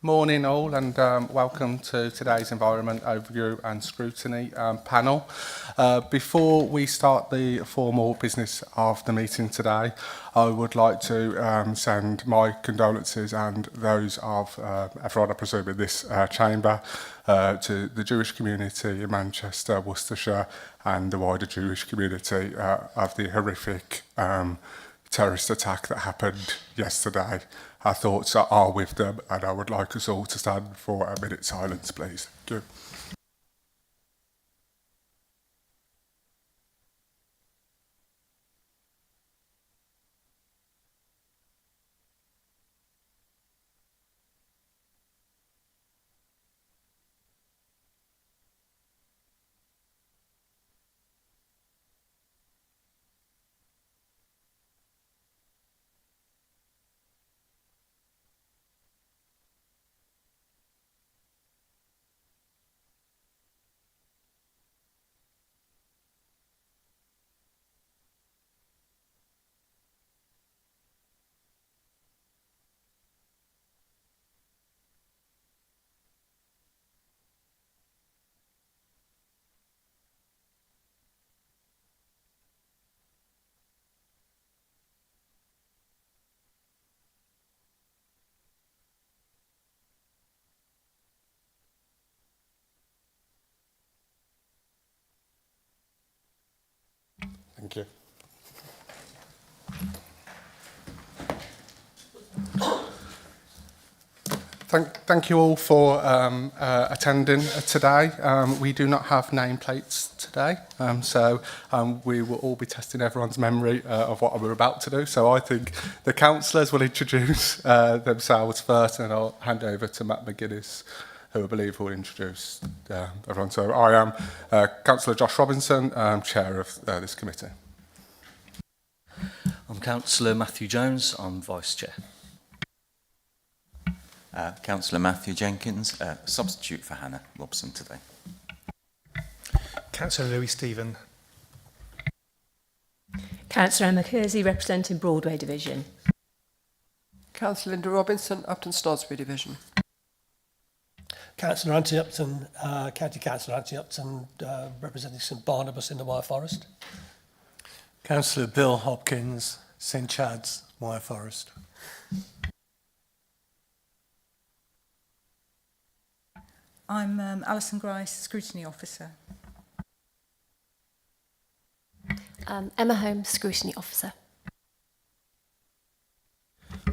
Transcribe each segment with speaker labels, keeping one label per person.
Speaker 1: Morning all, and welcome to today's Environment Overview and Scrutiny panel. Before we start the formal business of the meeting today, I would like to send my condolences and those of everyone, I presume, in this chamber to the Jewish community in Manchester, Worcestershire, and the wider Jewish community of the horrific terrorist attack that happened yesterday. Our thoughts are with them, and I would like us all to stand for a minute's silence, please. Thank you. Thank you. Thank you all for attending today. We do not have nameplates today, so we will all be testing everyone's memory of what we're about to do. So I think the councillors will introduce themselves first, and I'll hand over to Matt McGuinness, who I believe will introduce everyone. So I am Councillor Josh Robinson, Chair of this committee.
Speaker 2: I'm Councillor Matthew Jones, I'm Vice Chair.
Speaker 3: Councillor Matthew Jenkins, substitute for Hannah Robson today.
Speaker 4: Councillor Louis Stephen.
Speaker 5: Councillor Emma Kersey, representing Broadway Division.
Speaker 6: Councillor Linda Robinson, Upton Snodsbury Division.
Speaker 7: Councillor Anthony Upton, County Councillor Anthony Upton, representing St Barnabas in the Wyre Forest.
Speaker 8: Councillor Bill Hopkins, St Chad's, Wyre Forest.
Speaker 9: I'm Alison Grice, Scrutiny Officer.
Speaker 10: Emma Holmes, Scrutiny Officer.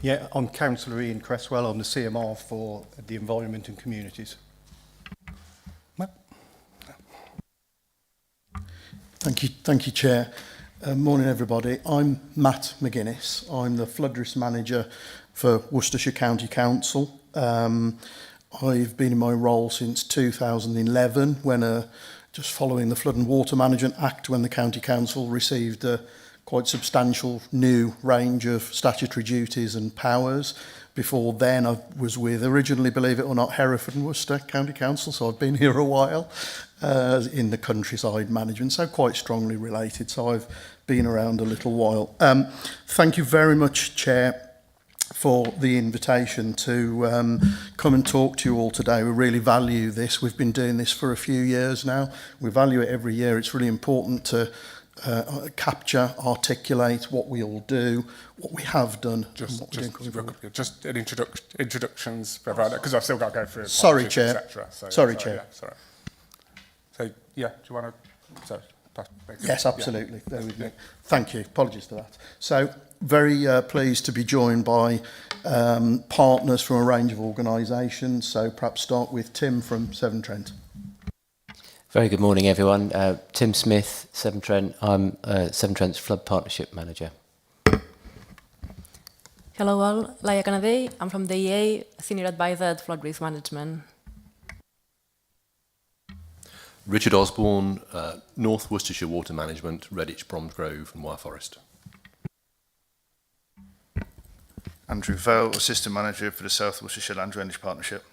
Speaker 11: Yeah, I'm Councillor Ian Cresswell. I'm the CMR for the Environment and Communities. Thank you, Chair. Morning, everybody. I'm Matt McGuinness. I'm the Flood Risk Manager for Worcestershire County Council. I've been in my role since 2011, when just following the Flood and Water Management Act, when the County Council received a quite substantial new range of statutory duties and powers. Before then, I was with, originally, believe it or not, Hereford and Worcester County Council, so I've been here a while, in the countryside management, so quite strongly related, so I've been around a little while. Thank you very much, Chair, for the invitation to come and talk to you all today. We really value this. We've been doing this for a few years now. We value it every year. It's really important to capture, articulate what we all do, what we have done.
Speaker 1: Just an introductions for everyone, because I've still got to go through.
Speaker 11: Sorry, Chair. Sorry, Chair.
Speaker 1: Yeah, sorry. So, yeah, do you want to...
Speaker 11: Yes, absolutely. There we go. Thank you. Apologies for that. So, very pleased to be joined by partners from a range of organisations. So, perhaps start with Tim from Severn Trent.
Speaker 12: Very good morning, everyone. Tim Smith, Severn Trent. I'm Severn Trent's Flood Partnership Manager.
Speaker 13: Hello all, Laia Canadei. I'm from the EA, Senior Advisor at Flood Risk Management.
Speaker 14: Richard Osborne, North Worcestershire Water Management, Redditch, Bromsgrove and Wyre Forest.
Speaker 15: Andrew Vale, Assistant Manager for the South Worcestershire Land Drainage Partnership.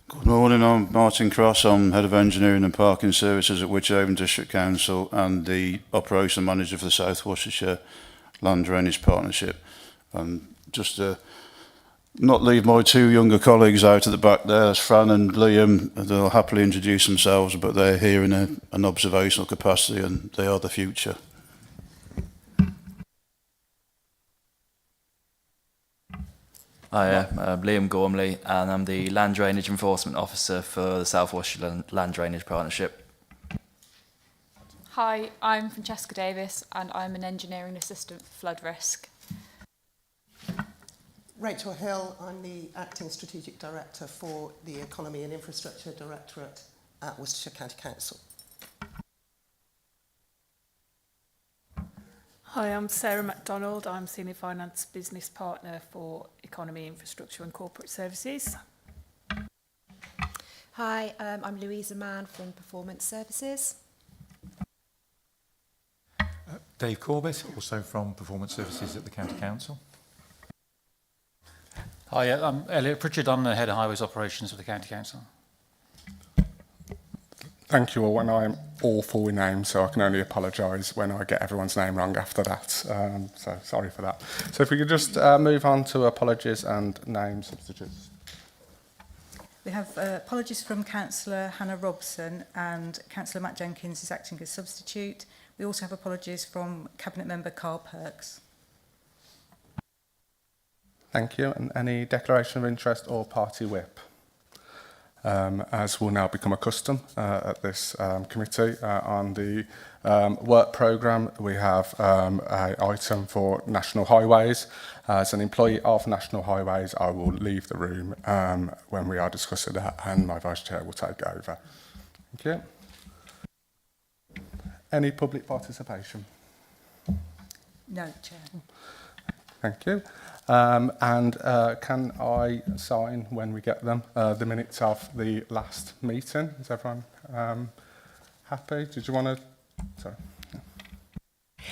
Speaker 16: Good morning, I'm Martin Cross. I'm Head of Engineering and Parking Services at Wychavon District Council and the Operation Manager for the South Worcestershire Land Drainage Partnership. Just not leave my two younger colleagues out at the back there. That's Fran and Liam. They'll happily introduce themselves, but they're here in an observational capacity and they are the future.
Speaker 4: Hi, I'm Liam Gormley, and I'm the Land Drainage Enforcement Officer for the South Worcestershire Land Drainage Partnership.
Speaker 17: Hi, I'm Francesca Davis, and I'm an Engineering Assistant for Flood Risk.
Speaker 18: Rachel Hill, I'm the Acting Strategic Director for the Economy and Infrastructure Directorate at Worcestershire County Council.
Speaker 19: Hi, I'm Sarah MacDonald. I'm Senior Finance Business Partner for Economy, Infrastructure and Corporate Services.
Speaker 20: Hi, I'm Louisa Mann from Performance Services.
Speaker 21: Dave Corbett, also from Performance Services at the County Council.
Speaker 22: Hi, I'm Elliot Pritchard. I'm the Head of Highways Operations of the County Council.
Speaker 1: Thank you all, and I'm awful with names, so I can only apologise when I get everyone's name wrong after that. So sorry for that. So if we could just move on to apologies and name substitutes.
Speaker 9: We have apologies from Councillor Hannah Robson, and Councillor Matt Jenkins is acting as substitute. We also have apologies from Cabinet Member Carl Perks.
Speaker 1: Thank you. And any declaration of interest or party whip? As will now become a custom at this committee, on the work programme, we have an item for National Highways. As an employee of National Highways, I will leave the room when we are discussing that, and my Vice Chair will take over. Thank you. Any public participation?
Speaker 9: No, Chair.
Speaker 1: Thank you. And can I sign, when we get them, the minutes of the last meeting? Is everyone happy? Did you want to... Sorry.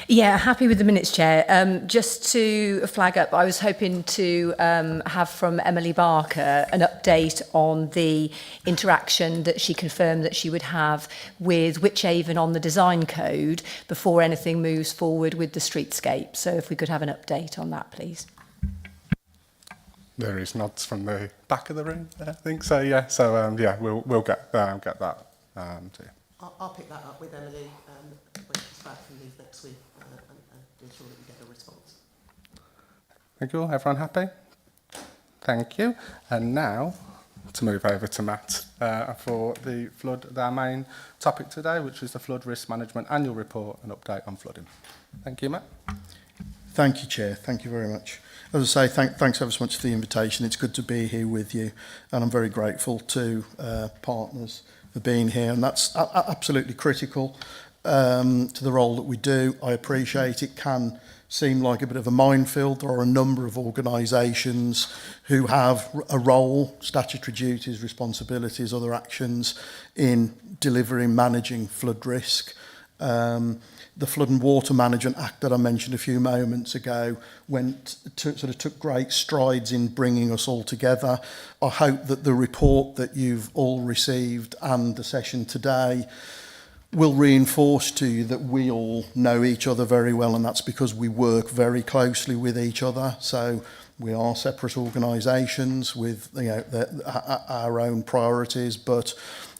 Speaker 5: Yeah, happy with the minutes, Chair. Just to flag up, I was hoping to have from Emily Barker an update on the interaction that she confirmed that she would have with Wychavon on the design code before anything moves forward with the streetscape. So if we could have an update on that, please.
Speaker 1: There is nods from the back of the room, I think so, yeah. So, yeah, we'll get that to you.
Speaker 18: I'll pick that up with Emily when she's back from leave next week and ensure that you get a response.
Speaker 1: Thank you all. Everyone happy? Thank you. And now, to move over to Matt for the flood, our main topic today, which is the Flood Risk Management Annual Report and update on flooding. Thank you, Matt.
Speaker 11: Thank you, Chair. Thank you very much. As I say, thanks ever so much for the invitation. It's good to be here with you, and I'm very grateful to partners for being here, and that's absolutely critical to the role that we do. I appreciate it can seem like a bit of a minefield. There are a number of organisations who have a role, statutory duties, responsibilities, other actions in delivering, managing flood risk. The Flood and Water Management Act that I mentioned a few moments ago took great strides in bringing us all together. I hope that the report that you've all received and the session today will reinforce to you that we all know each other very well, and that's because we work very closely with each other. So we are separate organisations with our own priorities, but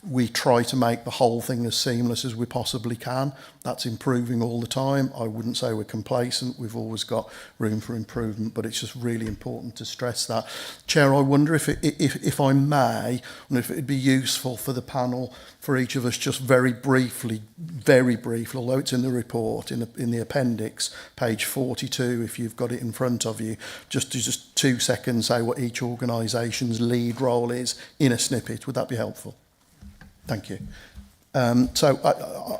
Speaker 11: we try to make the whole thing as seamless as we possibly can. That's improving all the time. I wouldn't say we're complacent. We've always got room for improvement, but it's just really important to stress that. Chair, I wonder if I may, and if it'd be useful for the panel, for each of us just very briefly, although it's in the report, in the appendix, page 42, if you've got it in front of you, just 2 seconds say what each organisation's lead role is in a snippet. Would that be helpful? Thank you. So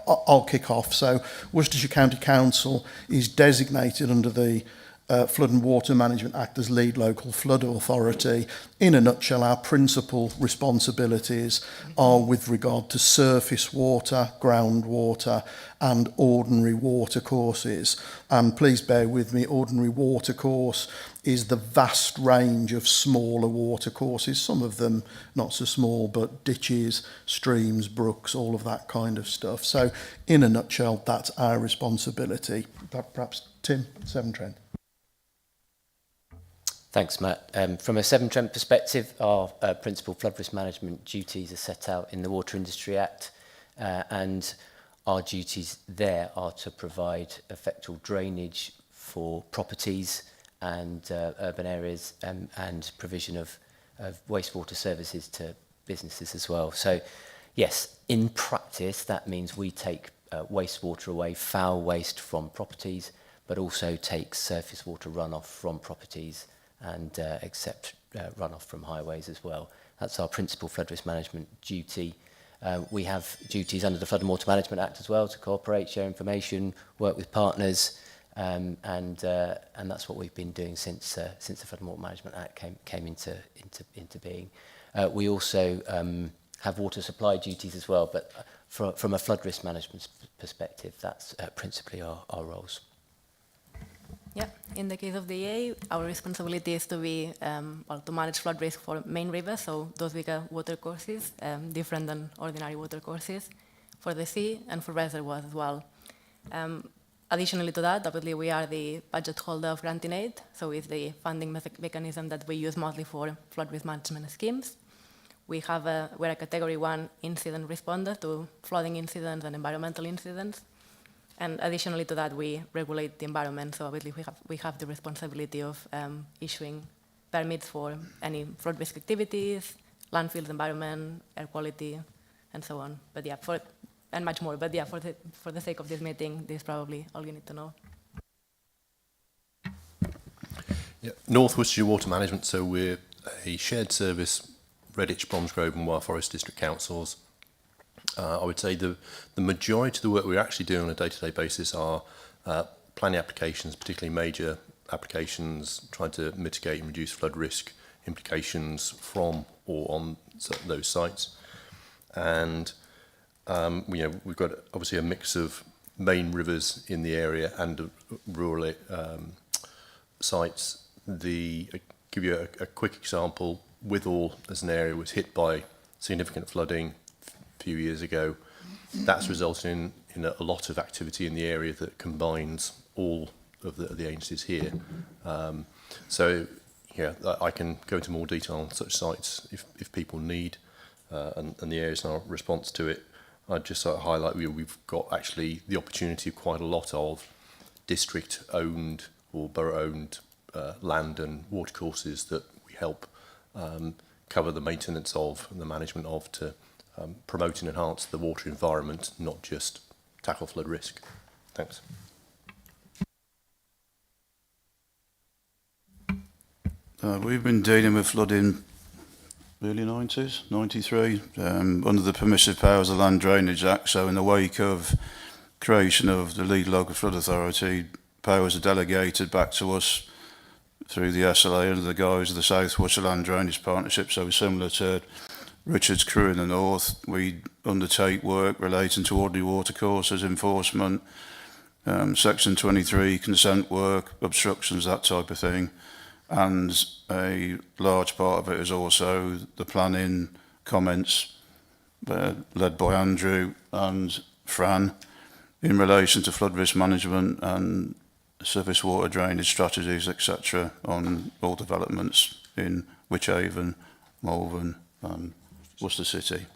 Speaker 11: I'll kick off. So Worcestershire County Council is designated under the Flood and Water Management Act as lead local flood authority. In a nutshell, our principal responsibilities are with regard to surface water, groundwater and ordinary water courses. And please bear with me, ordinary water course is the vast range of smaller water courses, some of them not so small, but ditches, streams, brooks, all of that kind of stuff. So in a nutshell, that's our responsibility. Perhaps Tim, Severn Trent.
Speaker 12: Thanks, Matt. From a Severn Trent perspective, our principal flood risk management duties are set out in the Water Industry Act, and our duties there are to provide effectual drainage for properties and urban areas, and provision of wastewater services to businesses as well. So, yes, in practice, that means we take wastewater away, foul waste from properties, but also take surface water runoff from properties and accept runoff from highways as well. That's our principal flood risk management duty. We have duties under the Flood and Water Management Act as well to cooperate, share information, work with partners, and that's what we've been doing since the Flood and Water Management Act came into being. We also have water supply duties as well, but from a flood risk management perspective, that's principally our roles.
Speaker 13: Yeah, in the case of the EA, our responsibility is to be to manage flood risk for main rivers, so those bigger water courses, different than ordinary water courses, for the sea and for reservoirs as well. Additionally to that, obviously we are the budget holder of Granting Aid, so it's the funding mechanism that we use mostly for flood risk management schemes. We're a Category 1 incident responder to flooding incidents and environmental incidents. And additionally to that, we regulate the environment, so obviously we have the responsibility of issuing permits for any flood risk activities, landfills, environment, air quality, and so on. But yeah, and much more. But yeah, for the sake of this meeting, this is probably all you need to know.
Speaker 14: Yeah, North Worcestershire Water Management, so we're a shared service, Redditch, Bromsgrove and Wyre Forest District Councils. I would say the majority of the work we're actually doing on a day-to-day basis are planning applications, particularly major applications, trying to mitigate and reduce flood risk implications from or on those sites. And we've got obviously a mix of main rivers in the area and rural sites. Give you a quick example. Withall, as an area, was hit by significant flooding few years ago. That's resulted in a lot of activity in the area that combines all of the agencies here. So yeah, I can go into more detail on such sites if people need, and the areas and our response to it. I'd just sort of highlight we've got actually the opportunity of quite a lot of district-owned or borough-owned land and watercourses that we help cover the maintenance of and the management of to promote and enhance the water environment, not just tackle flood risk. Thanks.
Speaker 16: We've been dealing with flooding early 90s, 93, under the Permissive Powers of Land Drainage Act. So in the wake of creation of the Lead Local Flood Authority, powers are delegated back to us through the SLA under the guise of the South Worcestershire Land Drainage Partnership. So similar to Richard's crew in the north, we undertake work relating to ordinary watercourses, enforcement, Section 23, consent work, obstructions, that type of thing. And a large part of it is also the planning comments led by Andrew and Fran in relation to flood risk management and surface water drainage strategies, etc., on all developments in Wychavon, Malvern and Worcester City.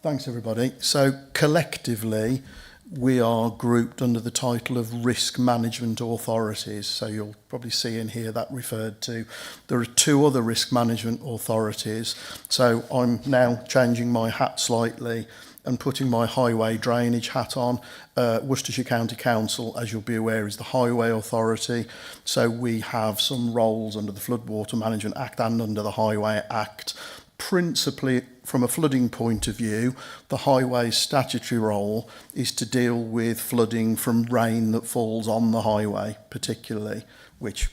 Speaker 11: Thanks, everybody. So collectively, we are grouped under the title of Risk Management Authorities. So you'll probably see in here that referred to. There are two other risk management authorities. So I'm now changing my hat slightly and putting my highway drainage hat on. Worcestershire County Council, as you'll be aware, is the highway authority. So we have some roles under the Flood Water Management Act and under the Highway Act. Principally, from a flooding point of view, the highway's statutory role is to deal with flooding from rain that falls on the highway, particularly, which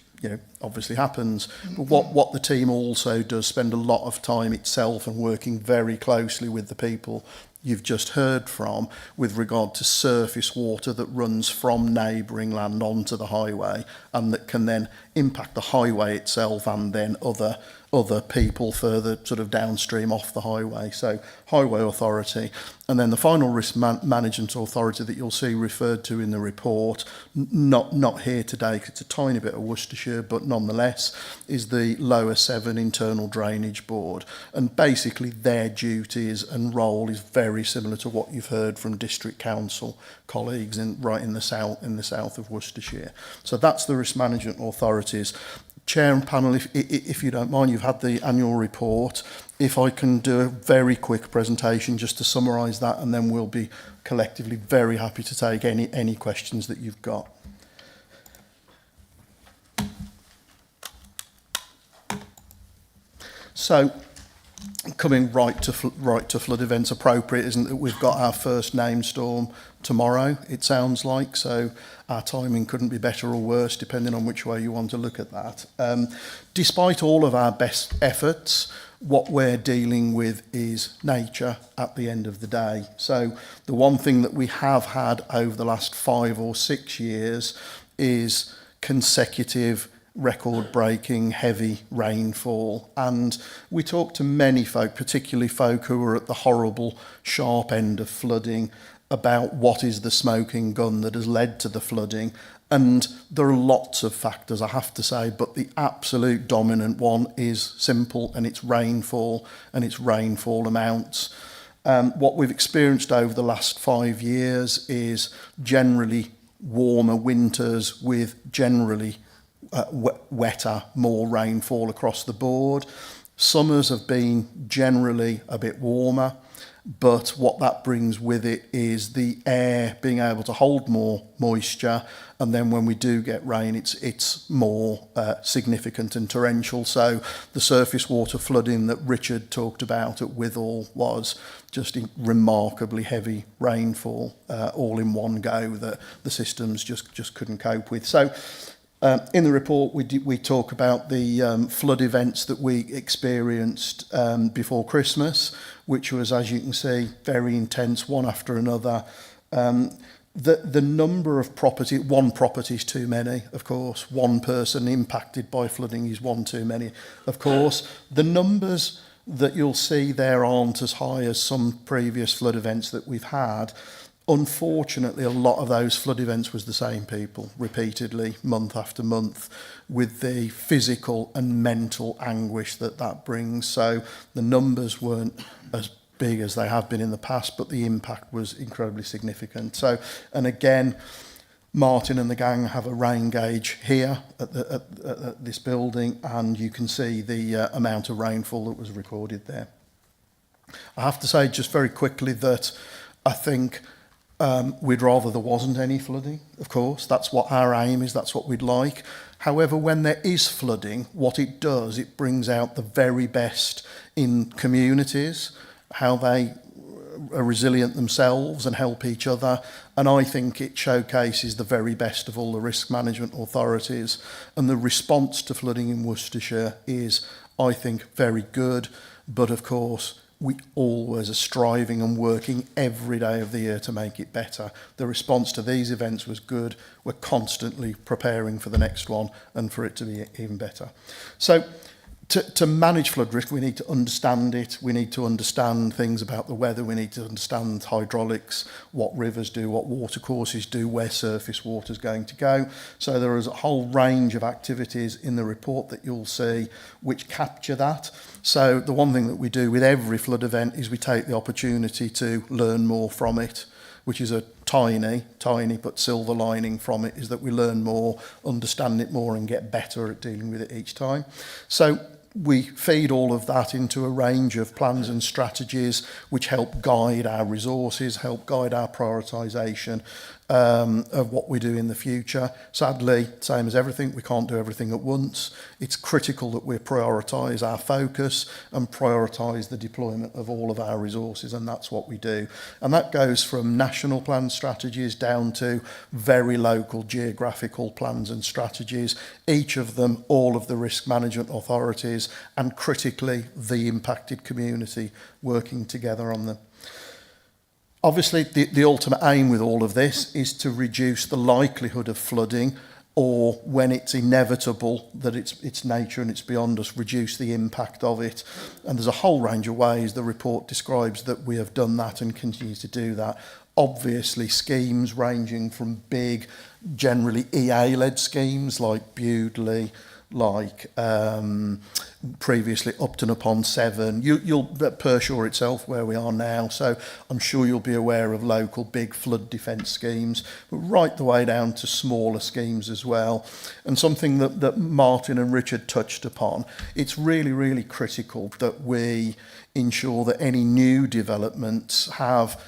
Speaker 11: obviously happens. But what the team also does spend a lot of time itself and working very closely with the people you've just heard from with regard to surface water that runs from neighbouring land onto the highway and that can then impact the highway itself and then other other people further sort of downstream off the highway. So Highway Authority. And then the final risk management authority that you'll see referred to in the report, not here today because it's a tiny bit of Worcestershire, but nonetheless, is the Lower Severn Internal Drainage Board. And basically their duties and role is very similar to what you've heard from District Council colleagues right in the south of Worcestershire. So that's the risk management authorities. Chair and panel, if you don't mind, you've had the annual report. If I can do a very quick presentation just to summarise that, and then we'll be collectively very happy to take any questions that you've got. So, coming right to flood events, appropriate, isn't it? We've got our first named storm tomorrow, it sounds like, so our timing couldn't be better or worse depending on which way you want to look at that. Despite all of our best efforts, what we're dealing with is nature at the end of the day. So the one thing that we have had over the last 5 or 6 years is consecutive record-breaking heavy rainfall, and we talk to many folk, particularly folk who are at the horrible sharp end of flooding, about what is the smoking gun that has led to the flooding. And there are lots of factors, I have to say, but the absolute dominant one is simple, and it's rainfall and its rainfall amounts. What we've experienced over the last 5 years is generally warmer winters with generally wetter, more rainfall across the board. Summers have been generally a bit warmer, but what that brings with it is the air being able to hold more moisture, and then when we do get rain, it's more significant and torrential. So the surface water flooding that Richard talked about at Withall was just remarkably heavy rainfall, all in one go, that the systems just couldn't cope with. So in the report, we talk about the flood events that we experienced before Christmas, which was, as you can see, very intense, one after another. The number of one property is too many, of course. One person impacted by flooding is one too many, of course. The numbers that you'll see there aren't as high as some previous flood events that we've had. Unfortunately, a lot of those flood events was the same people, repeatedly, month after month, with the physical and mental anguish that brings. So the numbers weren't as big as they have been in the past, but the impact was incredibly significant. So, and again, Martin and the gang have a rain gauge here at this building, and you can see the amount of rainfall that was recorded there. I have to say just very quickly that I think we'd rather there wasn't any flooding, of course. That's what our aim is, that's what we'd like. However, when there is flooding, what it does, it brings out the very best in communities, how they are resilient themselves and help each other. And I think it showcases the very best of all the risk management authorities. And the response to flooding in Worcestershire is, I think, very good. But of course, we always are striving and working every day of the year to make it better. The response to these events was good. We're constantly preparing for the next one and for it to be even better. So to manage flood risk, we need to understand it. We need to understand things about the weather. We need to understand hydraulics, what rivers do, what watercourses do, where surface water is going to go. So there is a whole range of activities in the report that you'll see which capture that. So the one thing that we do with every flood event is we take the opportunity to learn more from it, which is a tiny but silver lining from it, is that we learn more, understand it more, and get better at dealing with it each time. So we feed all of that into a range of plans and strategies which help guide our resources, help guide our prioritisation of what we do in the future. Sadly, same as everything, we can't do everything at once. It's critical that we prioritise our focus and prioritise the deployment of all of our resources, and that's what we do. And that goes from national plan strategies down to very local geographical plans and strategies, each of them, all of the risk management authorities, and critically the impacted community working together on them. Obviously, the ultimate aim with all of this is to reduce the likelihood of flooding or when it's inevitable that it's nature and it's beyond us, reduce the impact of it. And there's a whole range of ways the report describes that we have done that and continue to do that. Obviously, schemes ranging from big, generally EA-led schemes like Bewdley, like previously Upton upon Severn. You'll Pershore itself, where we are now, so I'm sure you'll be aware of local big flood defence schemes, but right the way down to smaller schemes as well. And something that Martin and Richard touched upon, it's really, really critical that we ensure that any new developments have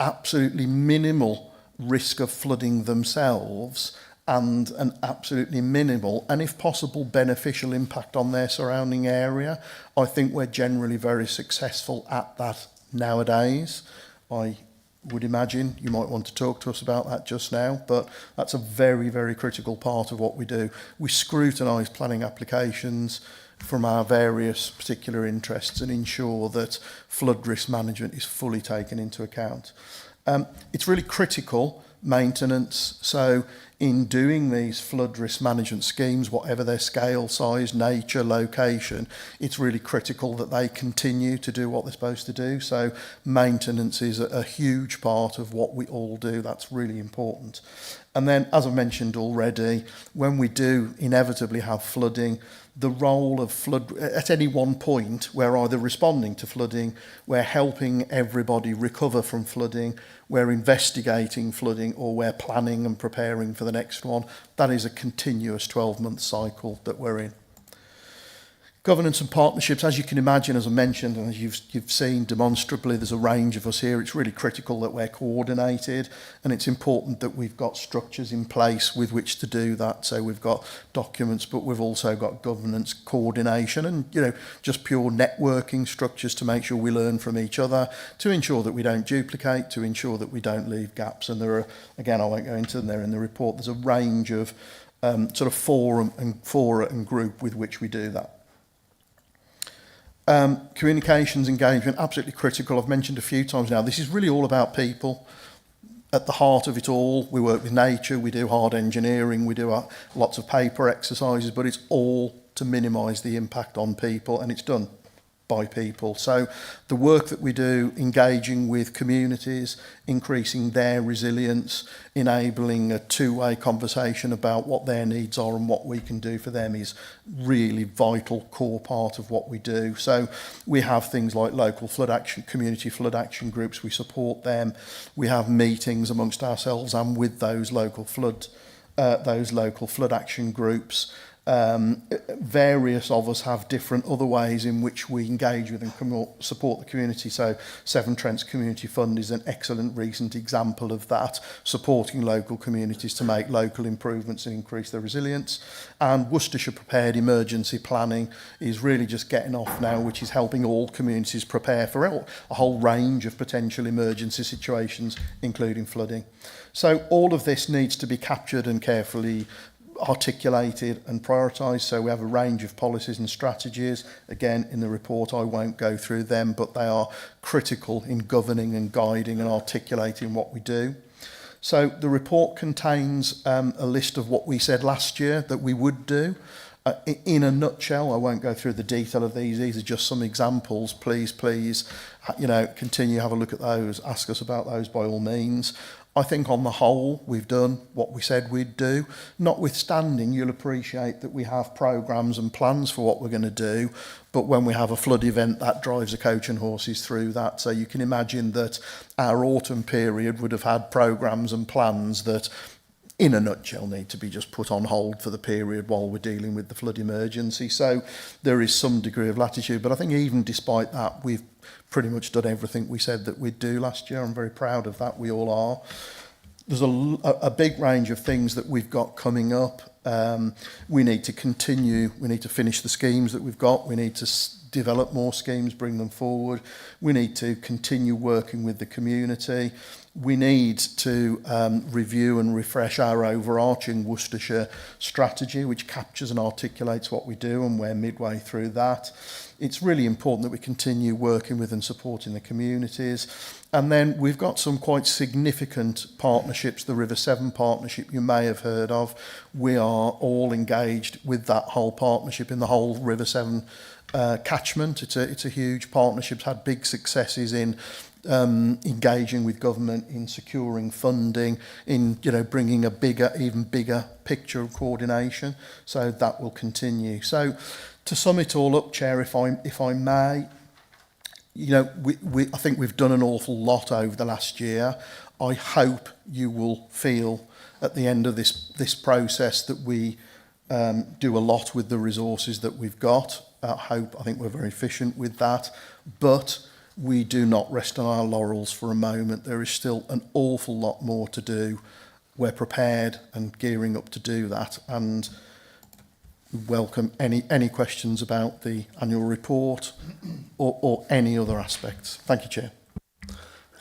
Speaker 11: absolutely minimal risk of flooding themselves and an absolutely minimal and, if possible, beneficial impact on their surrounding area. I think we're generally very successful at that nowadays. I would imagine you might want to talk to us about that just now, but that's a very, very critical part of what we do. We scrutinise planning applications from our various particular interests and ensure that flood risk management is fully taken into account. It's really critical maintenance, so in doing these flood risk management schemes, whatever their scale, size, nature, location, it's really critical that they continue to do what they're supposed to do. So maintenance is a huge part of what we all do. That's really important. And then, as I mentioned already, when we do inevitably have flooding, the role of flood, at any one point, we're either responding to flooding, we're helping everybody recover from flooding, we're investigating flooding, or we're planning and preparing for the next one. That is a continuous 12-month cycle that we're in. Governance and partnerships, as you can imagine, as I mentioned, and as you've seen demonstrably, there's a range of us here. It's really critical that we're coordinated, and it's important that we've got structures in place with which to do that. So we've got documents, but we've also got governance, coordination, and just pure networking structures to make sure we learn from each other, to ensure that we don't duplicate, to ensure that we don't leave gaps. And there are, again, I won't go into them there in the report, there's a range of sort of fora and group with which we do that. Communications, engagement, absolutely critical. I've mentioned a few times now, this is really all about people. At the heart of it all, we work with nature, we do hard engineering, we do lots of paper exercises, but it's all to minimise the impact on people, and it's done by people. So the work that we do, engaging with communities, increasing their resilience, enabling a two-way conversation about what their needs are and what we can do for them is really vital, core part of what we do. So we have things like local flood action, community flood action groups, we support them. We have meetings amongst ourselves and with those local flood action groups. Various of us have different other ways in which we engage with and support the community. So Severn Trent's Community Fund is an excellent recent example of that, supporting local communities to make local improvements and increase their resilience. And Worcestershire Prepared Emergency Planning is really just getting off now, which is helping all communities prepare for a whole range of potential emergency situations, including flooding. So all of this needs to be captured and carefully articulated and prioritised. So we have a range of policies and strategies. Again, in the report, I won't go through them, but they are critical in governing and guiding and articulating what we do. So the report contains a list of what we said last year that we would do. In a nutshell, I won't go through the detail of these. These are just some examples. Please, continue, have a look at those. Ask us about those by all means. I think on the whole, we've done what we said we'd do. Notwithstanding, you'll appreciate that we have programmes and plans for what we're going to do, but when we have a flood event, that drives a coach and horses through that. So you can imagine that our autumn period would have had programmes and plans that, in a nutshell, need to be just put on hold for the period while we're dealing with the flood emergency. So there is some degree of latitude, but I think even despite that, we've pretty much done everything we said that we'd do last year. I'm very proud of that. We all are. There's a big range of things that we've got coming up. We need to continue. We need to finish the schemes that we've got. We need to develop more schemes, bring them forward. We need to continue working with the community. We need to review and refresh our overarching Worcestershire strategy, which captures and articulates what we do, and we're midway through that. It's really important that we continue working with and supporting the communities. And then we've got some quite significant partnerships. The River Severn partnership you may have heard of. We are all engaged with that whole partnership in the whole River Severn catchment. It's a huge partnership. It's had big successes in engaging with government, in securing funding, in bringing a even bigger picture of coordination. So that will continue. So to sum it all up, Chair, if I may, I think we've done an awful lot over the last year. I hope you will feel at the end of this process that we do a lot with the resources that we've got. I think we're very efficient with that, but we do not rest on our laurels for a moment. There is still an awful lot more to do. We're prepared and gearing up to do that, and welcome any questions about the annual report or any other aspects. Thank you, Chair.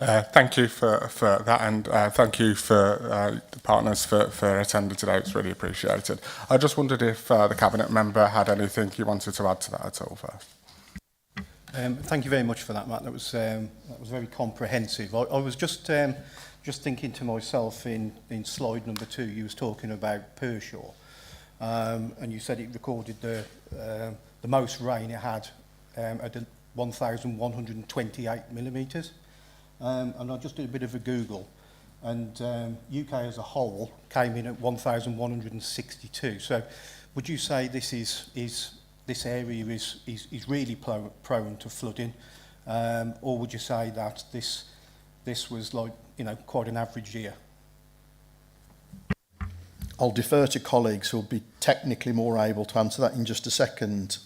Speaker 1: Thank you for that, and thank you for the partners for attending today. It's really appreciated. I just wondered if the Cabinet member had anything you wanted to add to that at all first.
Speaker 2: Thank you very much for that, Matt. That was very comprehensive. I was just thinking to myself in slide number 2, you was talking about Pershore, and you said it recorded the most rain it had at 1,128 millimetres. And I just did a bit of a Google, and UK as a whole came in at 1,162. So, would you say this area is really prone to flooding, or would you say that this was like quite an average year?
Speaker 11: I'll defer to colleagues who'll be technically more able to answer that in just a second,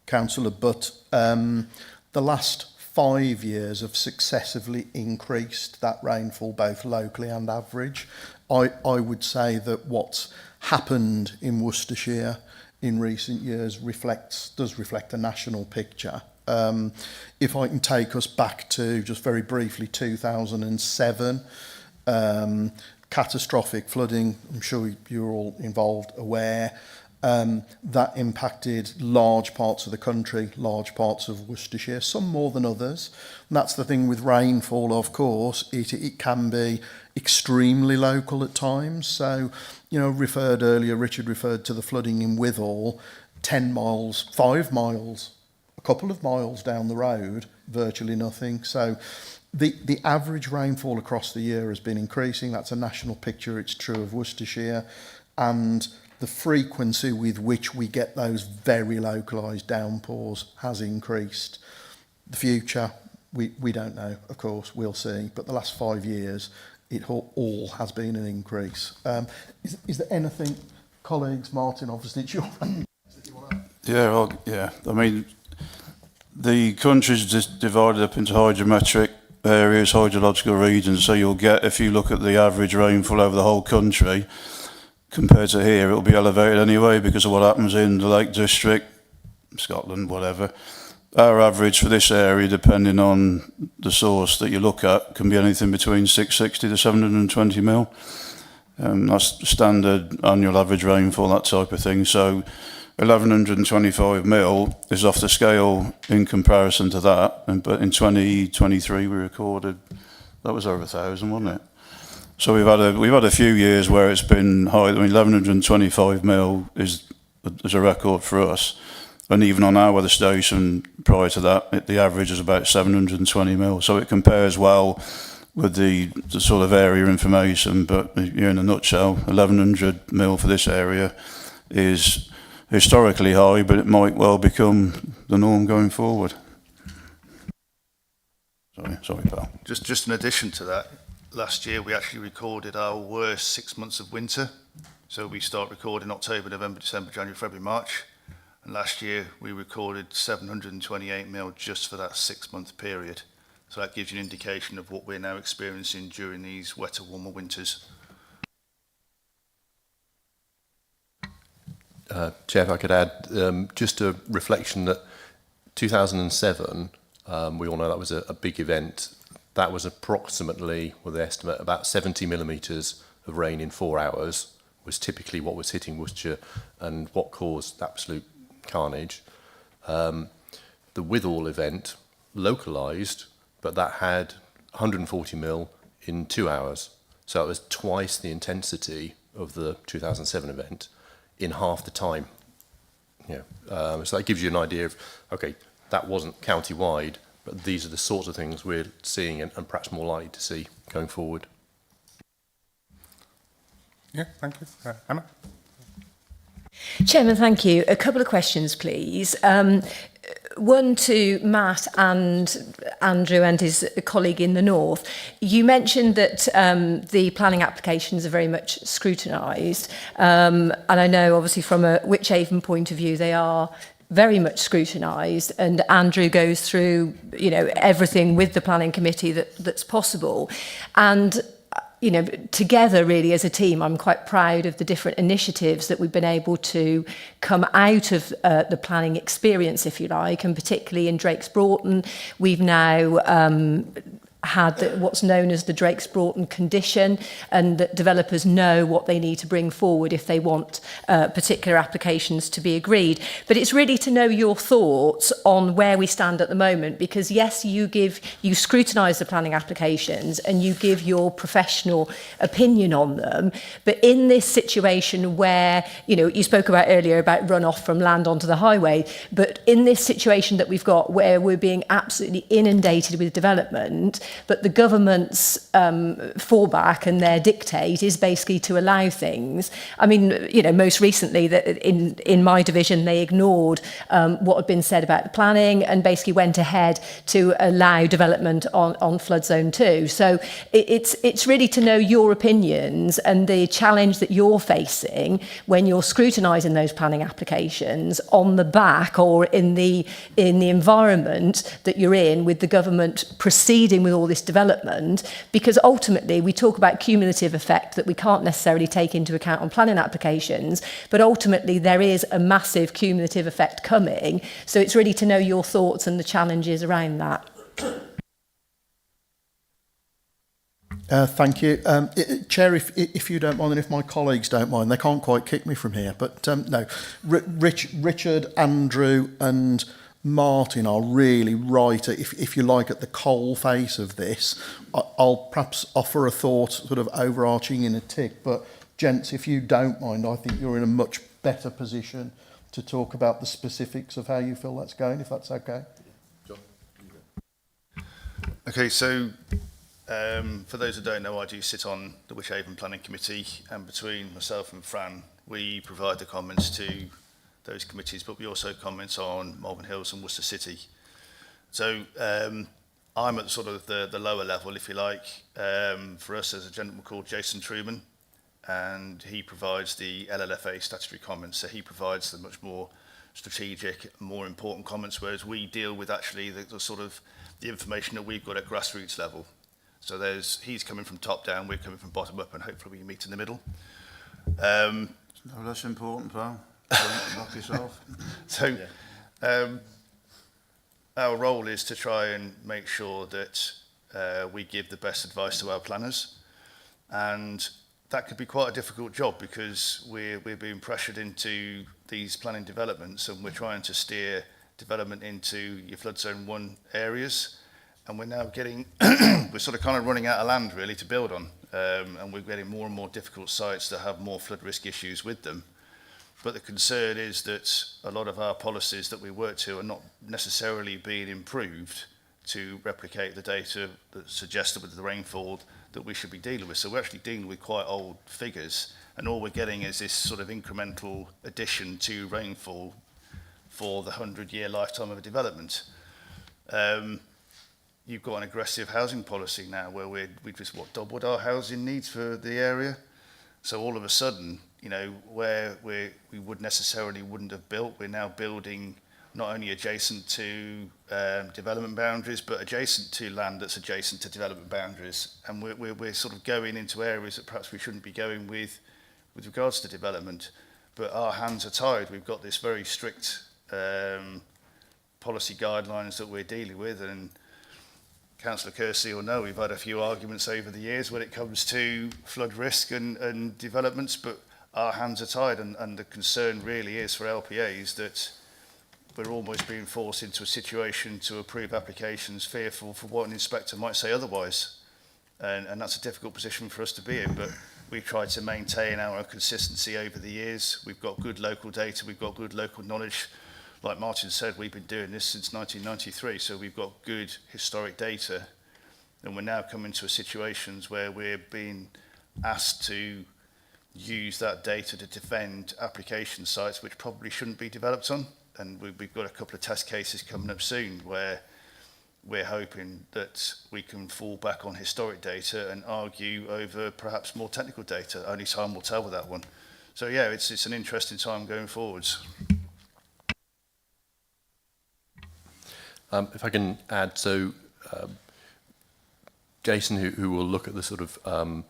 Speaker 11: Councillor. But the last 5 years have successively increased that rainfall, both locally and average. I would say that what's happened in Worcestershire in recent years does reflect a national picture. If I can take us back to, just very briefly, 2007, catastrophic flooding, I'm sure you're all involved, aware, that impacted large parts of the country, large parts of Worcestershire, some more than others. And that's the thing with rainfall, of course, it can be extremely local at times. So, Richard referred to the flooding in Withall, 10 miles, 5 miles, a couple of miles down the road, virtually nothing. So the average rainfall across the year has been increasing. That's a national picture. It's true of Worcestershire. And the frequency with which we get those very localised downpours has increased. The future, we don't know, of course, we'll see. But the last 5 years, it all has been an increase. Is there anything, colleagues, Martin, obviously it's your...
Speaker 16: Yeah. I mean, the country's just divided up into hydrometric areas, hydrological regions. So you'll get, if you look at the average rainfall over the whole country, compared to here, it'll be elevated anyway because of what happens in the Lake District, Scotland, whatever. Our average for this area, depending on the source that you look at, can be anything between 660 to 720 mil. That's standard annual average rainfall, that type of thing. So 1,125 mil is off the scale in comparison to that. But in 2023, we recorded, that was over 1,000, wasn't it? So we've had a few years where it's been high. I mean, 1,125 mil is a record for us. And even on our weather station prior to that, the average is about 720 mil. So it compares well with the sort of area information. But in a nutshell, 1,100 mil for this area is historically high, but it might well become the norm going forward. Sorry, pal.
Speaker 15: Just in addition to that, last year we actually recorded our worst 6 months of winter. So we start recording October, November, December, January, February, March. And last year we recorded 728 mil just for that 6-month period. So that gives you an indication of what we're now experiencing during these wetter, warmer winters.
Speaker 14: Chair, if I could add just a reflection that 2007, we all know that was a big event. That was approximately, well, they estimate about 70 millimetres of rain in 4 hours was typically what was hitting Worcestershire and what caused absolute carnage. The Withall event, localised, but that had 140 mil in 2 hours. So it was twice the intensity of the 2007 event in half the time. Yeah. So that gives you an idea of, okay, that wasn't county-wide, but these are the sorts of things we're seeing and perhaps more likely to see going forward.
Speaker 1: Yeah, thank you. Emma?
Speaker 5: Chairman, thank you. A couple of questions, please. One to Matt and Andrew and his colleague in the north. You mentioned that the planning applications are very much scrutinised. And I know, obviously, from a Wychavon point of view, they are very much scrutinised, and Andrew goes through, you know, everything with the planning committee that's possible. And you know, together really as a team, I'm quite proud of the different initiatives that we've been able to come out of the planning experience, if you like, and particularly in Drakes Broughton, we've now had what's known as the Drakes Broughton condition, and that developers know what they need to bring forward if they want particular applications to be agreed. But it's really to know your thoughts on where we stand at the moment, because yes, you scrutinise the planning applications and you give your professional opinion on them, but in this situation where, you know, you spoke about earlier about runoff from land onto the highway, but in this situation that we've got where we're being absolutely inundated with development, but the government's fallback and their dictate is basically to allow things. I mean, you know, most recently that in my division, they ignored what had been said about the planning and basically went ahead to allow development on flood zone 2. So it's really to know your opinions and the challenge that you're facing when you're scrutinising those planning applications on the back or in the environment that you're in, with the government proceeding with all this development, because ultimately we talk about cumulative effect that we can't necessarily take into account on planning applications, but ultimately there is a massive cumulative effect coming. So it's really to know your thoughts and the challenges around that.
Speaker 11: Thank you. Chair, if you don't mind, and if my colleagues don't mind, they can't quite kick me from here, but no. Richard, Andrew and Martin are really right, if you like, at the coal face of this. I'll perhaps offer a thought sort of overarching in a tick, but gents, if you don't mind, I think you're in a much better position to talk about the specifics of how you feel that's going, if that's okay.
Speaker 15: Okay, so for those who don't know, I do sit on the Wychavon Planning Committee, and between myself and Fran, we provide the comments to those committees, but we also comment on Malvern Hills and Worcester City. So I'm at sort of the lower level, if you like. For us, there's a gentleman called Jason Truman, and he provides the LLFA statutory comments. So he provides the much more strategic, more important comments, whereas we deal with actually the sort of the information that we've got at grassroots level. So he's coming from top down, we're coming from bottom up, and hopefully we meet in the middle.
Speaker 16: No less important, pal. Don't knock yourself.
Speaker 15: So our role is to try and make sure that we give the best advice to our planners, and that could be quite a difficult job because we're being pressured into these planning developments, and we're trying to steer development into your flood zone 1 areas, and we're now getting we're sort of kind of running out of land really to build on, and we're getting more and more difficult sites that have more flood risk issues with them. But the concern is that a lot of our policies that we work to are not necessarily being improved to replicate the data that's suggested with the rainfall that we should be dealing with. So we're actually dealing with quite old figures, and all we're getting is this sort of incremental addition to rainfall for the 100-year lifetime of a development. You've got an aggressive housing policy now where we just doubled our housing needs for the area. So all of a sudden, you know, where we wouldn't have built, we're now building not only adjacent to development boundaries, but adjacent to land that's adjacent to development boundaries. And we're sort of going into areas that perhaps we shouldn't be going with regards to development. But our hands are tied. We've got this very strict policy guidelines that we're dealing with. And Councillor Kersey will know we've had a few arguments over the years when it comes to flood risk and developments, but our hands are tied, and the concern really is for LPAs that we're almost being forced into a situation to approve applications fearful for what an inspector might say otherwise. And that's a difficult position for us to be in, but we've tried to maintain our consistency over the years. We've got good local data, we've got good local knowledge. Like Martin said, we've been doing this since 1993, so we've got good historic data. And we're now coming to situations where we're being asked to use that data to defend application sites which probably shouldn't be developed on. And we've got a couple of test cases coming up soon where we're hoping that we can fall back on historic data and argue over perhaps more technical data. Only time will tell with that one. So yeah, it's an interesting time going forwards.
Speaker 14: If I can add, so Jason, who will look at the sort of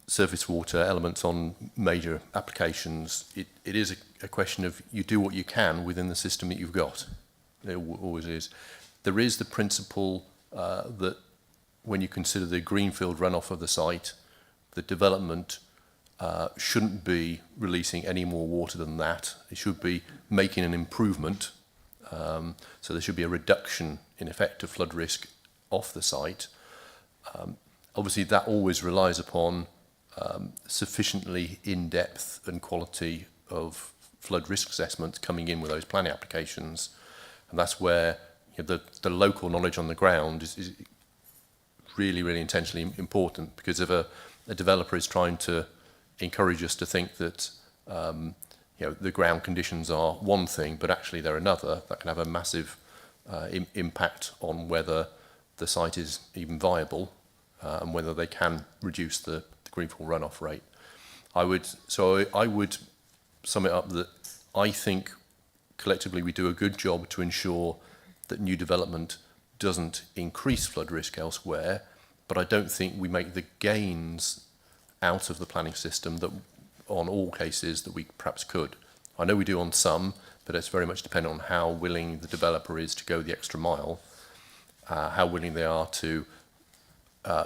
Speaker 14: surface water elements on major applications, it is a question of you do what you can within the system that you've got. It always is. There is the principle that when you consider the greenfield runoff of the site, the development shouldn't be releasing any more water than that. It should be making an improvement. So there should be a reduction in effect of flood risk off the site. Obviously, that always relies upon sufficiently in-depth and quality of flood risk assessments coming in with those planning applications. And that's where the local knowledge on the ground is really, really intentionally important, because if a developer is trying to encourage us to think that the ground conditions are one thing, but actually they're another, that can have a massive impact on whether the site is even viable and whether they can reduce the greenfield runoff rate. I would sum it up that I think collectively we do a good job to ensure that new development doesn't increase flood risk elsewhere, but I don't think we make the gains out of the planning system that on all cases that we perhaps could. I know we do on some, but it's very much dependent on how willing the developer is to go the extra mile, how willing they are to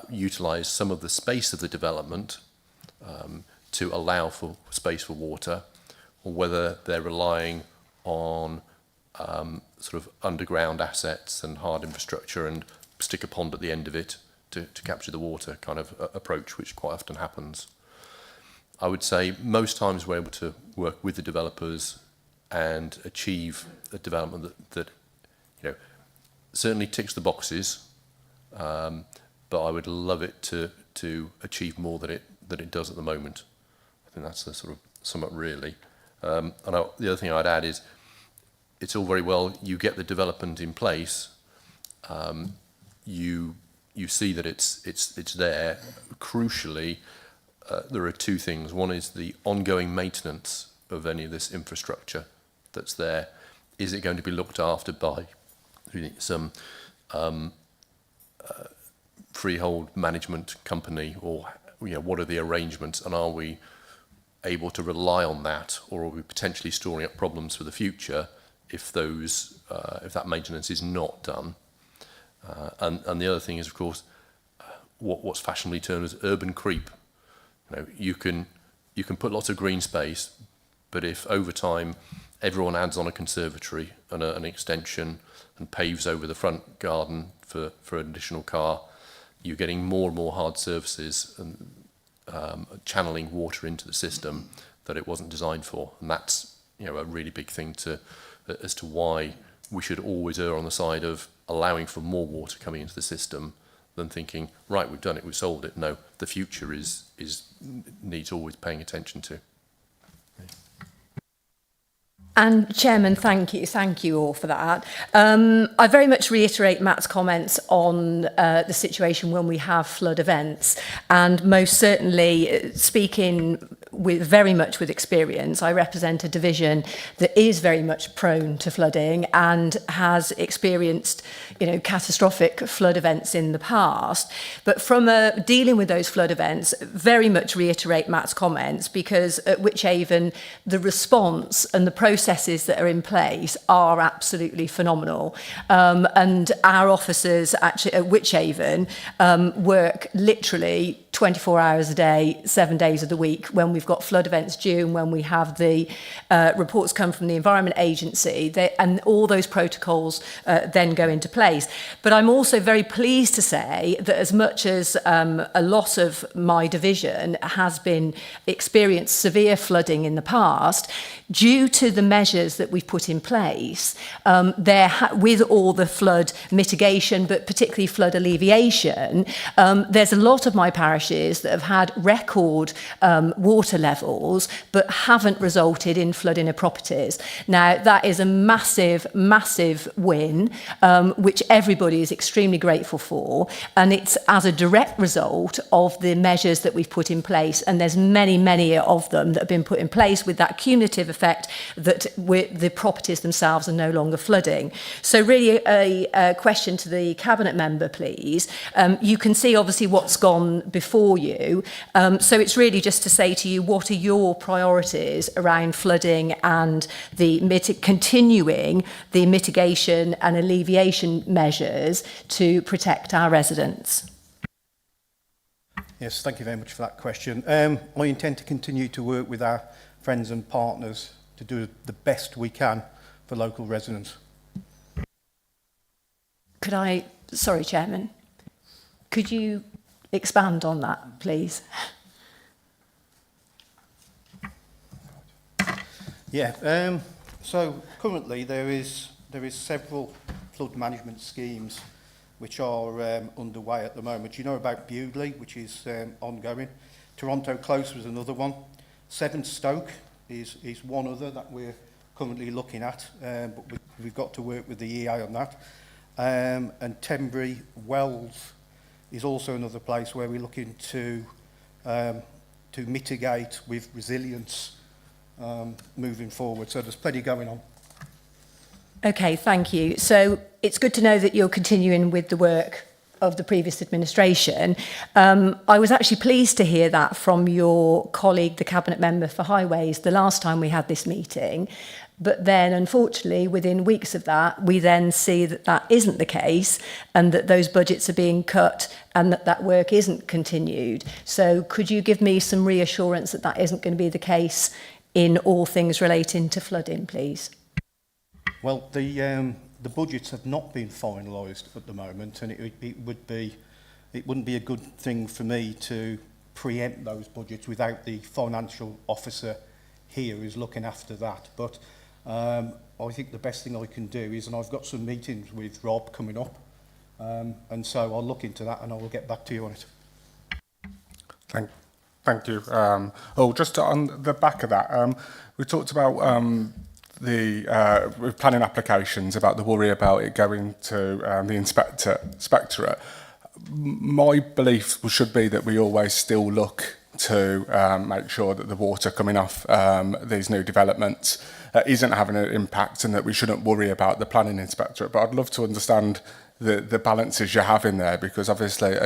Speaker 14: utilise some of the space of the development to allow for space for water, or whether they're relying on sort of underground assets and hard infrastructure and stick a pond at the end of it to capture the water kind of approach, which quite often happens. I would say most times we're able to work with the developers and achieve a development that certainly ticks the boxes, but I would love it to achieve more than it does at the moment. I think that's the sort of sum up really. And the other thing I'd add is it's all very well you get the development in place, you see that it's there. Crucially, there are two things. One is the ongoing maintenance of any of this infrastructure that's there. Is it going to be looked after by some freehold management company, or what are the arrangements, and are we able to rely on that, or are we potentially storing up problems for the future if that maintenance is not done? And the other thing is, of course, what's fashionably termed as urban creep. You can put lots of green space, but if over time everyone adds on a conservatory and an extension and paves over the front garden for an additional car, you're getting more and more hard surfaces and channeling water into the system that it wasn't designed for. And that's a really big thing as to why we should always err on the side of allowing for more water coming into the system than thinking, right, we've done it, we've solved it. No, the future needs always paying attention to.
Speaker 5: And Chairman, thank you all for that. I very much reiterate Matt's comments on the situation when we have flood events, and most certainly speaking very much with experience. I represent a division that is very much prone to flooding and has experienced, catastrophic flood events in the past. But from dealing with those flood events, very much reiterate Matt's comments, because at Wychavon, the response and the processes that are in place are absolutely phenomenal. And our officers actually at Wychavon work literally 24 hours a day, 7 days of the week when we've got flood events due and when we have the reports come from the Environment Agency, and all those protocols then go into place. But I'm also very pleased to say that as much as a lot of my division has been experienced severe flooding in the past, due to the measures that we've put in place, with all the flood mitigation, but particularly flood alleviation, there's a lot of my parishes that have had record water levels, but haven't resulted in flood in their properties. Now, that is a massive, massive win, which everybody is extremely grateful for, and it's as a direct result of the measures that we've put in place, and there's many, many of them that have been put in place with that cumulative effect that the properties themselves are no longer flooding. So really a question to the Cabinet member, please. You can see obviously what's gone before you. So it's really just to say to you, what are your priorities around flooding and continuing the mitigation and alleviation measures to protect our residents?
Speaker 2: Yes, thank you very much for that question. I intend to continue to work with our friends and partners to do the best we can for local residents.
Speaker 5: Sorry, Chairman, could you expand on that, please?
Speaker 2: Yeah, so currently there is several flood management schemes which are underway at the moment. You know about Bewdley, which is ongoing. Toronto Close was another one. Severn Stoke is one other that we're currently looking at, but we've got to work with the EA on that. And Tenbury Wells is also another place where we're looking to mitigate with resilience moving forward. So there's plenty going on.
Speaker 5: Okay, thank you. So it's good to know that you're continuing with the work of the previous administration. I was actually pleased to hear that from your colleague, the Cabinet Member for Highways, the last time we had this meeting. But then, unfortunately, within weeks of that, we then see that that isn't the case and that those budgets are being cut and that that work isn't continued. So could you give me some reassurance that that isn't going to be the case in all things relating to flooding, please?
Speaker 2: Well, the budgets have not been finalised at the moment, and it wouldn't be a good thing for me to preempt those budgets without the financial officer here who's looking after that. But I think the best thing I can do is, and I've got some meetings with Rob coming up, and so I'll look into that and I will get back to you on it.
Speaker 1: Thank you. Just on the back of that, we talked about with planning applications, about the worry about it going to the inspectorate. My belief should be that we always still look to make sure that the water coming off these new developments isn't having an impact, and that we shouldn't worry about the planning inspectorate. But I'd love to understand the balances you have in there, because obviously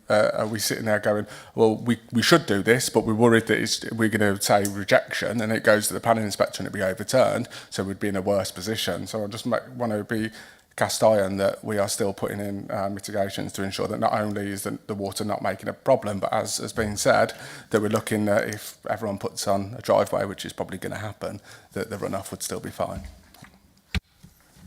Speaker 1: are we sitting there going, well, we should do this, but we're worried that we're going to say rejection and it goes to the planning inspector and it'll be overturned, so we'd be in a worse position. So I just want to be cast iron that we are still putting in mitigations to ensure that not only is the water not making a problem, but as has been said, that we're looking at if everyone puts on a driveway, which is probably going to happen, that the runoff would still be fine.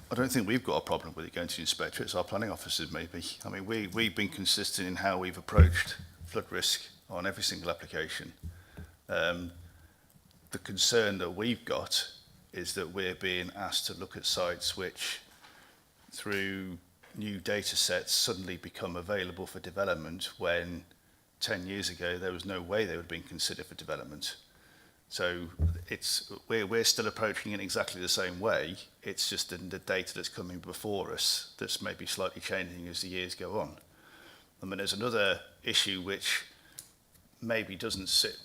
Speaker 15: I don't think we've got a problem with it going to the inspector. It's our planning officers, maybe. I mean, we've been consistent in how we've approached flood risk on every single application. The concern that we've got is that we're being asked to look at sites which, through new data sets, suddenly become available for development when 10 years ago there was no way they would have been considered for development. So we're still approaching it exactly the same way. It's just the data that's coming before us that's maybe slightly changing as the years go on. I mean, there's another issue which maybe doesn't sit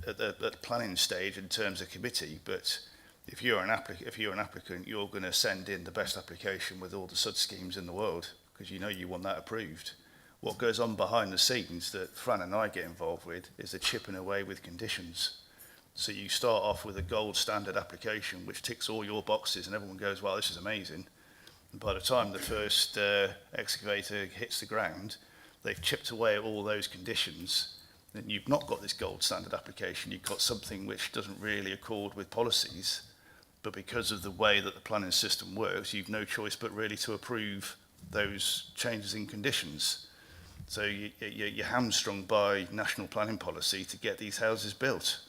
Speaker 15: at the planning stage in terms of committee, but if you're an applicant, you're going to send in the best application with all the sud schemes in the world, because you know you want that approved. What goes on behind the scenes that Fran and I get involved with is the chipping away with conditions. So you start off with a gold standard application which ticks all your boxes and everyone goes, wow, this is amazing. And by the time the first excavator hits the ground, they've chipped away at all those conditions. And you've not got this gold standard application, you've got something which doesn't really accord with policies, but because of the way that the planning system works, you've no choice but really to approve those changes in conditions. So you're hamstrung by national planning policy to get these houses built.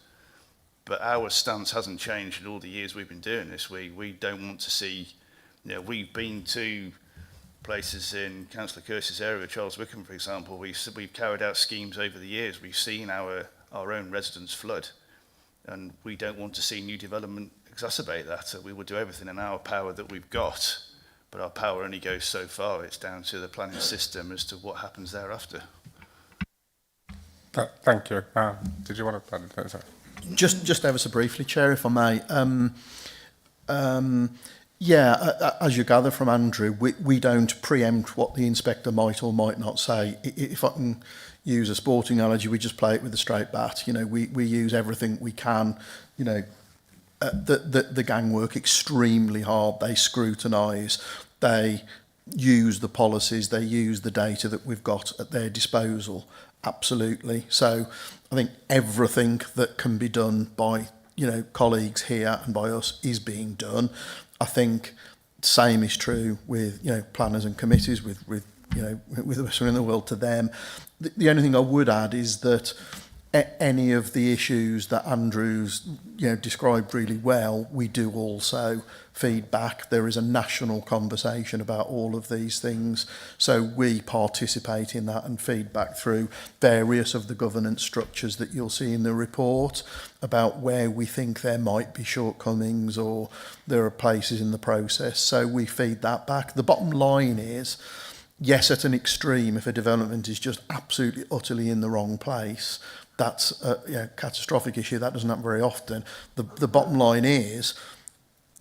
Speaker 15: But our stance hasn't changed in all the years we've been doing this. We don't want to see, you know, we've been to places in Councillor Curtis's area, Charles Wickham, for example. We've carried out schemes over the years. We've seen our own residents flood, and we don't want to see new development exacerbate that. So we will do everything in our power that we've got, but our power only goes so far. It's down to the planning system as to what happens thereafter.
Speaker 1: Thank you. Did you want to add anything? Sorry.
Speaker 11: Just ever so briefly, Chair, if I may. Yeah, as you gather from Andrew, we don't preempt what the inspector might or might not say. If I can use a sporting analogy, we just play it with a straight bat. You know, we use everything we can. You know, the gang work extremely hard. They scrutinise. They use the policies. They use the data that we've got at their disposal. Absolutely. So I think everything that can be done by, you know, colleagues here and by us is being done. I think same is true with, you know, planners and committees, with you know, with the best in the world to them. The only thing I would add is that any of the issues that Andrew's, you know, described really well, we do also feed back. There is a national conversation about all of these things, so we participate in that and feed back through various of the governance structures that you'll see in the report about where we think there might be shortcomings or there are places in the process. So we feed that back. The bottom line is, yes, at an extreme, if a development is just absolutely utterly in the wrong place, that's a catastrophic issue. That doesn't happen very often. The bottom line is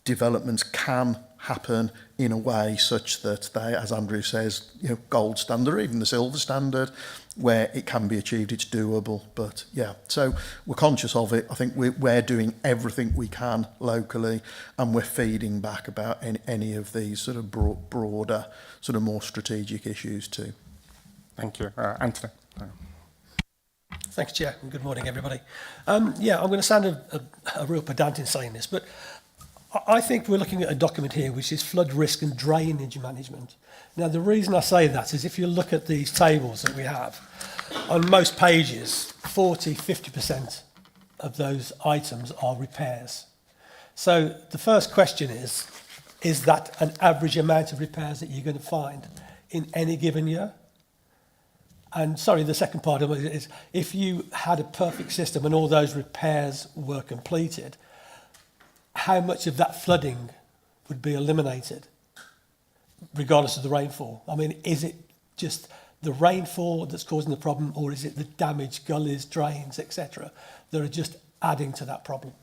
Speaker 11: developments can happen in a way such that they, as Andrew says, you know, gold standard, even the silver standard, where it can be achieved, it's doable. But yeah, so we're conscious of it. I think we're doing everything we can locally, and we're feeding back about any of these sort of broader, sort of more strategic issues too.
Speaker 1: Thank you. Anthony.
Speaker 7: Thanks, Chair, and good morning, everybody. Yeah, I'm going to sound a real pedant in saying this, but I think we're looking at a document here which is flood risk and drainage management. Now, the reason I say that is if you look at these tables that we have, on most pages, 40–50% of those items are repairs. So the first question is that an average amount of repairs that you're going to find in any given year? And sorry, the second part of it is, if you had a perfect system and all those repairs were completed, how much of that flooding would be eliminated, regardless of the rainfall? I mean, is it just the rainfall that's causing the problem, or is it the damaged gullies, drains, etc., that are just adding to that problem?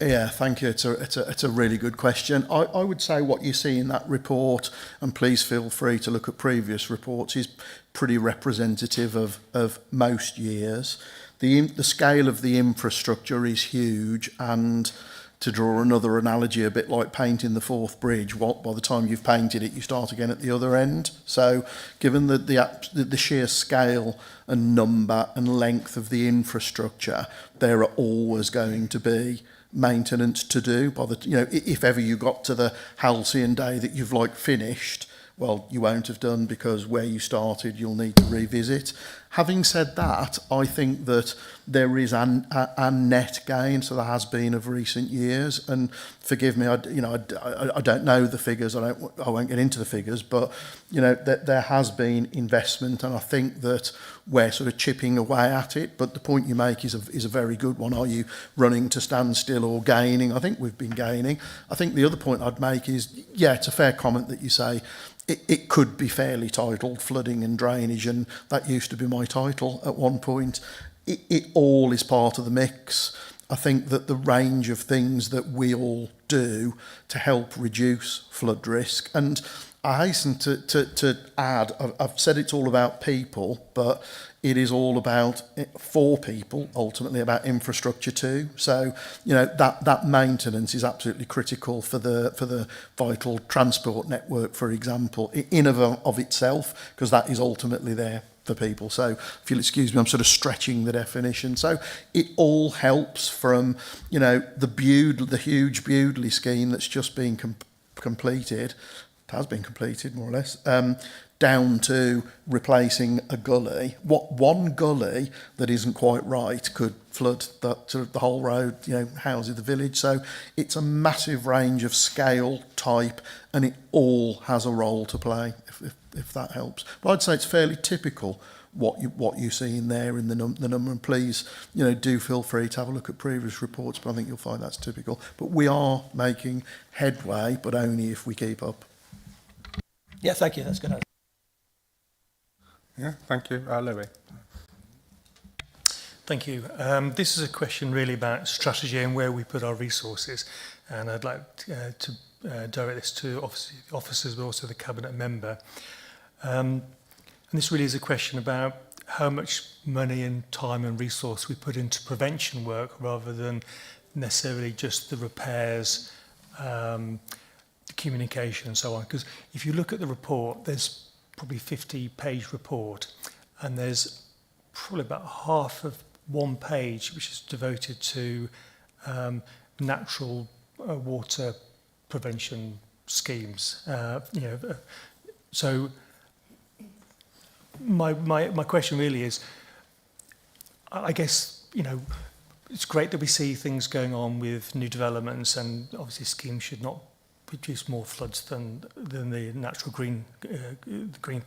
Speaker 11: Yeah, thank you. It's a really good question. I would say what you see in that report, and please feel free to look at previous reports, is pretty representative of most years. The scale of the infrastructure is huge, and to draw another analogy, a bit like painting the Forth Bridge, by the time you've painted it, you start again at the other end. So given the sheer scale and number and length of the infrastructure, there are always going to be maintenance to do. If ever you got to the halcyon day that you've finished, well, you won't have done, because where you started you'll need to revisit. Having said that, I think that there is a net gain, so there has been of recent years, and forgive me, I don't know the figures, I won't get into the figures, but there has been investment, and I think that we're sort of chipping away at it. But the point you make is a very good one. Are you running to standstill or gaining? I think we've been gaining. I think the other point I'd make is, yeah, it's a fair comment that you say it could be fairly titled flooding and drainage, and that used to be my my title at one point. It all is part of the mix. I think that the range of things that we all do to help reduce flood risk, and I hasten to add, I've said it's all about people, but it is all about, for people, ultimately about infrastructure too. So, you know, that maintenance is absolutely critical for the vital transport network, for example, in of itself, because that is ultimately there for people. So if you'll excuse me, I'm sort of stretching the definition. So it all helps from, you know, the huge Bewdley scheme that's just been completed, has been completed more or less, down to replacing a gully. What one gully that isn't quite right could flood that sort of the whole road, you know, houses the village. So it's a massive range of scale, type, and it all has a role to play, if that helps. But I'd say it's fairly typical what you see in there in the number. And please, you know, do feel free to have a look at previous reports, but I think you'll find that's typical. But we are making headway, but only if we keep up.
Speaker 7: Yeah, thank you. That's good.
Speaker 1: Yeah, thank you. Louis.
Speaker 8: Thank you. This is a question really about strategy and where we put our resources. And I'd like to direct this to officers, but also the Cabinet member. And this really is a question about how much money and time and resource we put into prevention work rather than necessarily just the repairs, the communication and so on. Because if you look at the report, there's probably 50-page report, and there's probably about half of one page which is devoted to natural water prevention schemes. You know, so my question really is, I guess, you know, it's great that we see things going on with new developments, and obviously schemes should not produce more floods than the natural green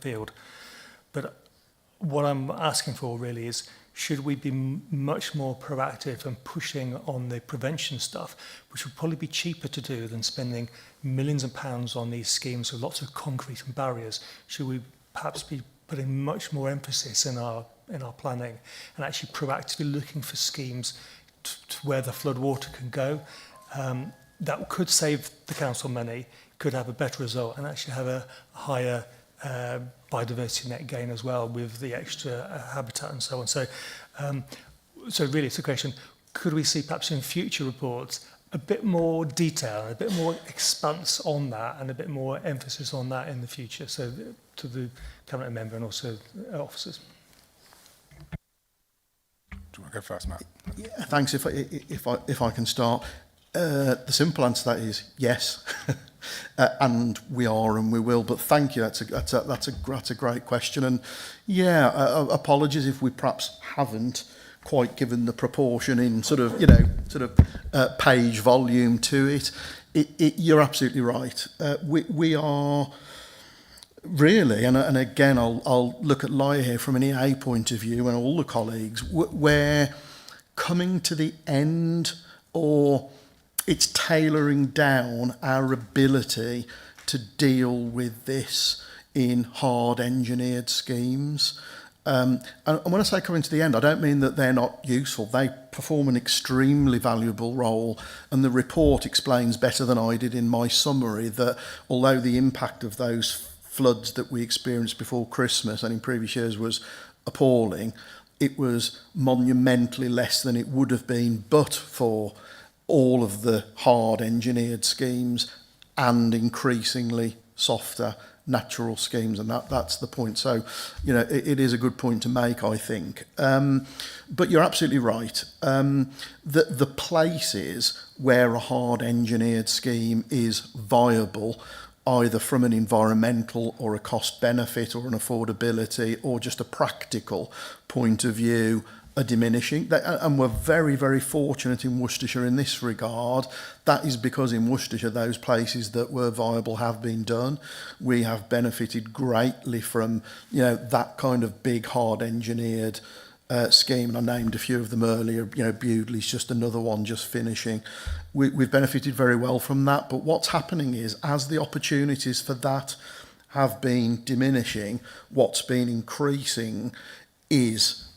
Speaker 8: field. But what I'm asking for really is, should we be much more proactive and pushing on the prevention stuff, which would probably be cheaper to do than spending millions of pounds on these schemes with lots of concrete and barriers? Should we perhaps be putting much more emphasis in our planning and actually proactively looking for schemes to where the flood water can go? That could save the council money, could have a better result, and actually have a higher biodiversity net gain as well with the extra habitat and so on. So, so really it's a question, could we see perhaps in future reports a bit more detail, a bit more expanse on that, and a bit more emphasis on that in the future? So to the Cabinet member and also officers.
Speaker 1: Do you want to go first, Matt?
Speaker 11: Yeah, thanks. If I can start. The simple answer to that is yes, and we are and we will. But thank you. That's a great question. And yeah, apologies if we perhaps haven't quite given the proportion in sort of page volume to it. You're absolutely right. We are really, and again, I'll look at Laia here from an EA point of view, and all the colleagues. We're coming to the end, or it's tailoring down our ability to deal with this in hard engineered schemes. And when I say coming to the end, I don't mean that they're not useful. They perform an extremely valuable role, and the report explains better than I did in my summary that although the impact of those floods that we experienced before Christmas and in previous years was appalling, it was monumentally less than it would have been but for all of the hard engineered schemes and increasingly softer natural schemes, and that's the point. So, you know, it is a good point to make, I think. But you're absolutely right. The places where a hard engineered scheme is viable, either from an environmental or a cost benefit or an affordability or just a practical point of view, are diminishing. And we're very, very fortunate in Worcestershire in this regard. That is because in Worcestershire, those places that were viable have been done. We have benefited greatly from, you know, that kind of big, hard engineered scheme. And I named a few of them earlier. You know, Bewdley's just another one just finishing. We've benefited very well from that. But what's happening is, as the opportunities for that have been diminishing, what's been increasing is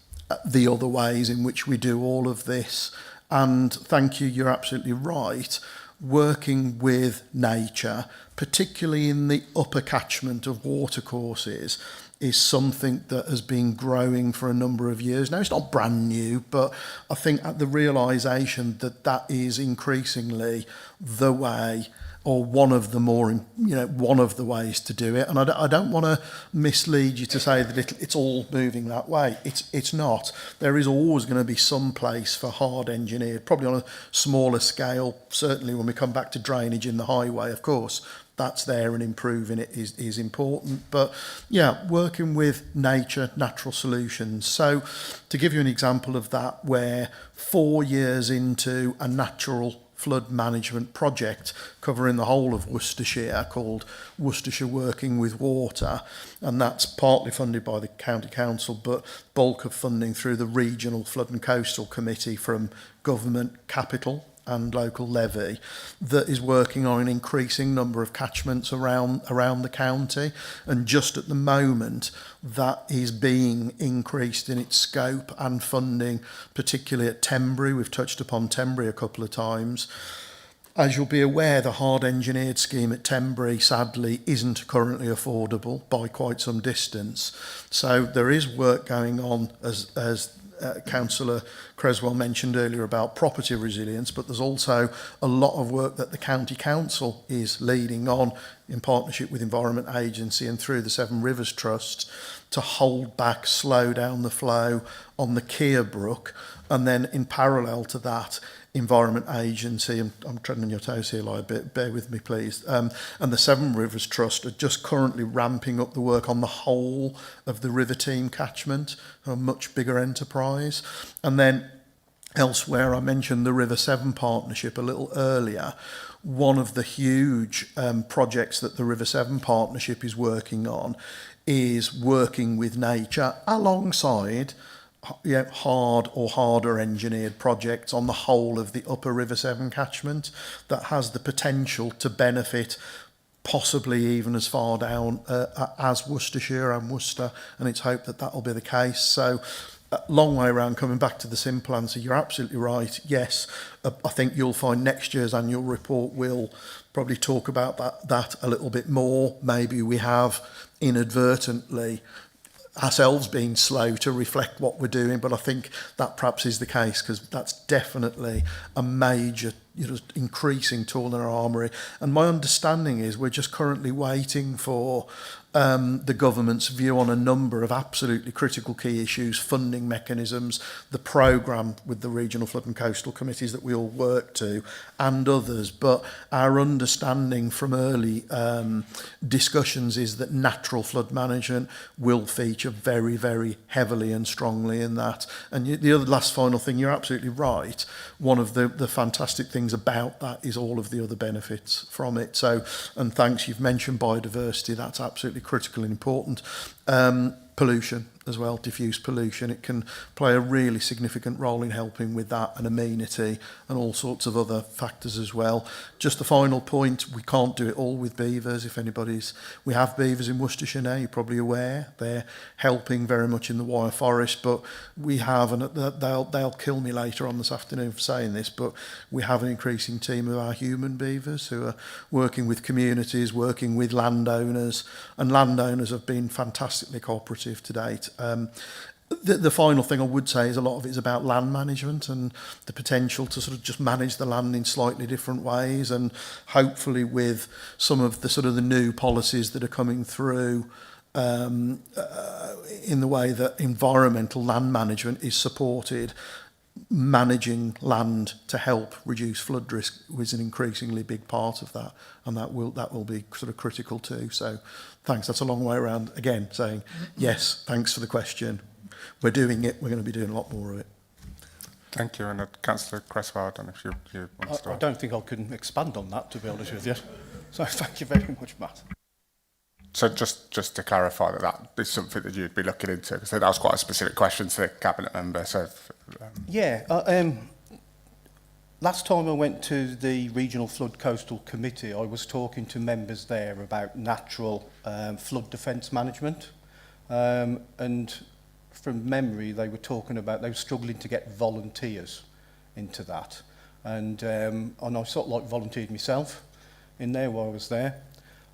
Speaker 11: the other ways in which we do all of this. And thank you, you're absolutely right. Working with nature, particularly in the upper catchment of watercourses, is something that has been growing for a number of years. Now, it's not brand new, but I think at the realisation that that is increasingly the way, or one of the more, one of the ways to do it. And I don't want to mislead you to say that it's all moving that way. It's not. There is always going to be some place for hard engineered, probably on a smaller scale. Certainly when we come back to drainage in the highway, of course, that's there, and improving it is important. But yeah, working with nature, natural solutions. So to give you an example of that, where 4 years into a natural flood management project covering the whole of Worcestershire called Worcestershire Working with Water, and that's partly funded by the County Council, but bulk of funding through the Regional Flood and Coastal Committee from government, capital and local levy, that is working on an increasing number of catchments around the county. And just at the moment, that is being increased in its scope and funding, particularly at Tembury. We've touched upon Tembury a couple of times. As you'll be aware, the hard engineered scheme at Tembury sadly isn't currently affordable by quite some distance. So there is work going on, as Councillor Creswell mentioned earlier, about property resilience, but there's also a lot of work that the County Council is leading on in partnership with Environment Agency and through the Seven Rivers Trust to hold back, slow down the flow on the Keir Brook. And then in parallel to that, Environment Agency, and I'm treading on your toes here a bit, bear with me please, and the Seven Rivers Trust are just currently ramping up the work on the whole of the River Team catchment, a much bigger enterprise. And then elsewhere, I mentioned the River Severn Partnership a little earlier. One of the huge projects that the River Severn Partnership is working on is working with nature alongside hard or harder engineered projects on the whole of the upper River Severn catchment that has the potential to benefit possibly even as far down as Worcestershire and Worcester, and it's hoped that that will be the case. So long way around, coming back to the simple answer, you're absolutely right. Yes, I think you'll find next year's annual report will probably talk about that a little bit more. Maybe we have inadvertently ourselves being slow to reflect what we're doing, but I think that perhaps is the case, because that's definitely a major increasing tool in our armoury. And my understanding is we're just currently waiting for the government's view on a number of absolutely critical key issues, funding mechanisms, the programme with the Regional Flood and Coastal Committees that we all work to, and others. But our understanding from early discussions is that natural flood management will feature very, very heavily and strongly in that. And the other last final thing, you're absolutely right. One of the fantastic things about that is all of the other benefits from it. So, and thanks, you've mentioned biodiversity, that's absolutely critical and important. Pollution as well, diffuse pollution, it can play a really significant role in helping with that, and amenity and all sorts of other factors as well. Just the final point, we can't do it all with beavers. If anybody's, we have beavers in Worcestershire now, you're probably aware, they're helping very much in the wire forest, but we have, and they'll kill me later on this afternoon for saying this, but we have an increasing team of our human beavers who are working with communities, working with landowners, and landowners have been fantastically cooperative to date. The final thing I would say is a lot of it is about land management and the potential to sort of just manage the land in slightly different ways, and hopefully with some of the sort of the new policies that are coming through in the way that environmental land management is supported, managing land to help reduce flood risk is an increasingly big part of that, and that will be sort of critical too. So thanks, that's a long way around again saying yes, thanks for the question. We're doing it, we're going to be doing a lot more of it.
Speaker 1: Thank you. And Councillor Cresswell, I don't know if you want to
Speaker 2: I don't think I can expand on that, to be honest with you. So thank you very much, Matt.
Speaker 1: So just to clarify that is something that you'd be looking into, because that was quite a specific question to the Cabinet member. So
Speaker 2: last time I went to the Regional Flood Coastal Committee, I was talking to members there about natural flood defence management, and from memory, they were talking about they were struggling to get volunteers into that. And I sort of like volunteered myself in there while I was there.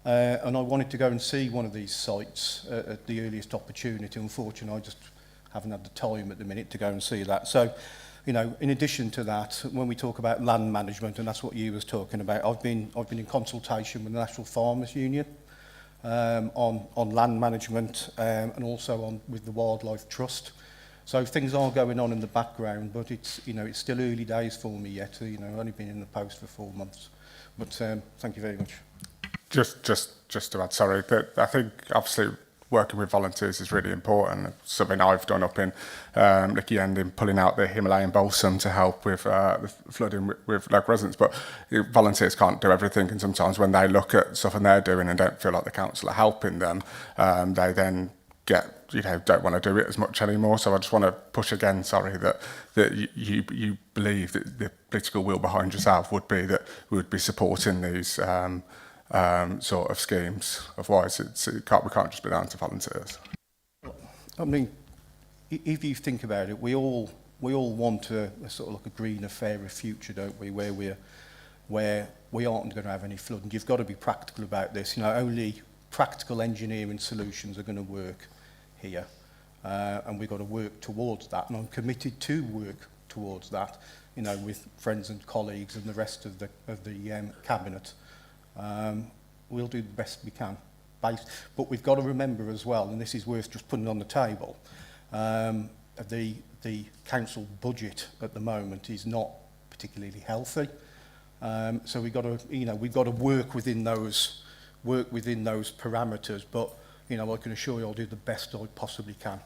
Speaker 2: And I wanted to go and see one of these sites at the earliest opportunity. Unfortunately, I just haven't had the time at the minute to go and see that. So, you know, in addition to that, when we talk about land management, and that's what you was talking about, I've been in consultation with the National Farmers Union on land management and also with the Wildlife Trust. So things are going on in the background, but it's, you know, it's still early days for me yet. You know, I've only been in the post for 4 months. But thank you very much.
Speaker 1: Just to add, sorry, that I think obviously working with volunteers is really important. Something I've done up in Licky End in pulling out the Himalayan balsam to help with the flooding with local residents. But volunteers can't do everything, and sometimes when they look at stuff and they're doing and don't feel like the council are helping them, they then don't want to do it as much anymore. So I just want to push again, sorry, that you believe that the political will behind yourself would be that we would be supporting these sort of schemes. Otherwise, we can't just be down to volunteers.
Speaker 2: I mean, if you think about it, we all want a sort of like a greener, fairer future, don't we? Where we aren't going to have any flooding. You've got to be practical about this. You know, only practical engineering solutions are going to work here, and we've got to work towards that. And I'm committed to work towards that. You know, with friends and colleagues and the rest of the cabinet. We'll do the best we can. But we've got to remember as well, and this is worth just putting on the table, the council budget at the moment is not particularly healthy. So we've got to work within those parameters. But you know, I can assure you, I'll do the best I possibly can.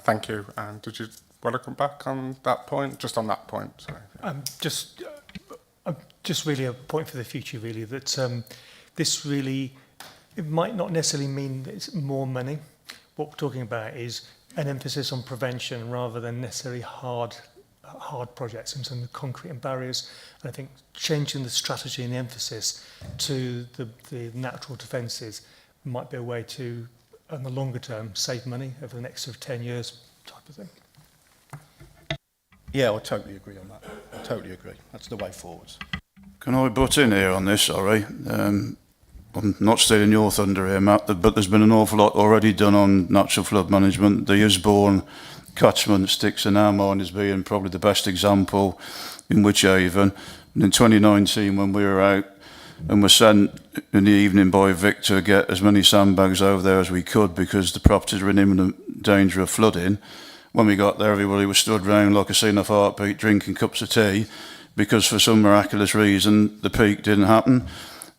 Speaker 1: Thank you. And did you want to come back on that point? Just on that point, sorry.
Speaker 8: Just really a point for the future, really, that this really, it might not necessarily mean that it's more money. What we're talking about is an emphasis on prevention rather than necessarily hard projects and some concrete and barriers. And I think changing the strategy and the emphasis to the natural defences might be a way to, on the longer term, save money over the next sort of 10 years type of thing.
Speaker 2: Yeah, I totally agree on that. I totally agree. That's the way forwards.
Speaker 16: Can I butt in here on this, sorry? I'm not stealing your thunder here, Matt, but there's been an awful lot already done on natural flood management. The Usbourne catchment sticks in our mind as being probably the best example in Wychavon. And in 2019, when we were out and were sent in the evening by Vic to get as many sandbags over there as we could because the properties were in imminent danger of flooding, when we got there, everybody was stood round like a scene of heartbeat, drinking cups of tea, because for some miraculous reason, the peak didn't happen.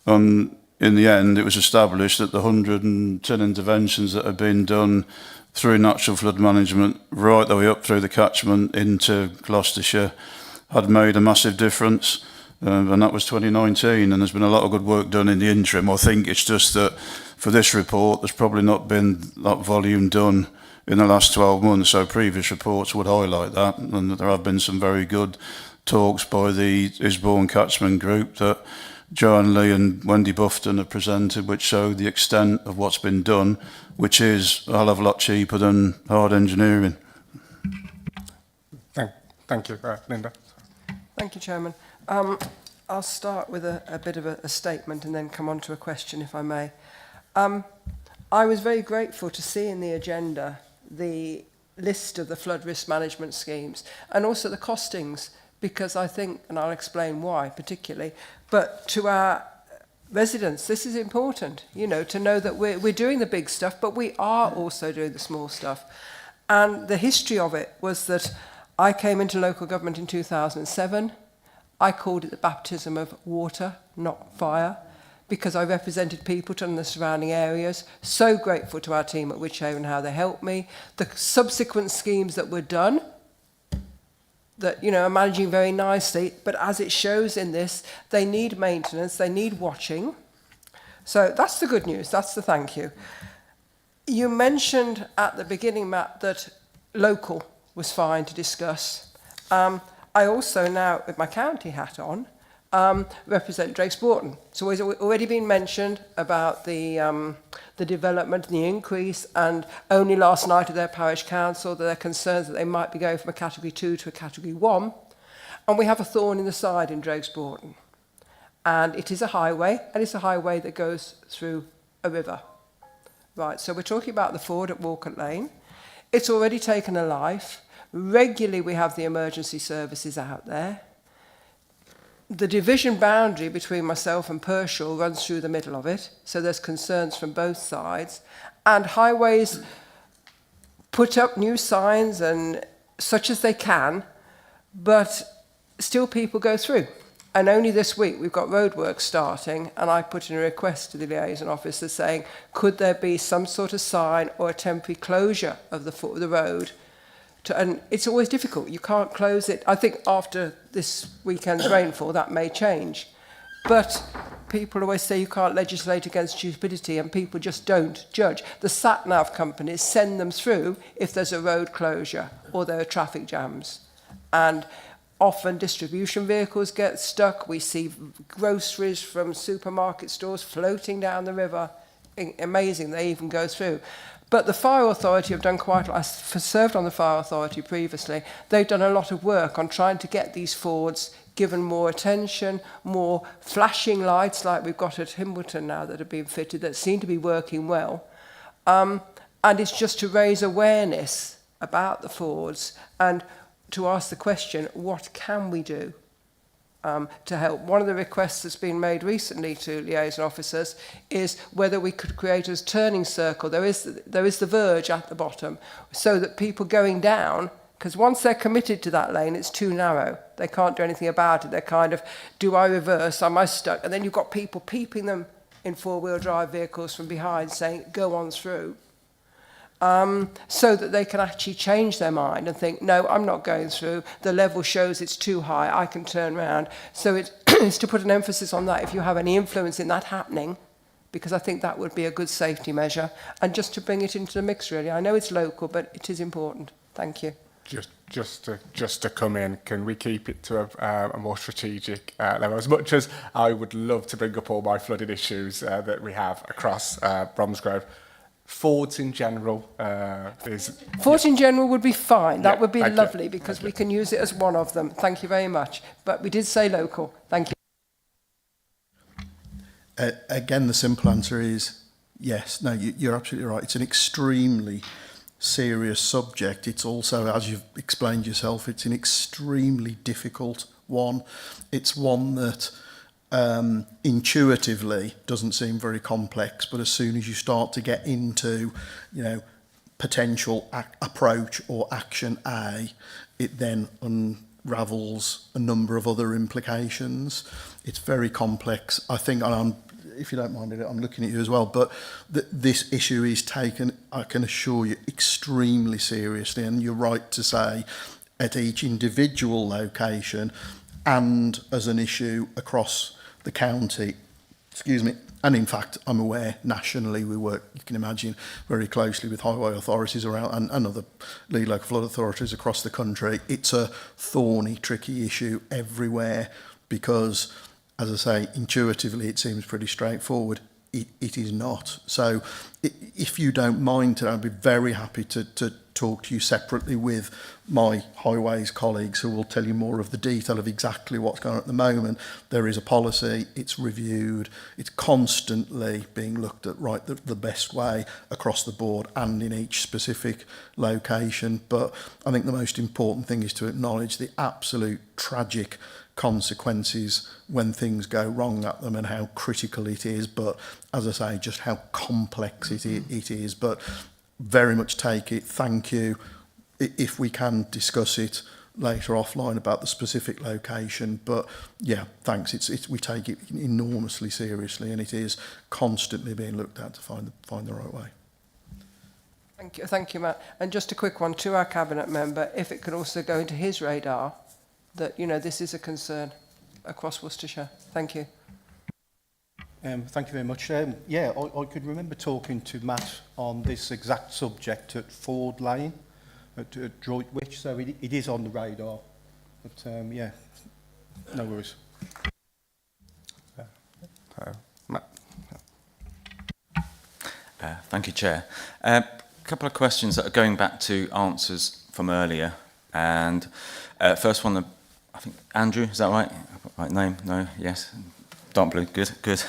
Speaker 16: In the end, it was established that the 110 interventions that had been done through natural flood management, right the way up through the catchment into Gloucestershire, had made a massive difference. And that was 2019, and there's been a lot of good work done in the interim. I think it's just that for this report, there's probably not been that volume done in the last 12 months, so previous reports would highlight that, and there have been some very good talks by the Usbourne Catchment Group that Joanne Lee and Wendy Bufton have presented, which show the extent of what's been done, which is a hell of a lot cheaper than hard engineering.
Speaker 1: Thank you, Linda.
Speaker 3: Thank you, Chairman. I'll start with a bit of a statement and then come on to a question, if I may. I was very grateful to see in the agenda the list of the flood risk management schemes and also the costings, because I think, and I'll explain why particularly, but to our residents, this is important, you know, to know that we're doing the big stuff, but we are also doing the small stuff. And the history of it was that I came into local government in 2007. I called it the baptism of water, not fire, because I represented people in the surrounding areas. So grateful to our team at Wychavon, how they helped me. The subsequent schemes that were done, that, you know, are managing very nicely, but as it shows in this, they need maintenance, they need watching. So that's the good news, that's the thank you. You mentioned at the beginning, Matt, that local was fine to discuss. I also now, with my county hat on, represent Drake Sporton. So it's already been mentioned about the development and the increase, and only last night at their parish council that they're concerned that they might be going from a category 2 to a category 1. And we have a thorn in the side in Drake Sporton. And it is a highway, and it's a highway that goes through a river. Right, so we're talking about the ford at Walcott Lane. It's already taken a life. Regularly we have the emergency services out there. The division boundary between myself and Pershall runs through the middle of it, so there's concerns from both sides. And highways put up new signs and such as they can, but still people go through. And only this week we've got roadworks starting, and I put in a request to the liaison officer saying, could there be some sort of sign or a temporary closure of the road? And it's always difficult. You can't close it. I think after this weekend's rainfall, that may change. But people always say you can't legislate against stupidity, and people just don't judge. The sat-nav companies send them through if there's a road closure or there are traffic jams. And often distribution vehicles get stuck. We see groceries from supermarket stores floating down the river. Amazing, they even go through. But the fire authority have done quite a lot. I served on the fire authority previously. They've done a lot of work on trying to get these fords given more attention, more flashing lights like we've got at Himbleton now that have been fitted that seem to be working well. And it's just to raise awareness about the fords and to ask the question, what can we do to help? One of the requests that's been made recently to liaison officers is whether we could create a turning circle. There is the verge at the bottom, so that people going down, because once they're committed to that lane, it's too narrow. They can't do anything about it. They're kind of, do I reverse? Am I stuck? And then you've got people peeping them in four-wheel drive vehicles from behind saying, go on through. So that they can actually change their mind and think, no, I'm not going through. The level shows it's too high. I can turn around. So it's to put an emphasis on that if you have any influence in that happening, because I think that would be a good safety measure. And just to bring it into the mix, really. I know it's local, but it is important. Thank you.
Speaker 1: Just to come in, can we keep it to a more strategic level? As much as I would love to bring up all my flooded issues that we have across Bromsgrove, fords in general is...
Speaker 3: Fords in general would be fine. That
Speaker 1: Yeah,
Speaker 3: would be
Speaker 1: thank you.
Speaker 3: lovely because we can use it as one of them. Thank you very much. But we did say local. Thank you.
Speaker 11: Again, the simple answer is yes. No, you're absolutely right. It's an extremely serious subject. It's also, as you've explained yourself, it's an extremely difficult one. It's one that intuitively doesn't seem very complex, but as soon as you start to get into, potential approach or action A, it then unravels a number of other implications. It's very complex. I think, and if you don't mind it, I'm looking at you as well, but this issue is taken, I can assure you, extremely seriously, and you're right to say at each individual location and as an issue across the county, and in fact I'm aware nationally we work, you can imagine, very closely with highway authorities around and other lead local flood authorities across the country. It's a thorny, tricky issue everywhere because, as I say, intuitively it seems pretty straightforward. It is not. So if you don't mind today, I'd be very happy to talk to you separately with my highways colleagues who will tell you more of the detail of exactly what's going on at the moment. There is a policy, it's reviewed, it's constantly being looked at the best way across the board and in each specific location. But I think the most important thing is to acknowledge the absolute tragic consequences when things go wrong at them and how critical it is, but as I say, just how complex it is. But very much take it. Thank you. If we can discuss it later offline about the specific location, but yeah, thanks. We take it enormously seriously, and it is constantly being looked at to find the right way.
Speaker 3: Thank you, Matt. And just a quick one to our cabinet member, if it could also go into his radar that this is a concern across Worcestershire. Thank you.
Speaker 2: Thank you very much. I could remember talking to Matt on this exact subject at Ford Lane, at Droitwich, so it is on the radar. But no worries.
Speaker 1: Matt.
Speaker 22: Thank you, Chair. A couple of questions that are going back to answers from earlier. And first one, I think Andrew, is that right? Right name? No? Yes? Dark blue, good, good.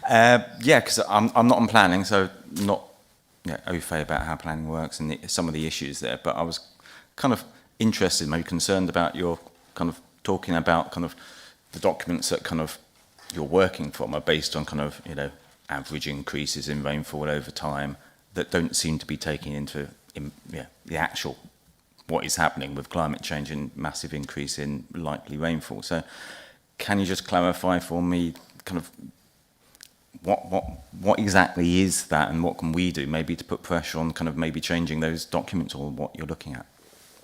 Speaker 22: Yeah, because I'm not on planning, so not au fait about how planning works and some of the issues there, but I was kind of interested, maybe concerned about your kind of talking about kind of the documents that kind of you're working from are based on kind of, you know, average increases in rainfall over time that don't seem to be taking into the actual what is happening with climate change and massive increase in likely rainfall. So can you just clarify for me kind of what exactly is that and what can we do maybe to put pressure on kind of maybe changing those documents or what you're looking at?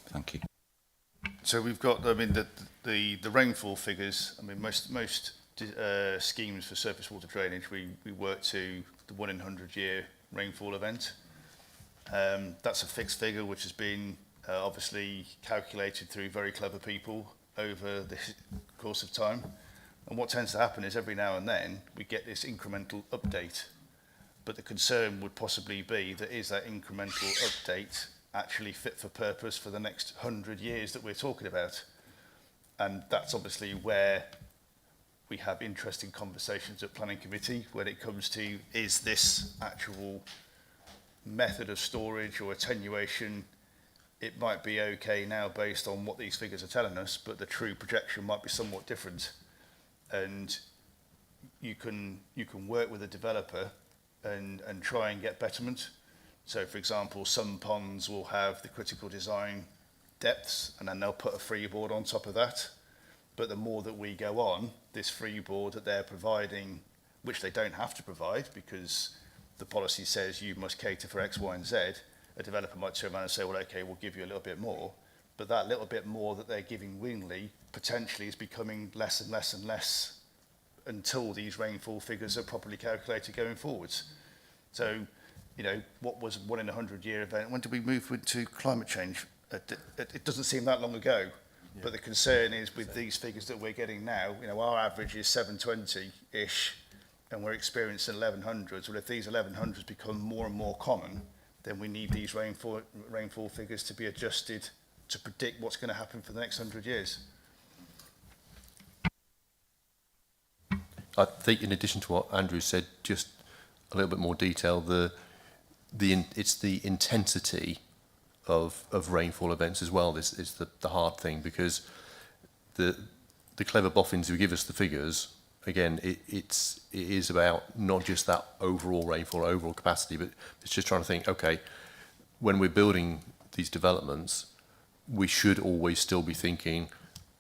Speaker 22: Thank you.
Speaker 15: So we've got, I mean, the rainfall figures. I mean, most schemes for surface water drainage, we work to the 1 in 100 year rainfall event. That's a fixed figure which has been obviously calculated through very clever people over the course of time. And what tends to happen is every now and then we get this incremental update. But the concern would possibly be that is that incremental update actually fit for purpose for the next 100 years that we're talking about? And that's obviously where we have interesting conversations at Planning Committee when it comes to, is this actual method of storage or attenuation, it might be okay now based on what these figures are telling us, but the true projection might be somewhat different. And you can work with a developer and try and get betterment. So for example, some ponds will have the critical design depths and then they'll put a freeboard on top of that. But the more that we go on, this freeboard that they're providing, which they don't have to provide because the policy says you must cater for X, Y, and Z, a developer might turn around and say, well, okay, we'll give you a little bit more. But that little bit more that they're giving willingly potentially is becoming less and less and less until these rainfall figures are properly calculated going forwards. So, you know, what was 1 in 100 year event? When did we move to climate change? It doesn't seem that long ago. Yeah. But the concern is with these figures that we're getting now, you know, our average is 720-ish and we're experiencing 1100s. Well, if these 1100s become more and more common, then we need these rainfall figures to be adjusted to predict what's going to happen for the next 100 years.
Speaker 14: I think in addition to what Andrew said, just a little bit more detail, it's the intensity of rainfall events as well. This is the hard thing, because the clever boffins who give us the figures, again, it is about not just that overall rainfall, overall capacity, but it's just trying to think, okay, when we're building these developments, we should always still be thinking,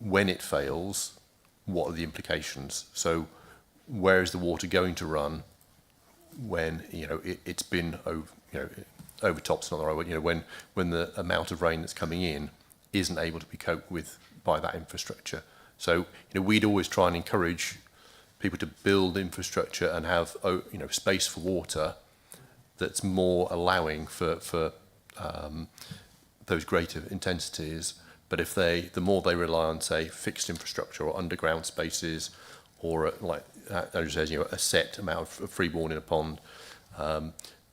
Speaker 14: when it fails, what are the implications? So where is the water going to run when, you know, it's been over, you know, overtop's not the right word, you know, when the amount of rain that's coming in isn't able to be coped with by that infrastructure. So, you know, we'd always try and encourage people to build infrastructure and have, you know, space for water that's more allowing for those greater intensities. But if the more they rely on, say, fixed infrastructure or underground spaces, or like Andrew says, you know, a set amount of freeboard in a pond,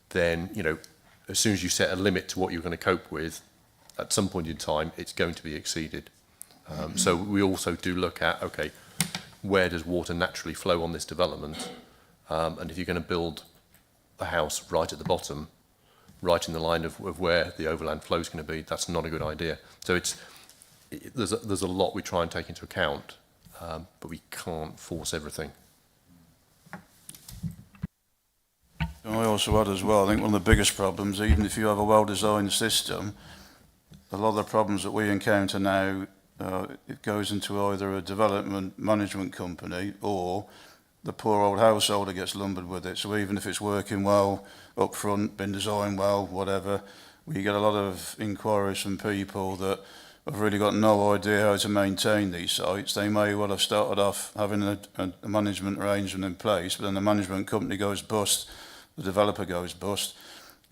Speaker 14: then, you know, as soon as you set a limit to what you're going to cope with, at some point in time, it's going to be exceeded. So we also do look at, okay, where does water naturally flow on this development? And if you're going to build a house right at the bottom, right in the line of where the overland flow is going to be, that's not a good idea. So there's a lot we try and take into account, but we can't force everything.
Speaker 16: I also add as well, I think one of the biggest problems, even if you have a well-designed system, a lot of the problems that we encounter now, it goes into either a development management company or the poor old householder gets lumbered with it. So even if it's working well up front, been designed well, whatever, we get a lot of inquiries from people that have really got no idea how to maintain these sites. They may well have started off having a management arrangement in place, but then the management company goes bust, the developer goes bust,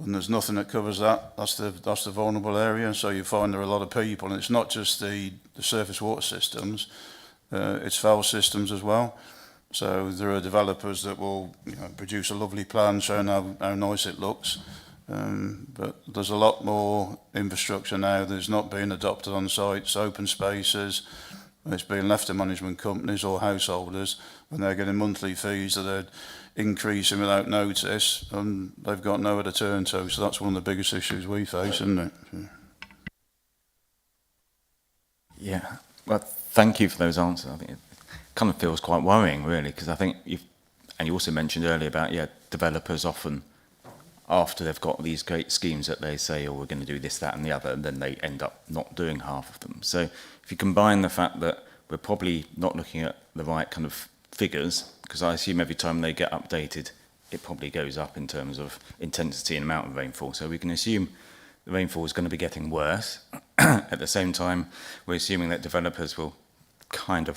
Speaker 16: and there's nothing that covers that. That's the vulnerable area. So you find there are a lot of people, and it's not just the surface water systems, it's foul systems as well. So there are developers that will produce a lovely plan showing how nice it looks. But there's a lot more infrastructure now that's not being adopted on sites, open spaces. It's being left to management companies or householders, and they're getting monthly fees that are increasing without notice, and they've got nowhere to turn to. So that's one of the biggest issues we face, isn't it?
Speaker 22: Yeah, well, thank you for those answers. I think it kind of feels quite worrying, really, because I think and you also mentioned earlier about, developers often, after they've got these great schemes that they say, oh, we're going to do this, that and the other, and then they end up not doing half of them. So if you combine the fact that we're probably not looking at the right kind of figures, because I assume every time they get updated, it probably goes up in terms of intensity and amount of rainfall. So we can assume the rainfall is going to be getting worse. At the same time, we're assuming that developers will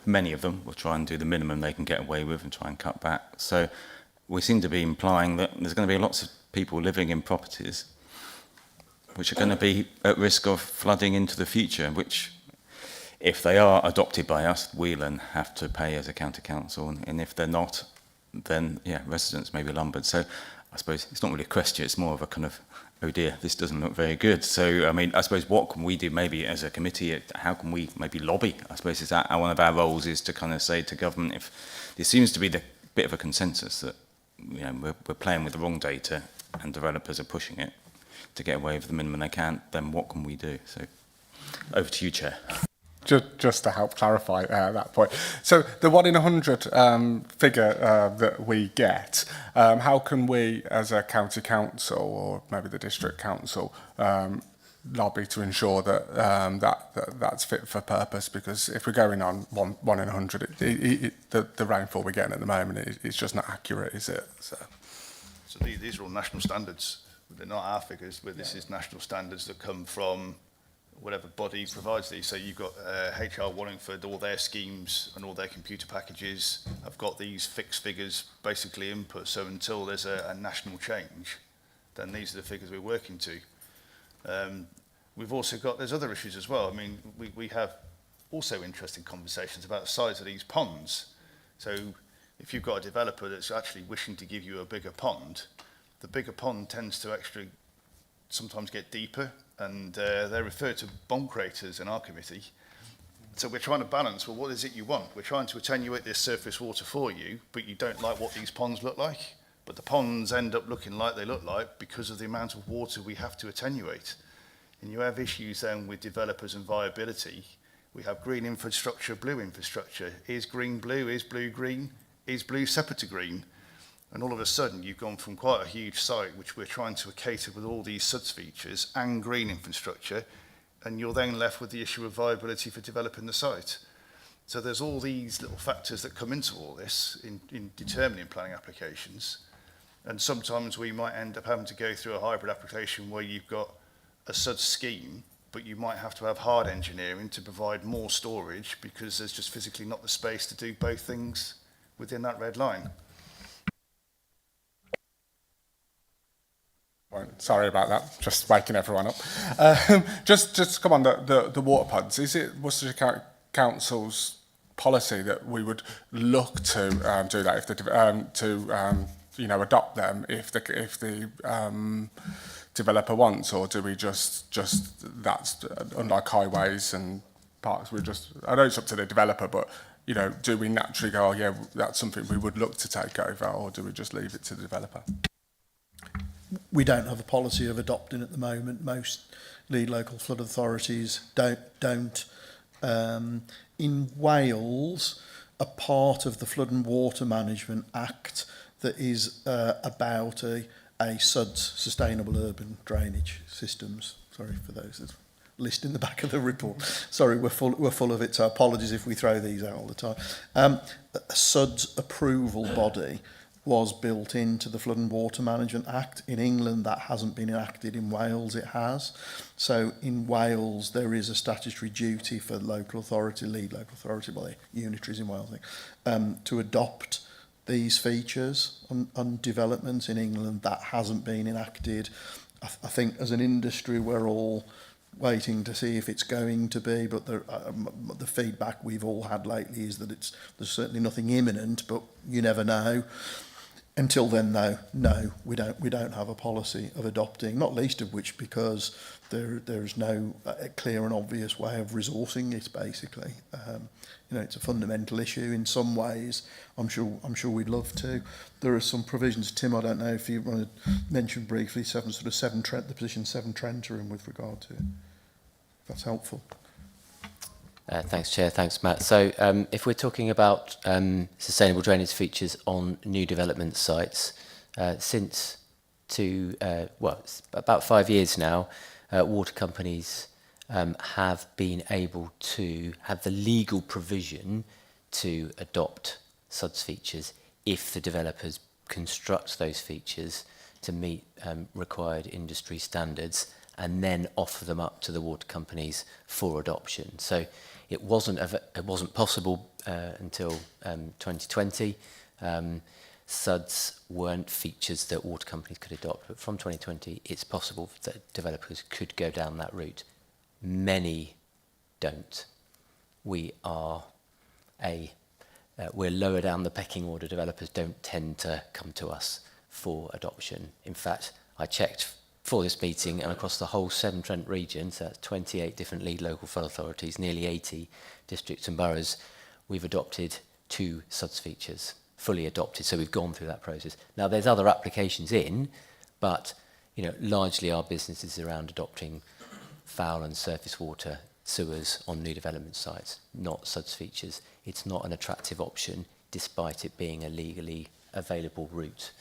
Speaker 22: many of them will try and do the minimum they can get away with and try and cut back. So we seem to be implying that there's going to be lots of people living in properties which are going to be at risk of flooding into the future, which, if they are adopted by us, we then have to pay as a county council, and if they're not, then residents may be lumbered. So I suppose it's not really a question, it's more of a kind of, oh dear, this doesn't look very good. So, I mean, I suppose what can we do maybe as a committee? How can we maybe lobby? I suppose is that one of our roles, is to kind of say to government, if there seems to be the bit of a consensus that we're playing with the wrong data and developers are pushing it to get away with the minimum they can, then what can we do? So over to you, Chair.
Speaker 1: Just to help clarify that point. So the 1 in 100 figure that we get, how can we as a county council or maybe the district council lobby to ensure that that's fit for purpose? Because if we're going on 1 in 100, the rainfall we're getting at the moment, it's just not accurate, is it?
Speaker 15: So these are all national standards. They're not our figures, but this is national standards that come from whatever body provides these. So you've got HR Wallingford, all their schemes and all their computer packages have got these fixed figures basically input. So until there's a national change, then these are the figures we're working to. We've also got, there's other issues as well. I mean, we have also interesting conversations about the size of these ponds. So if you've got a developer that's actually wishing to give you a bigger pond, the bigger pond tends to actually sometimes get deeper, and they're referred to bomb craters in our committee. So we're trying to balance, well, what is it you want? We're trying to attenuate this surface water for you, but you don't like what these ponds look like. But the ponds end up looking like they look like because of the amount of water we have to attenuate. And you have issues then with developers and viability. We have green infrastructure, blue infrastructure. Is green blue? Is blue green? Is blue separate to green? And all of a sudden, you've gone from quite a huge site, which we're trying to cater with all these SUDS features and green infrastructure, and you're then left with the issue of viability for developing the site. So there's all these little factors that come into all this in determining planning applications. And sometimes we might end up having to go through a hybrid application where you've got a SUDS scheme, but you might have to have hard engineering to provide more storage because there's just physically not the space to do both things within that red line.
Speaker 1: Sorry about that, just waking everyone up. Just come on, the water ponds, is it Worcestershire Council's policy that we would look to do that, if the adopt them if the developer wants, or do we just that's unlike highways and parks, I know it's up to the developer, but do we naturally go, oh yeah, that's something we would look to take over, or do we just leave it to the developer?
Speaker 11: We don't have a policy of adopting at the moment. Most lead local flood authorities don't. In Wales, a part of the Flood and Water Management Act that is about a SUDS, Sustainable Urban Drainage Systems. Sorry for those that list in the back of the report. Sorry, we're full of it, so apologies if we throw these out all the time. A SUDS approval body was built into the Flood and Water Management Act. In England, that hasn't been enacted. In Wales, it has. So in Wales, there is a statutory duty for local authority, lead local authority, well, unitaries in Wales, I think, to adopt these features on developments. In England, that hasn't been enacted. I think as an industry, we're all waiting to see if it's going to be, but the feedback we've all had lately is that there's certainly nothing imminent, but you never know. Until then, though, no, we don't have a policy of adopting, not least of which because there's no clear and obvious way of resourcing it. Basically, it's a fundamental issue in some ways. I'm sure we'd love to. There are some provisions. Tim, I don't know if you want to mention briefly the position 7 Trent are in with regard to it. If that's helpful.
Speaker 12: Thanks, Chair. Thanks, Matt. So if we're talking about sustainable drainage features on new development sites, it's about 5 years now, water companies have been able to have the legal provision to adopt SUDS features if the developers construct those features to meet required industry standards and then offer them up to the water companies for adoption. So it wasn't possible until 2020. SUDS weren't features that water companies could adopt, but from 2020 it's possible that developers could go down that route. Many don't. We're lower down the pecking order. Developers don't tend to come to us for adoption. In fact, I checked for this meeting, and across the whole Severn Trent region, so that's 28 different lead local flood authorities, nearly 80 districts and boroughs, we've adopted 2 SUDS features, fully adopted, so we've gone through that process. Now, there's other applications in, but largely our business is around adopting foul and surface water sewers on new development sites, not SUDS features. It's not an attractive option, despite it being a legally available route.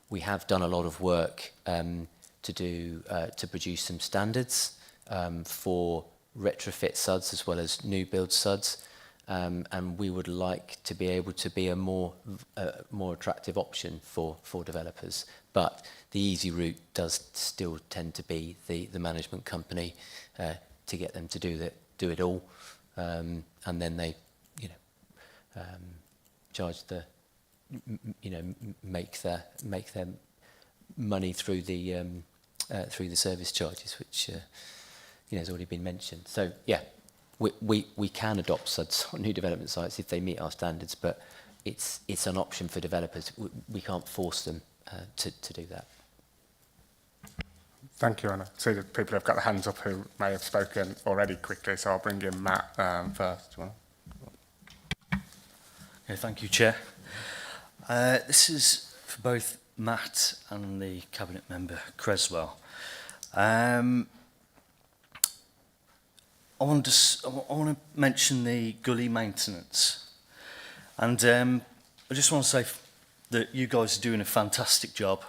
Speaker 12: We have done a lot of work to produce some standards for retrofit SUDS as well as new build SUDS, and we would like to be able to be a more attractive option for developers. But the easy route does still tend to be the management company to get them to do it all, and then they charge make their money through the service charges, which has already been mentioned. So yeah, we can adopt SUDS on new development sites if they meet our standards, but it's an option for developers. We can't force them to do that.
Speaker 1: Thank you, Anna. I see that people have got their hands up who may have spoken already quickly, so I'll bring in Matt first. Do you want?
Speaker 6: Okay, thank you, Chair. This is for both Matt and the Cabinet Member Creswell. I want to mention the gully maintenance, and I just want to say that you guys are doing a fantastic job,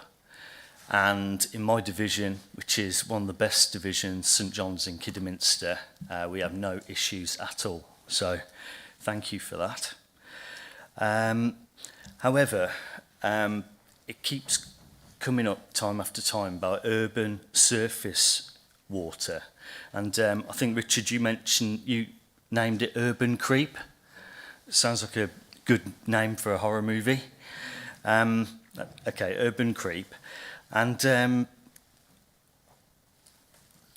Speaker 6: and in my division, which is one of the best divisions, St John's in Kidderminster, we have no issues at all, so thank you for that. However, it keeps coming up time after time about urban surface water. And I think, Richard, you named it urban creep. It sounds like a good name for a horror movie. Okay, urban creep. And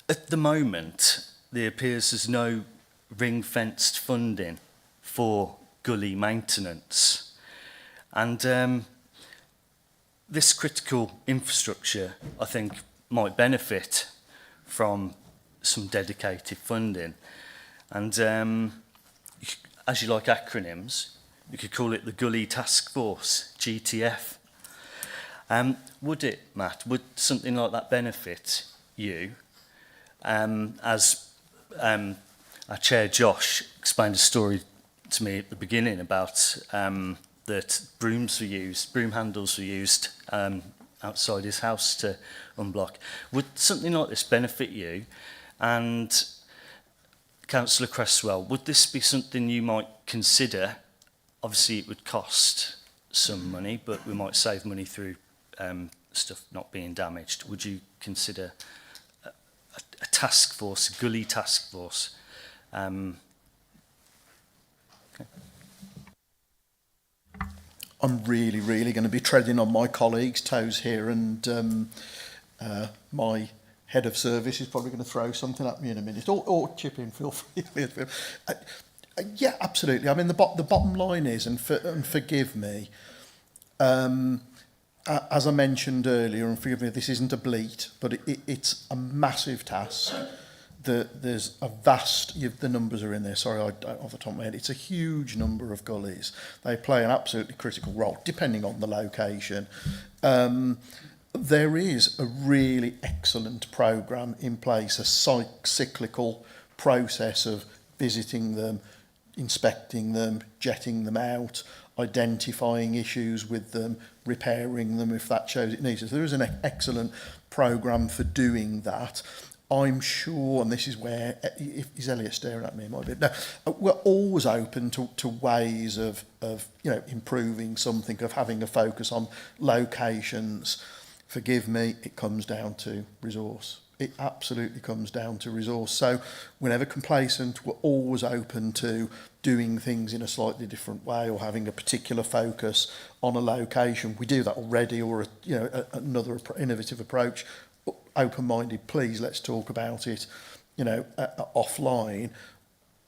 Speaker 6: at the moment, there appears there's no ring-fenced funding for gully maintenance. And this critical infrastructure, I think, might benefit from some dedicated funding. And as you like acronyms, you could call it the Gully Task Force, GTF. Would it, Matt, would something like that benefit you? As our chair, Josh, explained a story to me at the beginning about that broom handles were used outside his house to unblock. Would something like this benefit you? And Councillor Cresswell, would this be something you might consider? Obviously it would cost some money, but we might save money through stuff not being damaged. Would you consider a task force, a gully task force? Okay.
Speaker 11: I'm really going to be treading on my colleagues' toes here, and my head of service is probably going to throw something at me in a minute, or chip in, feel free. Yeah, absolutely. I mean, the bottom line is, and forgive me, as I mentioned earlier, and forgive me, this isn't a bleat, but it's a massive task. There's a vast, the numbers are in there, sorry, off the top of my head, it's a huge number of gullies. They play an absolutely critical role, depending on the location. There is a really excellent programme in place, a cyclical process of visiting them, inspecting them, jetting them out, identifying issues with them, repairing them if that shows it needs it. So there is an excellent programme for doing that. I'm sure, and this is where, is Elliot staring at me? It might be. No, we're always open to ways of improving something, of having a focus on locations. Forgive me, it comes down to resource. It absolutely comes down to resource. So we're never complacent. We're always open to doing things in a slightly different way or having a particular focus on a location. We do that already, or another innovative approach. Open-minded, please, let's talk about it, offline.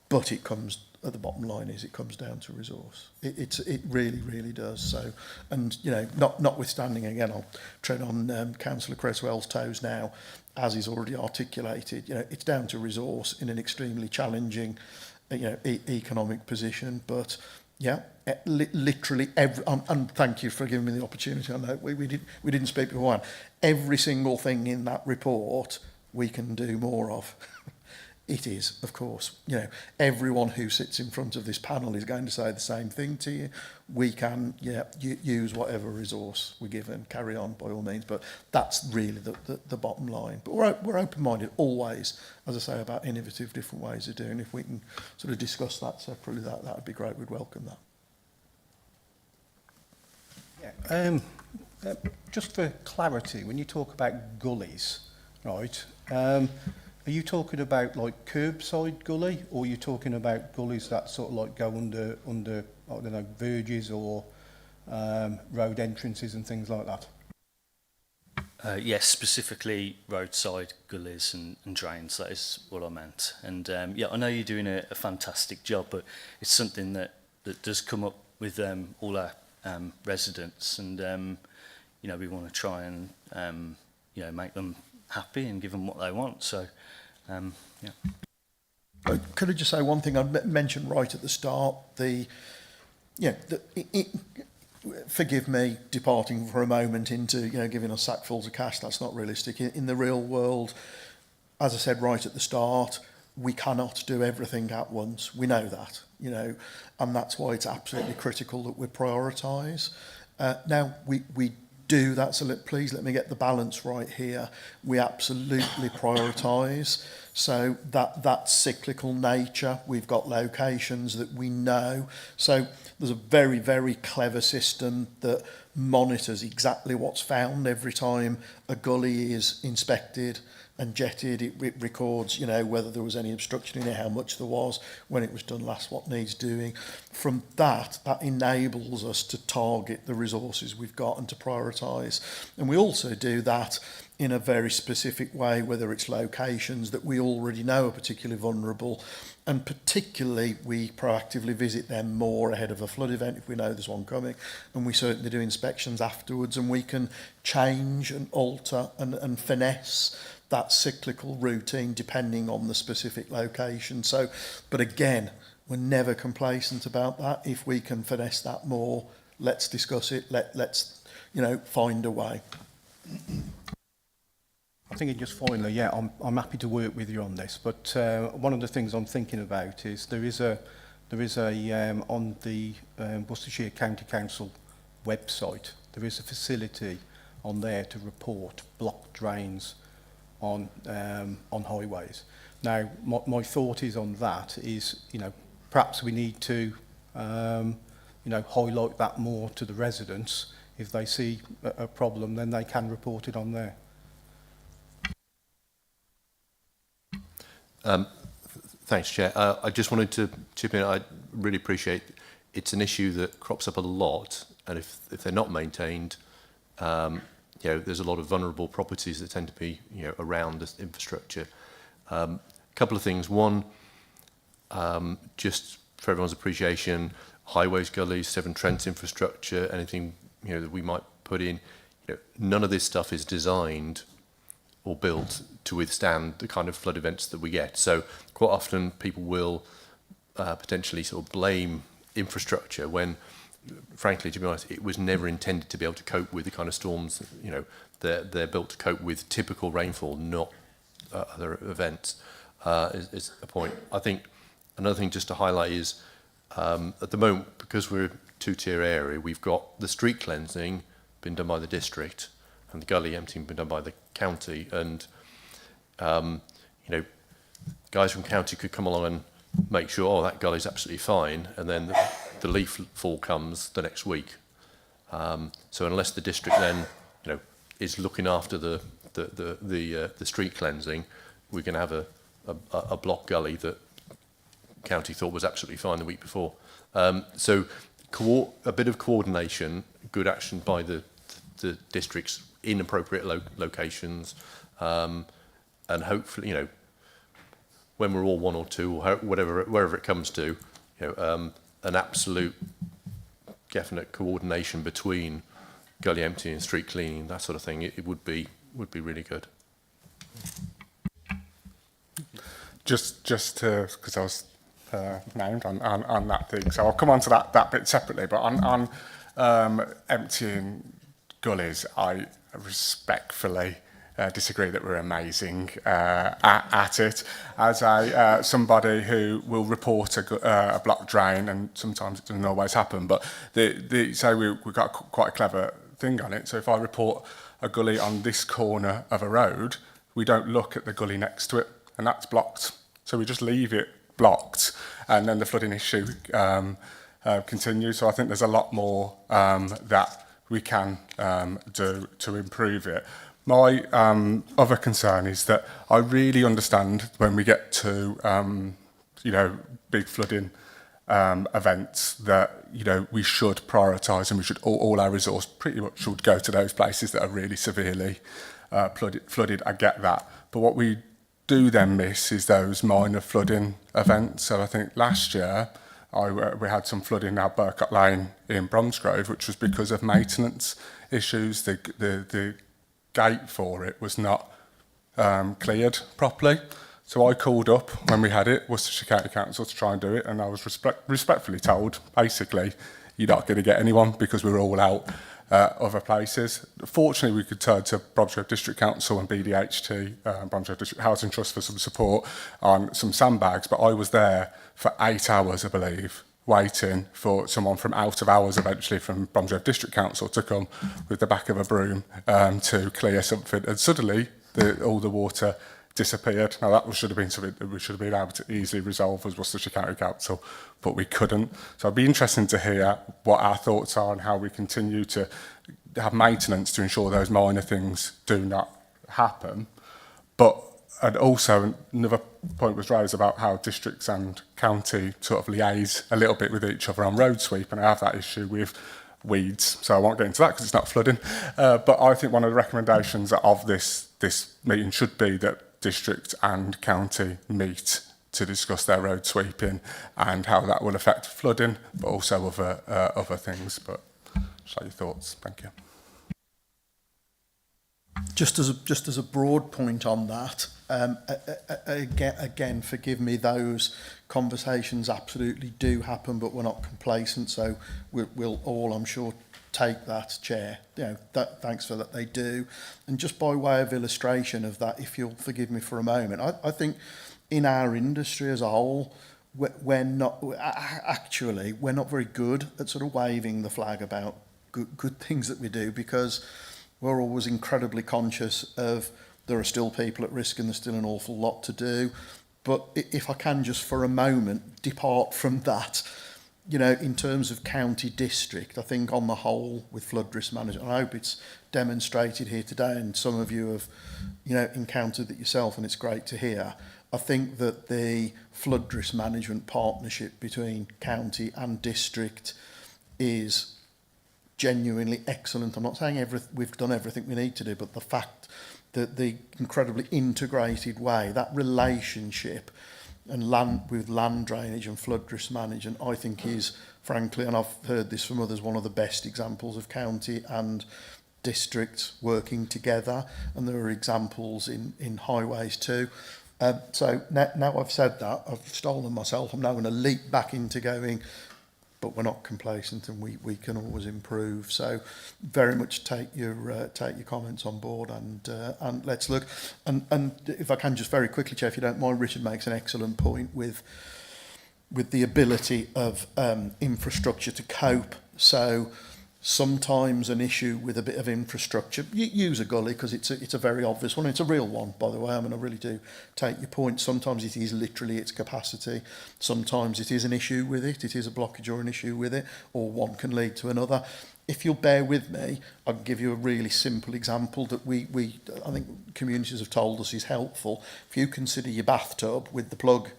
Speaker 11: But it comes, at the bottom line is, it comes down to resource. It really, really does. So, and notwithstanding, again, I'll tread on Councillor Cresswell's toes now, as he's already articulated. It's down to resource in an extremely challenging, economic position. But yeah, literally every, and thank you for giving me the opportunity. I know we didn't speak before. Every single thing in that report we can do more of. It is, of course. Everyone who sits in front of this panel is going to say the same thing to you. We can, use whatever resource we're given, carry on by all means. But that's really the bottom line. But we're open-minded always, as I say, about innovative different ways of doing. If we can sort of discuss that separately, that would be great. We'd welcome that.
Speaker 2: Yeah. Just for clarity, when you talk about gullies, right? Are you talking about like curbside gully, or are you talking about gullies that sort of like go under I don't know, verges or road entrances and things like that?
Speaker 6: Yes, specifically roadside gullies and drains. That is what I meant. And yeah, I know you're doing a fantastic job, but it's something that does come up with all our residents, and we want to try and make them happy and give them what they want. So yeah.
Speaker 11: Could I just say one thing I mentioned right at the start? Forgive me departing for a moment into giving us sackfuls of cash. That's not realistic. In the real world, as I said right at the start, we cannot do everything at once. We know that, and that's why it's absolutely critical that we prioritise. Now we do that, so please let me get the balance right here. We absolutely prioritise. So that cyclical nature, we've got locations that we know. So there's a very, very clever system that monitors exactly what's found every time a gully is inspected and jetted. It records, whether there was any obstruction in it, how much there was, when it was done last, what needs doing. From that enables us to target the resources we've got and to prioritise. And we also do that in a very specific way, whether it's locations that we already know are particularly vulnerable, and particularly we proactively visit them more ahead of a flood event if we know there's one coming, and we certainly do inspections afterwards, and we can change and alter and finesse that cyclical routine depending on the specific location. So, but again, we're never complacent about that. If we can finesse that more, let's discuss it. Let's find a way.
Speaker 2: I think just finally, yeah, I'm happy to work with you on this. But one of the things I'm thinking about is there is a on the Worcestershire County Council website, there is a facility on there to report blocked drains on highways. Now, my thought is on that is, perhaps we need to, highlight that more to the residents. If they see a problem, then they can report it on there.
Speaker 14: Thanks, Chair. I just wanted to chip in. I really appreciate it's an issue that crops up a lot, and if they're not maintained, you know, there's a lot of vulnerable properties that tend to be, you know, around this infrastructure. A couple of things. One, just for everyone's appreciation, highways, gullies, Severn Trent infrastructure, anything, you know, that we might put in, you know, none of this stuff is designed or built to withstand the kind of flood events that we get. So quite often people will potentially sort of blame infrastructure when, frankly, to be honest, it was never intended to be able to cope with the kind of storms. You know, they're built to cope with typical rainfall, not other events. Is a point. I think another thing just to highlight is at the moment, because we're a two-tier area, we've got the street cleansing been done by the district and the gully emptying been done by the county, and you know, guys from county could come along and make sure, oh, that gully's absolutely fine, and then the leaf fall comes the next week. So unless the district then, you know, is looking after the street cleansing, we're going to have a block gully that county thought was absolutely fine the week before. So a bit of coordination, good action by the districts in appropriate locations, and hopefully, you know, when we're all one or two or wherever it comes to, you know, an absolute definite coordination between gully emptying and street cleaning, that sort of thing, it would be really good. Just to, because I was named on that thing, so I'll come on to that bit separately, but on emptying gullies, I respectfully disagree that we're amazing at it. As somebody who will report a block drain, and sometimes it doesn't always happen, but say we've got quite a clever thing on it. So if I report a gully on this corner of a road, we don't look at the gully next to it, and that's blocked. So we just leave it blocked, and then the flooding issue continues. So I think there's a lot more that we can do to improve it. My other concern is that I really understand when we get to, you know, big flooding events that, you know, we should prioritise, and we should all our resource pretty much should go to those places that are really severely flooded. I get that, but what we do then miss is those minor flooding events. So I think last year we had some flooding at Burcott Lane in Bromsgrove, which was because of maintenance issues. The gate for it was not cleared properly. So I called up when we had it, Worcestershire County Council, to try and do it, and I was respectfully told, basically, you're not going to get anyone because we're all out other places. Fortunately, we could turn to Bromsgrove District Council and BDHT, Bromsgrove District Housing Trust, for some support on some sandbags, but I was there for 8 hours, I believe, waiting for someone from out of hours, eventually from Bromsgrove District Council, to come with the back of a broom to clear something, and suddenly all the water disappeared. Now that should have been something that we should have been able to easily resolve as Worcestershire County Council, but we couldn't. So it'd be interesting to hear what our thoughts are on how we continue to have maintenance to ensure those minor things do not happen. And also another point was raised about how districts and county sort of liaise a little bit with each other on road sweep, and I have that issue with weeds, so I won't get into that because it's not flooding. But I think one of the recommendations of this meeting should be that district and county meet to discuss their road sweeping and how that will affect flooding, but also other things. But just like your thoughts. Thank you.
Speaker 11: Just as a broad point on that, again, forgive me, those conversations absolutely do happen, but we're not complacent, so we'll all, I'm sure, take that, Chair. You know, thanks for that, they do. And just by way of illustration of that, if you'll forgive me for a moment, I think in our industry as a whole, we're not very good at sort of waving the flag about good things that we do, because we're always incredibly conscious of there are still people at risk and there's still an awful lot to do. But if I can just for a moment depart from that, you know, in terms of county district, I think on the whole with flood risk management, I hope it's demonstrated here today, and some of you have, you know, encountered it yourself, and it's great to hear. I think that the flood risk management partnership between county and district is genuinely excellent. I'm not saying we've done everything we need to do, but the fact that the incredibly integrated way, that relationship and with land drainage and flood risk management, I think is, frankly, and I've heard this from others, one of the best examples of county and districts working together, and there are examples in highways too. So now I've said that, I've stolen myself, I'm now going to leap back into going, but we're not complacent and we can always improve. So very much take your comments on board, and let's look. And if I can just very quickly, Chair, if you don't mind, Richard makes an excellent point with the ability of infrastructure to cope. So sometimes an issue with a bit of infrastructure, you use a gully because it's a very obvious one. It's a real one, by the way. I mean, I really do take your point. Sometimes it is literally its capacity. Sometimes it is an issue with it. It is a blockage or an issue with it, or one can lead to another. If you'll bear with me, I'll give you a really simple example that I think communities have told us is helpful. If you consider your bathtub with the plug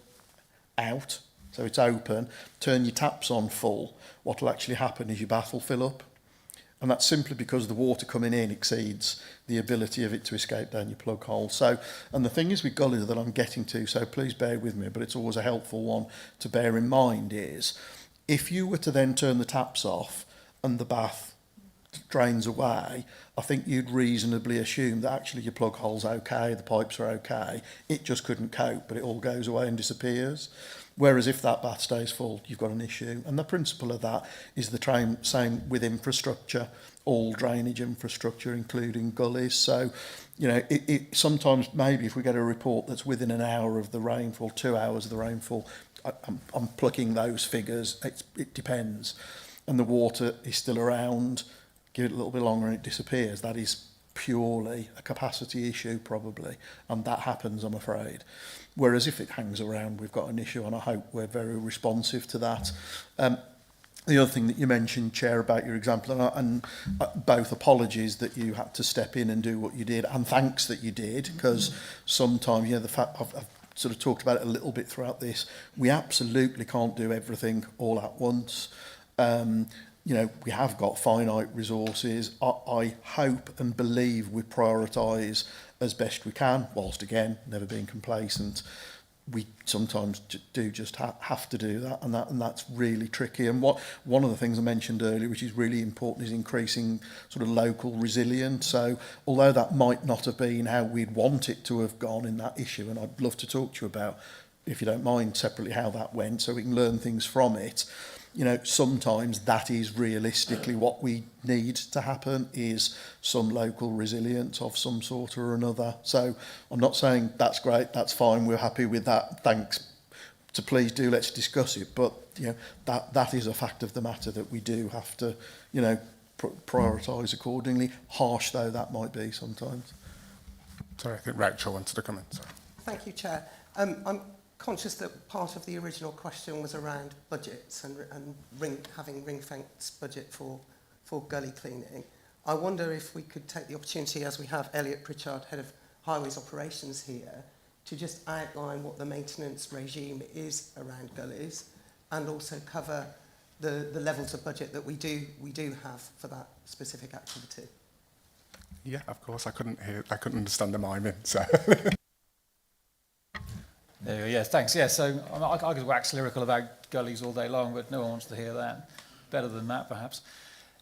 Speaker 11: out, so it's open, turn your taps on full, what will actually happen is your bath will fill up. And that's simply because the water coming in exceeds the ability of it to escape down your plug hole. So, and the thing is with gullies that I'm getting to, so please bear with me, but it's always a helpful one to bear in mind, is if you were to then turn the taps off and the bath drains away, I think you'd reasonably assume that actually your plug hole's okay, the pipes are okay, it just couldn't cope, but it all goes away and disappears. Whereas if that bath stays full, you've got an issue. And the principle of that is the same with infrastructure, all drainage infrastructure, including gullies. So, you know, it sometimes maybe if we get a report that's within an hour of the rainfall, 2 hours of the rainfall, I'm plucking those figures, it depends. And the water is still around, give it a little bit longer and it disappears. That is purely a capacity issue probably, and that happens, I'm afraid. Whereas if it hangs around, we've got an issue, and I hope we're very responsive to that. The other thing that you mentioned, Chair, about your example, and both apologies that you had to step in and do what you did, and thanks that you did, because sometimes, you know, the fact I've sort of talked about it a little bit throughout this, we absolutely can't do everything all at once. You know, we have got finite resources. I hope and believe we prioritise as best we can, whilst again, never being complacent. We sometimes do just have to do that, and that's really tricky. And one of the things I mentioned earlier, which is really important, is increasing sort of local resilience. So although that might not have been how we'd want it to have gone in that issue, and I'd love to talk to you about, if you don't mind, separately how that went, so we can learn things from it. You know, sometimes that is realistically what we need to happen, is some local resilience of some sort or another. So I'm not saying that's great, that's fine, we're happy with that, thanks. So please do, let's discuss it. But, you know, that is a fact of the matter, that we do have to, you know, prioritise accordingly, harsh though that might be sometimes.
Speaker 1: Sorry, I think Rachel wanted to come in. Sorry.
Speaker 18: Thank you, Chair. I'm conscious that part of the original question was around budgets and having ring-fenced budget for gully cleaning. I wonder if we could take the opportunity, as we have Elliot Pritchard, Head of Highways Operations here, to just outline what the maintenance regime is around gullies, and also cover the levels of budget that we do have for that specific activity.
Speaker 1: Yeah, of course. I couldn't understand the miming, so.
Speaker 4: There we go. Yes, thanks. Yeah, so I could wax lyrical about gullies all day long, but no one wants to hear that. Better than that, perhaps.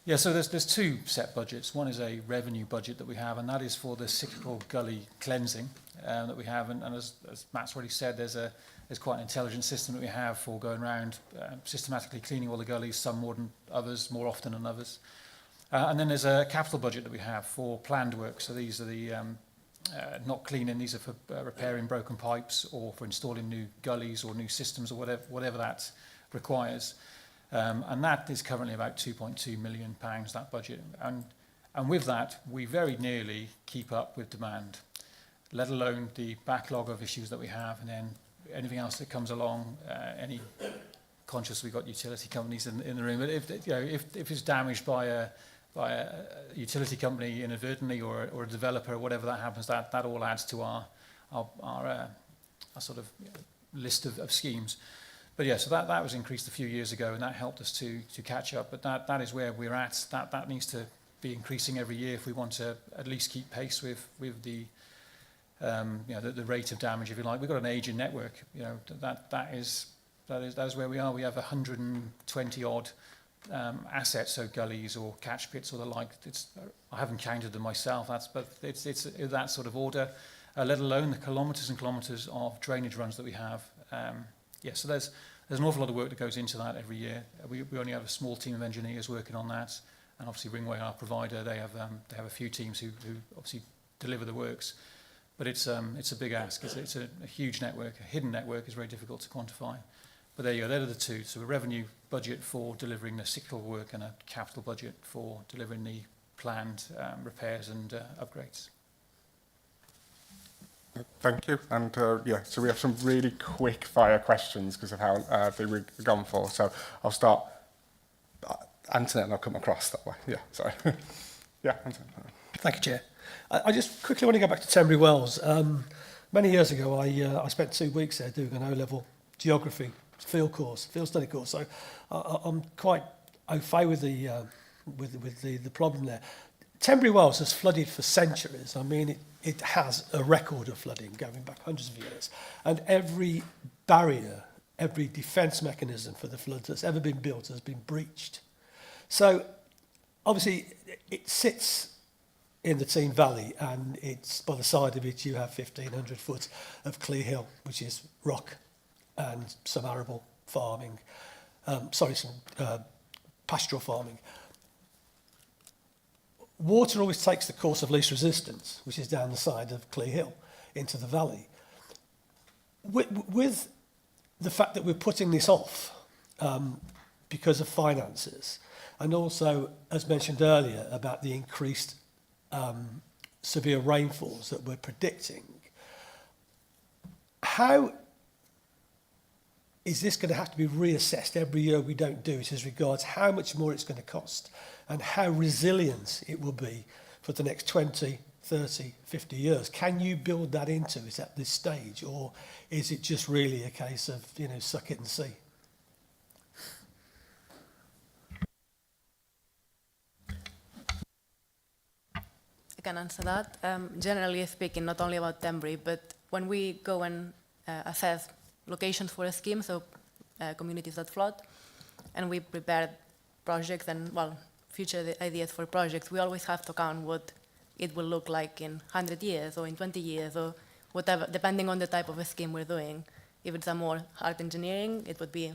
Speaker 4: Yeah, so there's two set budgets. One is a revenue budget that we have, and that is for the cyclical gully cleansing that we have. And as Matt's already said, there's quite an intelligent system that we have for going around systematically cleaning all the gullies, some more than others, more often than others. And then there's a capital budget that we have for planned work. So these are the not cleaning, these are for repairing broken pipes or for installing new gullies or new systems or whatever that requires. And that is currently about £2.2 million, that budget. And with that, we very nearly keep up with demand, let alone the backlog of issues that we have, and then anything else that comes along, any conscious we've got utility companies in the room, but if it's damaged by a utility company inadvertently or a developer or whatever that happens, that all adds to our sort of list of schemes. But yeah, so that was increased a few years ago, and that helped us to catch up. But that is where we're at. That needs to be increasing every year if we want to at least keep pace with the the rate of damage, if you like. We've got an aging network. That is where we are. We have 120 odd assets, so gullies or catch pits or the like. I haven't counted them myself. But it's that sort of order, let alone the kilometres and kilometres of drainage runs that we have. So there's an awful lot of work that goes into that every year. We only have a small team of engineers working on that, and obviously Ringway, our provider, they have a few teams who obviously deliver the works. But it's a big ask. It's a huge network. A hidden network is very difficult to quantify. But there you go. They're the two. So a revenue budget for delivering the cyclical work and a capital budget for delivering the planned repairs and upgrades.
Speaker 1: Thank you. And so we have some really quick fire questions because of how we've gone for. So I'll start. Anthony, and I'll come across that way. Yeah, sorry. Yeah, Anthony.
Speaker 7: Thank you, Chair. I just quickly want to go back to Tenbury Wells. Many years ago, I spent 2 weeks there doing an O-level geography field study course. So I'm quite au fait with the problem there. Tenbury Wells has flooded for centuries. I mean, it has a record of flooding going back hundreds of years. And every barrier, every defence mechanism for the floods that's ever been built has been breached. So, obviously, it sits in the Team Valley, and it's by the side of it you have 1,500 foot of clear hill, which is rock and some arable farming, pastoral farming. Water always takes the course of least resistance, which is down the side of Clear Hill into the valley. With the fact that we're putting this off because of finances, and also, as mentioned earlier, about the increased severe rainfalls that we're predicting, how is this going to have to be reassessed every year we don't do it as regards how much more it's going to cost and how resilient it will be for the next 20, 30, 50 years? Can you build that into it at this stage, or is it just really a case of, suck it and see?
Speaker 13: I can answer that. Generally speaking, not only about Tenbury, but when we go and assess locations for a scheme, so communities that flood, and we prepare projects and, future ideas for projects, we always have to count what it will look like in 100 years or in 20 years or whatever, depending on the type of a scheme we're doing. If it's a more hard engineering, it would be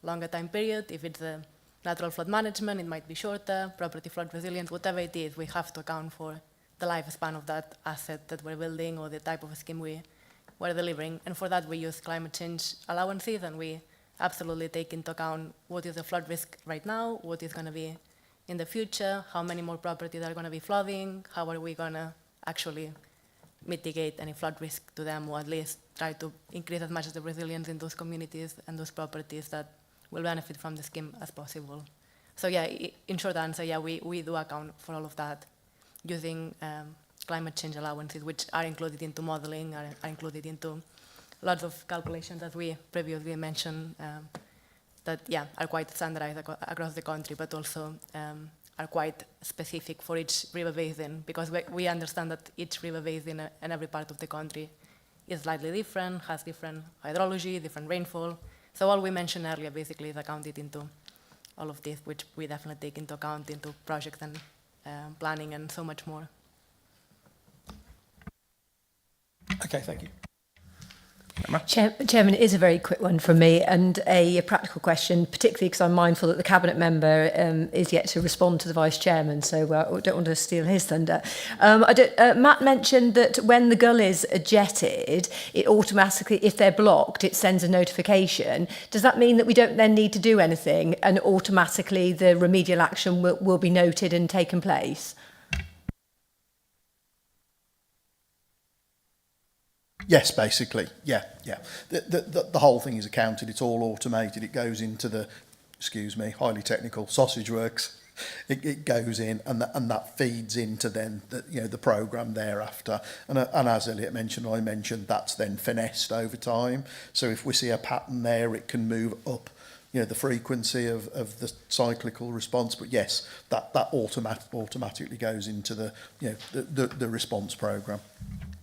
Speaker 13: longer time period. If it's a natural flood management, it might be shorter. Property flood resilience, whatever it is, we have to account for the lifespan of that asset that we're building or the type of a scheme we're delivering. And for that, we use climate change allowances, and we absolutely take into account what is the flood risk right now, what is going to be in the future, how many more properties are going to be flooding, how are we going to actually mitigate any flood risk to them, or at least try to increase as much as the resilience in those communities and those properties that will benefit from the scheme as possible. So yeah, in short answer, yeah, we do account for all of that using climate change allowances, which are included into modeling, are included into lots of calculations that we previously mentioned that, are quite standardized across the country, but also are quite specific for each river basin, because we understand that each river basin in every part of the country is slightly different, has different hydrology, different rainfall. So all we mentioned earlier basically is accounted into all of this, which we definitely take into account into projects and planning and so much more.
Speaker 7: Okay, thank you.
Speaker 5: Chairman, it is a very quick one from me, and a practical question, particularly because I'm mindful that the Cabinet member is yet to respond to the Vice Chairman, so I don't want to steal his thunder. Matt mentioned that when the gullies are jetted, it automatically, if they're blocked, it sends a notification. Does that mean that we don't then need to do anything, and automatically the remedial action will be noted and taken place?
Speaker 11: Yes, basically, yeah. The whole thing is accounted, it's all automated, it goes into the, highly technical sausage works, it goes in, and that feeds into then the programme thereafter. And as Elliot mentioned, I mentioned, that's then finessed over time. So if we see a pattern there, it can move up the frequency of the cyclical response. But yes, that automatically goes into the response programme.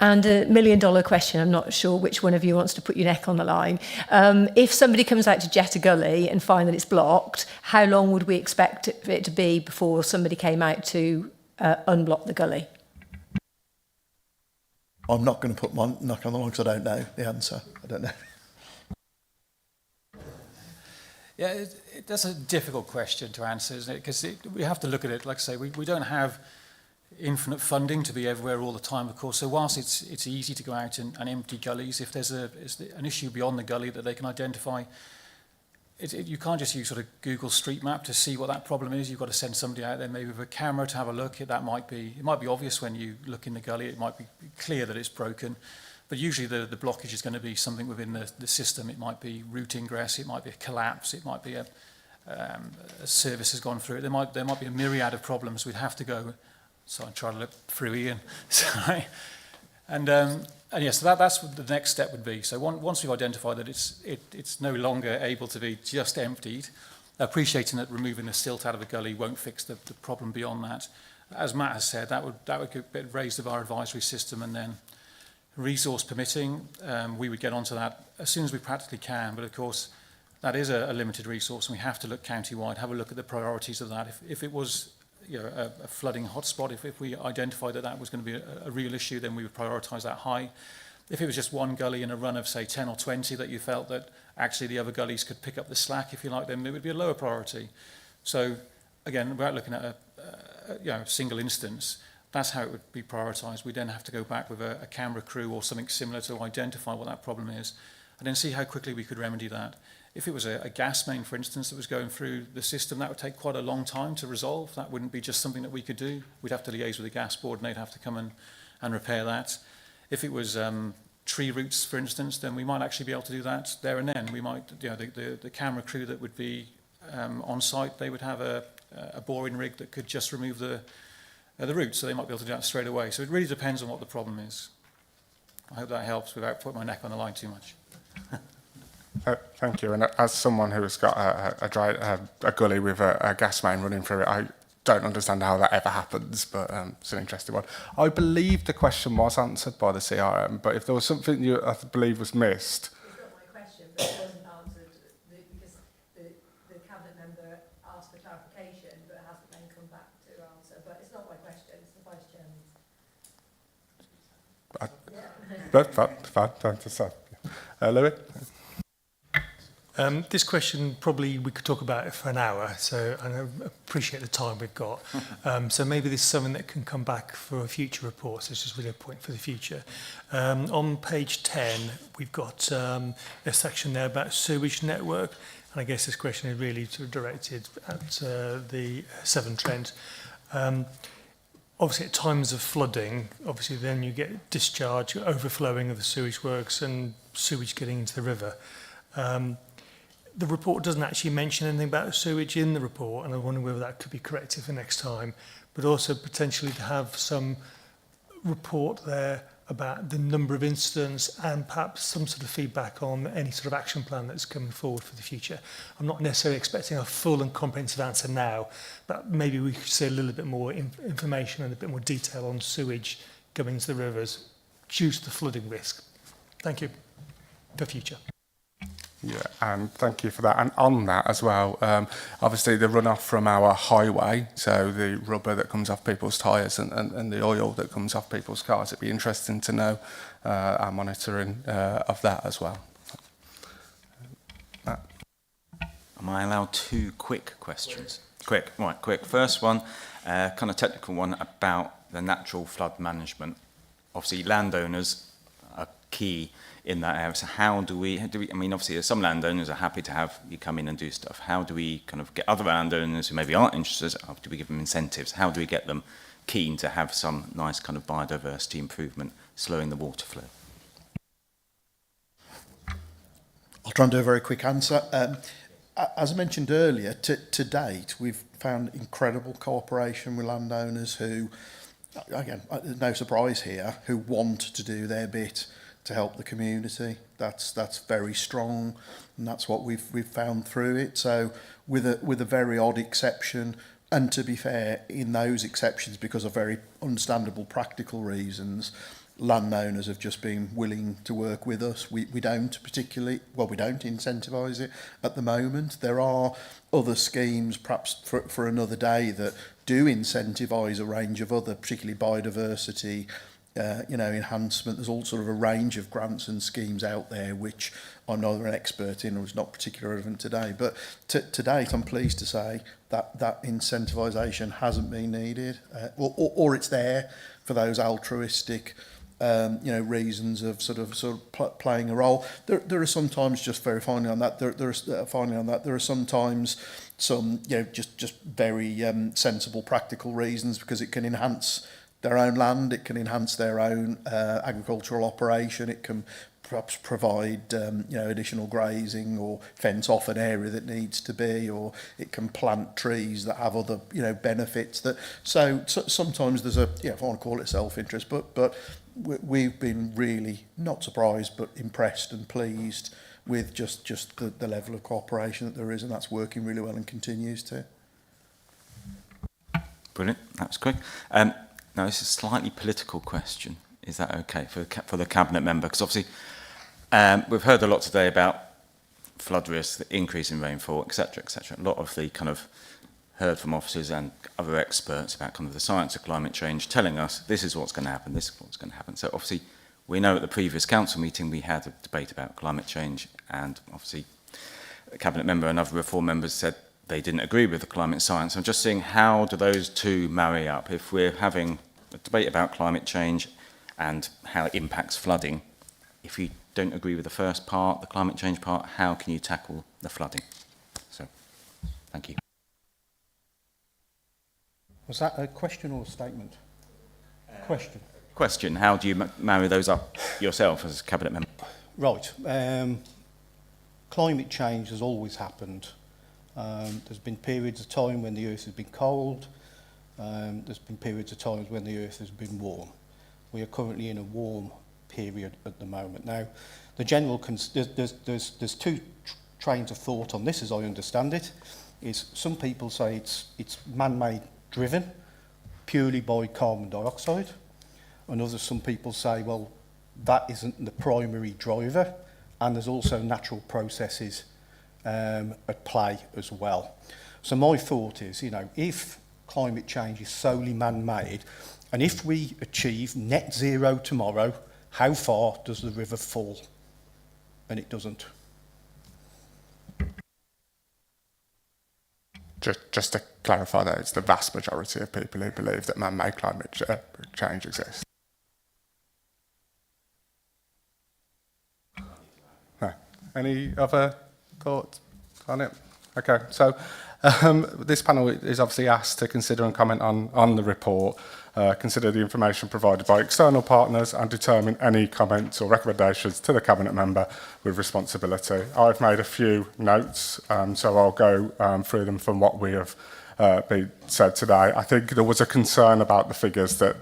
Speaker 5: And $1 million question, I'm not sure which one of you wants to put your neck on the line. If somebody comes out to jet a gully and find that it's blocked, how long would we expect it to be before somebody came out to unblock the gully?
Speaker 11: I'm not going to put my neck on the line because I don't know the answer. I don't know.
Speaker 4: Yeah, that's a difficult question to answer, isn't it? Because we have to look at it, like I say, we don't have infinite funding to be everywhere all the time, of course. So whilst it's easy to go out and empty gullies, if there's an issue beyond the gully that they can identify, you can't just use sort of Google Street Map to see what that problem is. You've got to send somebody out there maybe with a camera to have a look. It might be obvious when you look in the gully. It might be clear that it's broken. But usually the blockage is going to be something within the system. It might be root ingress, it might be a collapse, it might be a service has gone through it. There might be a myriad of problems. We'd have to go. So I'm trying to look through Ian. Sorry. And yes, that's what the next step would be. So once we've identified that it's no longer able to be just emptied, appreciating that removing the silt out of a gully won't fix the problem beyond that. As Matt has said, that would raise the bar advisory system, and then resource permitting, we would get onto that as soon as we practically can. But of course, that is a limited resource, and we have to look county-wide, have a look at the priorities of that. If it was a flooding hotspot, if we identified that was going to be a real issue, then we would prioritise that high. If it was just one gully in a run of, say, 10 or 20 that you felt that actually the other gullies could pick up the slack, if you like, then it would be a lower priority. So, again, without looking at a single instance, that's how it would be prioritised. We then have to go back with a camera crew or something similar to identify what that problem is, and then see how quickly we could remedy that. If it was a gas main, for instance, that was going through the system, that would take quite a long time to resolve. That wouldn't be just something that we could do. We'd have to liaise with the gas board, and they'd have to come and repair that. If it was tree roots, for instance, then we might actually be able to do that there and then. We might, the camera crew that would be on site, they would have a boring rig that could just remove the roots, so they might be able to do that straight away. So it really depends on what the problem is. I hope that helps without putting my neck on the line too much.
Speaker 1: Thank you. And as someone who has got a gully with a gas main running through it, I don't understand how that ever happens, but it's an interesting one. I believe the question was answered by the CRM, but if there was something I believe was missed.
Speaker 5: It's not my question, but it wasn't answered because the cabinet member asked for clarification, but hasn't then come back to answer. But it's not my question, it's the Vice Chairman's.
Speaker 1: Louis?
Speaker 8: This question probably we could talk about it for an hour, so I appreciate the time we've got. So maybe this is something that can come back for a future report, so it's just really a point for the future. On page 10, we've got a section there about sewage network, and I guess this question is really sort of directed at the Severn Trent. Obviously, at times of flooding, obviously then you get discharge, overflowing of the sewage works and sewage getting into the river. The report doesn't actually mention anything about sewage in the report, and I wonder whether that could be corrected for next time, but also potentially to have some report there about the number of incidents and perhaps some sort of feedback on any sort of action plan that's coming forward for the future. I'm not necessarily expecting a full and comprehensive answer now, but maybe we could say a little bit more information and a bit more detail on sewage going into the rivers due to the flooding risk. Thank you for future.
Speaker 1: Yeah, and thank you for that. And on that as well, obviously the runoff from our highway, so the rubber that comes off people's tyres and the oil that comes off people's cars, it'd be interesting to know our monitoring of that as well.
Speaker 22: Am I allowed 2 quick questions? Quick. First one, kind of technical one about the natural flood management. Obviously, landowners are key in that area. So how do we, I mean, obviously some landowners are happy to have you come in and do stuff. How do we kind of get other landowners who maybe aren't interested, how do we give them incentives? How do we get them keen to have some nice kind of biodiversity improvement, slowing the water flow?
Speaker 11: I'll try and do a very quick answer. As I mentioned earlier, to date, we've found incredible cooperation with landowners who, again, no surprise here, who want to do their bit to help the community. That's very strong, and that's what we've found through it. So with a very odd exception, and to be fair, in those exceptions, because of very understandable practical reasons, landowners have just been willing to work with us. We don't particularly, well, we don't incentivise it at the moment. There are other schemes, perhaps for another day, that do incentivise a range of other, particularly biodiversity, enhancement. There's all sort of a range of grants and schemes out there which I'm not an expert in, or is not particularly relevant today. But to date, I'm pleased to say that incentivisation hasn't been needed, or it's there for those altruistic reasons of sort of playing a role. There are sometimes, just very finally on that, there are sometimes some just very sensible practical reasons, because it can enhance their own land, it can enhance their own agricultural operation, it can perhaps provide additional grazing or fence off an area that needs to be, or it can plant trees that have other benefits. That so sometimes there's a if I want to call it self-interest, but we've been really not surprised but impressed and pleased with just the level of cooperation that there is, and that's working really well and continues to.
Speaker 22: Brilliant, that was quick. Now, this is a slightly political question. Is that okay for the Cabinet member? Because obviously, we've heard a lot today about flood risk, the increase in rainfall, etc., etc. A lot of the kind of heard from officers and other experts about kind of the science of climate change telling us this is what's going to happen, this is what's going to happen. So obviously, we know at the previous council meeting we had a debate about climate change, and obviously, the Cabinet member and other reform members said they didn't agree with the climate science. I'm just seeing how do those two marry up? If we're having a debate about climate change and how it impacts flooding, if you don't agree with the first part, the climate change part, how can you tackle the flooding? So, thank you.
Speaker 2: Was that a question or a statement? Question.
Speaker 22: Question, how do you marry those up yourself as a Cabinet member?
Speaker 2: Right. Climate change has always happened. There's been periods of time when the earth has been cold. There's been periods of times when the earth has been warm. We are currently in a warm period at the moment. Now, the general there's two trains of thought on this, as I understand it. Is some people say it's man-made driven purely by carbon dioxide, and some people say, well, that isn't the primary driver, and there's also natural processes at play as well. So my thought is, if climate change is solely man-made, and if we achieve net zero tomorrow, how far does the river fall? And it doesn't.
Speaker 1: Just to clarify that, it's the vast majority of people who believe that man-made climate change exists. No. Any other thoughts on it? Okay, so this panel is obviously asked to consider and comment on the report, consider the information provided by external partners, and determine any comments or recommendations to the Cabinet member with responsibility. I've made a few notes, so I'll go through them from what we have been said today. I think there was a concern about the figures that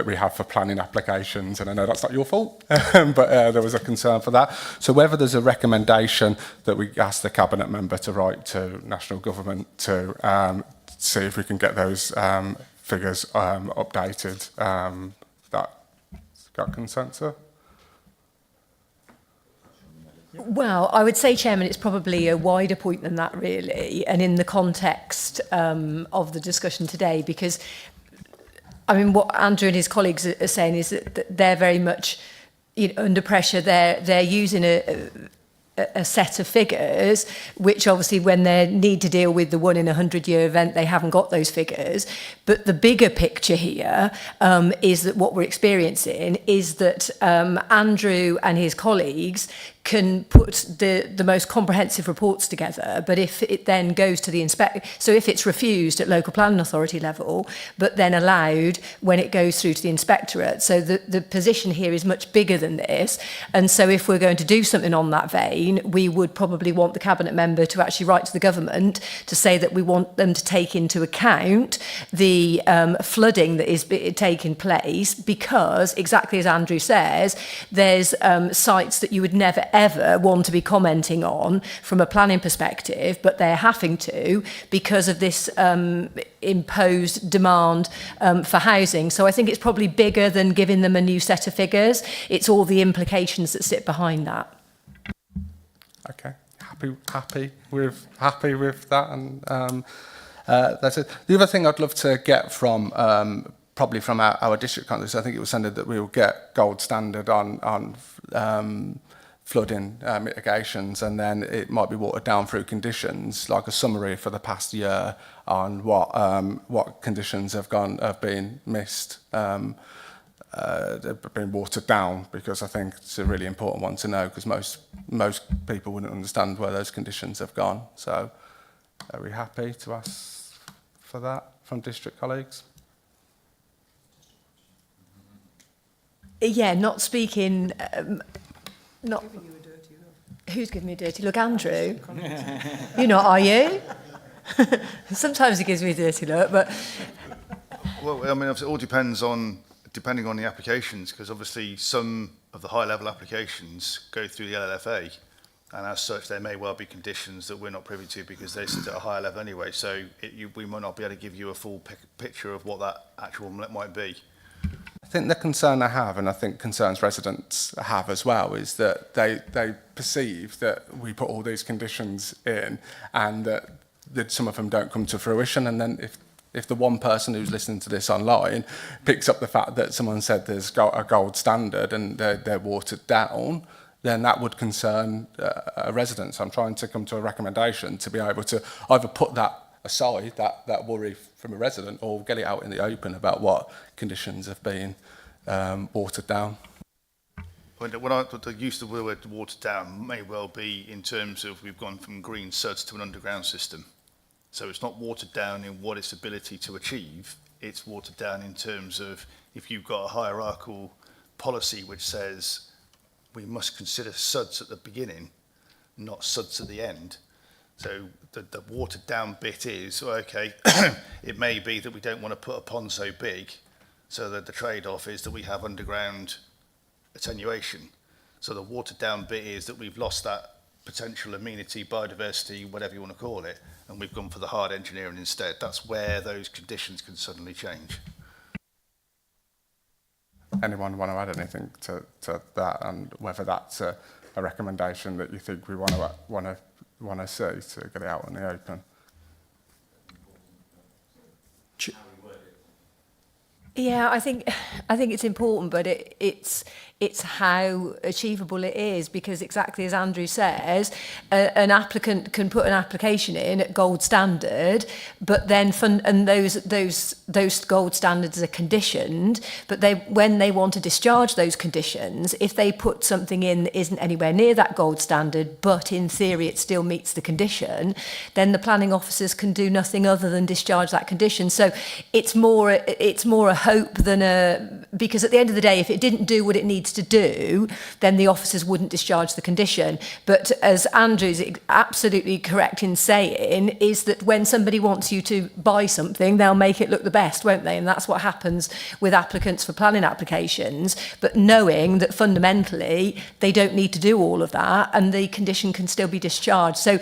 Speaker 1: we have for planning applications, and I know that's not your fault, but there was a concern for that. So whether there's a recommendation that we ask the Cabinet member to write to national government to see if we can get those figures updated, that got consensus?
Speaker 5: Well, I would say, Chairman, it's probably a wider point than that, really, and in the context of the discussion today, because I mean, what Andrew and his colleagues are saying is that they're very much under pressure. They're using a set of figures, which obviously when they need to deal with the 1 in 100-year event, they haven't got those figures. But the bigger picture here is that what we're experiencing is that Andrew and his colleagues can put the most comprehensive reports together, but if it then goes to the so if it's refused at local planning authority level, but then allowed when it goes through to the inspectorate. So the position here is much bigger than this. And so if we're going to do something on that vein, we would probably want the cabinet member to actually write to the government to say that we want them to take into account the flooding that is taking place, because exactly as Andrew says, there's sites that you would never ever want to be commenting on from a planning perspective, but they're having to because of this imposed demand for housing. So I think it's probably bigger than giving them a new set of figures. It's all the implications that sit behind that.
Speaker 1: Okay, happy with that, and that's it. The other thing I'd love to get from probably from our district councils, I think it was said that we will get gold standard on flooding mitigations, and then it might be watered down through conditions, like a summary for the past year on what conditions have been missed, have been watered down, because I think it's a really important one to know, because most people wouldn't understand where those conditions have gone. So are we happy to ask for that from district colleagues?
Speaker 5: Yeah, not speaking... not giving you a dirty look. Who's giving me a dirty look? Andrew? You're not, are you? Sometimes he gives me a dirty look, but...
Speaker 15: Well, I mean, it all depending on the applications, because obviously some of the high-level applications go through the LLFA, and as such, there may well be conditions that we're not privy to because they sit at a higher level anyway. So we might not be able to give you a full picture of what that actual might be.
Speaker 1: I think the concern I have, and I think concerns residents have as well, is that they perceive that we put all these conditions in and that some of them don't come to fruition. And then if the one person who's listening to this online picks up the fact that someone said there's a gold standard and they're watered down, then that would concern residents. I'm trying to come to a recommendation to be able to either put that aside, that worry from a resident, or get it out in the open about what conditions have been watered down.
Speaker 15: When I use the word watered down may well be in terms of we've gone from green suds to an underground system. So it's not watered down in what its ability to achieve, it's watered down in terms of if you've got a hierarchical policy which says we must consider suds at the beginning, not suds at the end. So the watered down bit is, okay, it may be that we don't want to put a pond so big, so that the trade-off is that we have underground attenuation. So the watered down bit is that we've lost that potential amenity, biodiversity, whatever you want to call it, and we've gone for the hard engineering instead. That's where those conditions can suddenly change.
Speaker 1: Anyone want to add anything to that, and whether that's a recommendation that you think we want to see to get it out in the open?
Speaker 5: Yeah, I think it's important, but it's how achievable it is, because exactly as Andrew says, an applicant can put an application in at gold standard, but then those gold standards are conditioned, but when they want to discharge those conditions, if they put something in that isn't anywhere near that gold standard, but in theory it still meets the condition, then the planning officers can do nothing other than discharge that condition. So it's more a hope than because at the end of the day, if it didn't do what it needs to do, then the officers wouldn't discharge the condition. But as Andrew's absolutely correct in saying, is that when somebody wants you to buy something, they'll make it look the best, won't they? And that's what happens with applicants for planning applications, but knowing that fundamentally they don't need to do all of that and the condition can still be discharged. So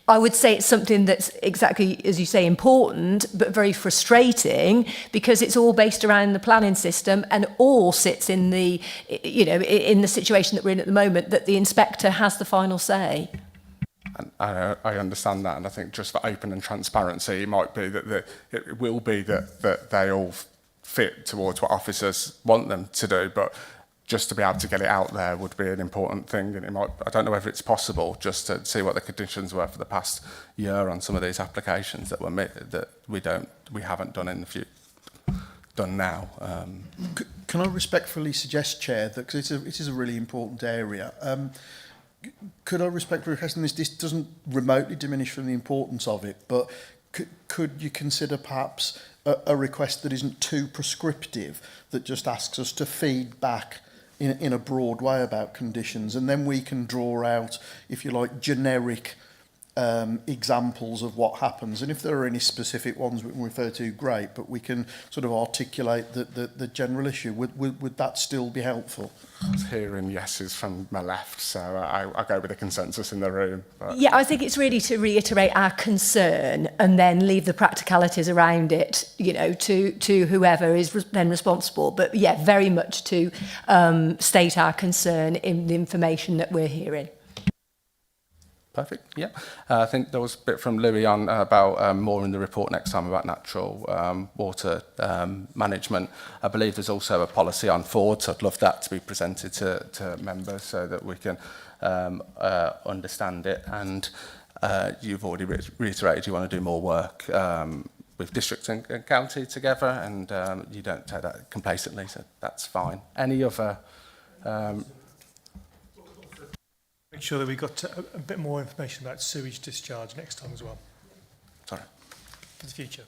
Speaker 5: I would say it's something that's exactly, as you say, important, but very frustrating, because it's all based around the planning system and all sits in the, in the situation that we're in at the moment, that the inspector has the final say.
Speaker 1: And I understand that, and I think just for open and transparency, it might be that it will be that they all fit towards what officers want them to do, but just to be able to get it out there would be an important thing. And I don't know whether it's possible just to see what the conditions were for the past year on some of these applications that were made, that we haven't done in the future. Done now.
Speaker 11: Can I respectfully suggest, Chair, that because it is a really important area, could I respectfully request, and this doesn't remotely diminish from the importance of it, but could you consider perhaps a request that isn't too prescriptive, that just asks us to feed back in a broad way about conditions, and then we can draw out, if you like, generic examples of what happens, and if there are any specific ones we can refer to, great, but we can sort of articulate the general issue. Would that still be helpful?
Speaker 1: I was hearing yeses from my left, so I go with the consensus in the room. But.
Speaker 5: Yeah, I think it's really to reiterate our concern and then leave the practicalities around it, you know, to whoever is then responsible. But yeah, very much to state our concern in the information that we're hearing.
Speaker 1: Perfect, yeah. I think there was a bit from Louis on about more in the report next time about natural water management. I believe there's also a policy on forward, so I'd love that to be presented to members so that we can understand it. And you've already reiterated you want to do more work with district and county together, and you don't take that complacently, so that's fine. Any other...
Speaker 8: Make sure that we got a bit more information about sewage discharge next time as well.
Speaker 1: Sorry.
Speaker 8: For the future.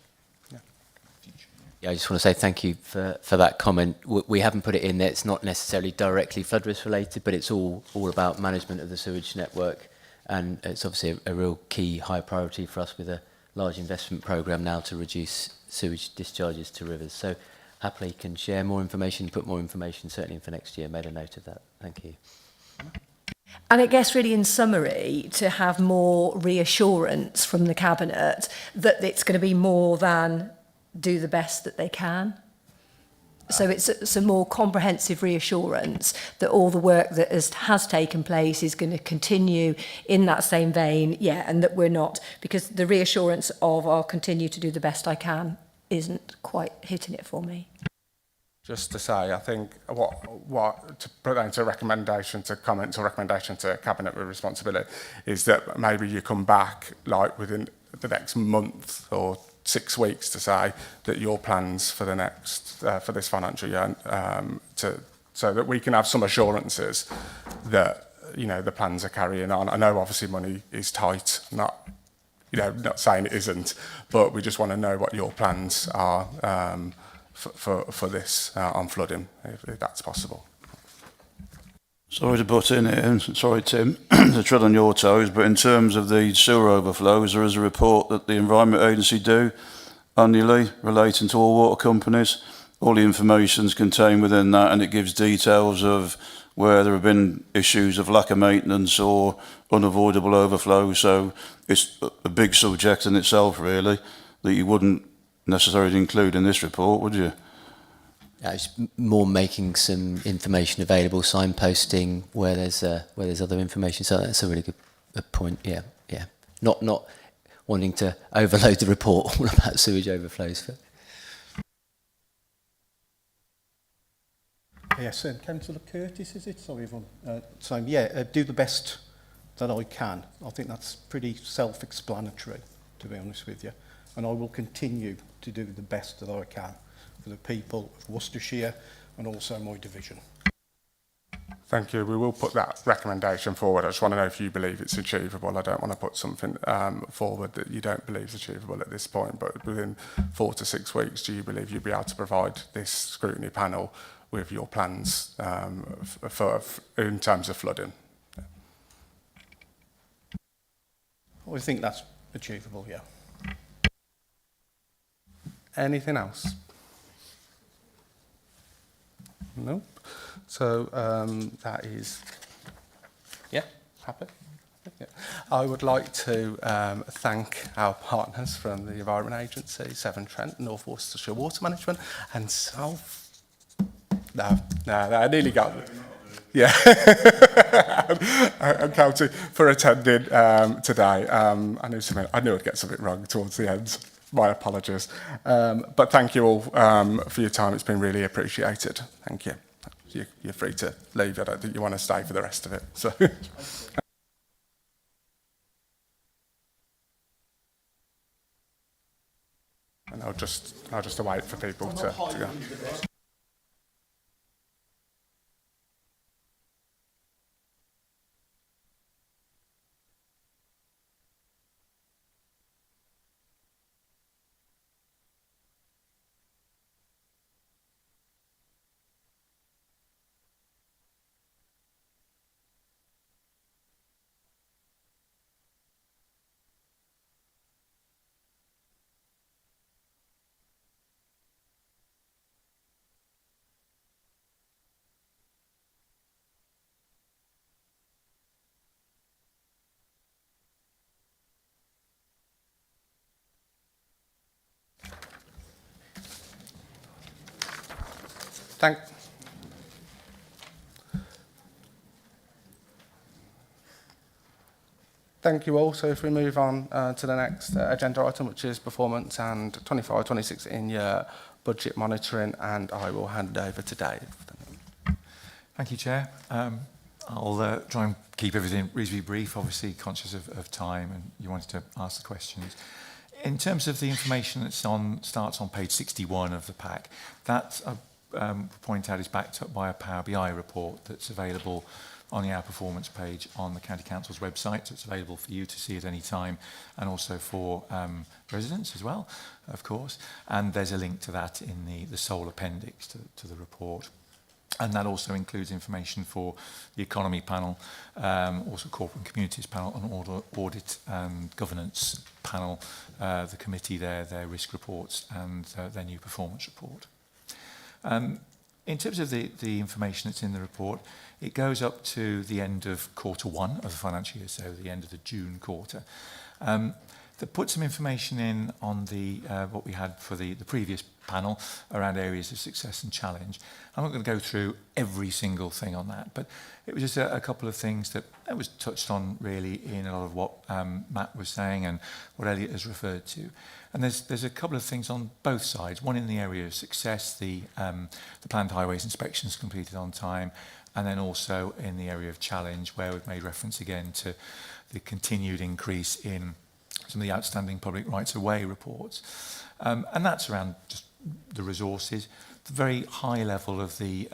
Speaker 12: Yeah, I just want to say thank you for that comment. We haven't put it in there. It's not necessarily directly flood risk related, but it's all about management of the sewage network. And it's obviously a real key high priority for us with a large investment programme now to reduce sewage discharges to rivers. So happily can share more information, put more information certainly for next year. Made a note of that. Thank you.
Speaker 5: And I guess really in summary, to have more reassurance from the Cabinet that it's going to be more than do the best that they can. So it's a more comprehensive reassurance that all the work that has taken place is going to continue in that same vein, yeah, and that we're not, because the reassurance of I'll continue to do the best I can isn't quite hitting it for me.
Speaker 1: Just to say, I think what to put that into a recommendation to comment or recommendation to Cabinet with responsibility is that maybe you come back like within the next month or 6 weeks to say that your plans for the next for this financial year so that we can have some assurances that you know the plans are carrying on. I know obviously money is tight, not saying it isn't, but we just want to know what your plans are. For this on flooding, if that's possible.
Speaker 16: Sorry to butt in here, and sorry Tim, to tread on your toes, but in terms of the sewer overflows, there is a report that the Environment Agency do annually relating to all water companies. All the information is contained within that, and it gives details of where there have been issues of lack of maintenance or unavoidable overflow. So it's a big subject in itself, really, that you wouldn't necessarily include in this report, would you?
Speaker 12: It's more making some information available, signposting where there's other information. So that's a really good point. Yeah. Not wanting to overload the report all about sewage overflows.
Speaker 2: Yes, Councillor Curtis, is it? Sorry, everyone. Do the best that I can. I think that's pretty self-explanatory, to be honest with you. And I will continue to do the best that I can for the people of Worcestershire and also my division.
Speaker 1: Thank you. We will put that recommendation forward. I just want to know if you believe it's achievable. I don't want to put something forward that you don't believe is achievable at this point, but within 4 to 6 weeks, do you believe you'll be able to provide this scrutiny panel with your plans in terms of flooding?
Speaker 2: I think that's achievable, yeah.
Speaker 1: Anything else? Nope. So that is, happy? Yeah. I would like to thank our partners from the Environment Agency, Severn Trent, North Worcestershire Water Management, and South. No, I nearly got it. Yeah, and County for attending today. I knew I'd get something wrong towards the end. My apologies. But thank you all for your time. It's been really appreciated. Thank you. You're free to leave. I don't think you want to stay for the rest of it. So. And I'll just wait for people to go. Thank you all. So if we move on to the next agenda item, which is performance and 25-26 in-year budget monitoring, and I will hand it over to Dave.
Speaker 21: Thank you, Chair. I'll try and keep everything reasonably brief, obviously conscious of time, and you wanted to ask the questions. In terms of the information that's starts on page 61 of the pack, that, point out, is backed up by a Power BI report that's available on the Our Performance page on the County Council's website, so it's available for you to see at any time, and also for residents as well, of course. And there's a link to that in the sole appendix to the report. And that also includes information for the economy panel, also corporate and communities panel, and audit and governance panel, the committee there, their risk reports, and their new performance report. In terms of the information that's in the report, it goes up to the end of Q1 of the financial year, so the end of the June quarter. That put some information in on what we had for the previous panel around areas of success and challenge. I'm not going to go through every single thing on that, but it was just a couple of things that was touched on really in a lot of what Matt was saying and what Elliot has referred to. And there's a couple of things on both sides. One in the area of success, the planned highways inspections completed on time, and then also in the area of challenge, where we've made reference again to the continued increase in some of the outstanding public rights-of-way reports. And that's around just the resources, the very high level of the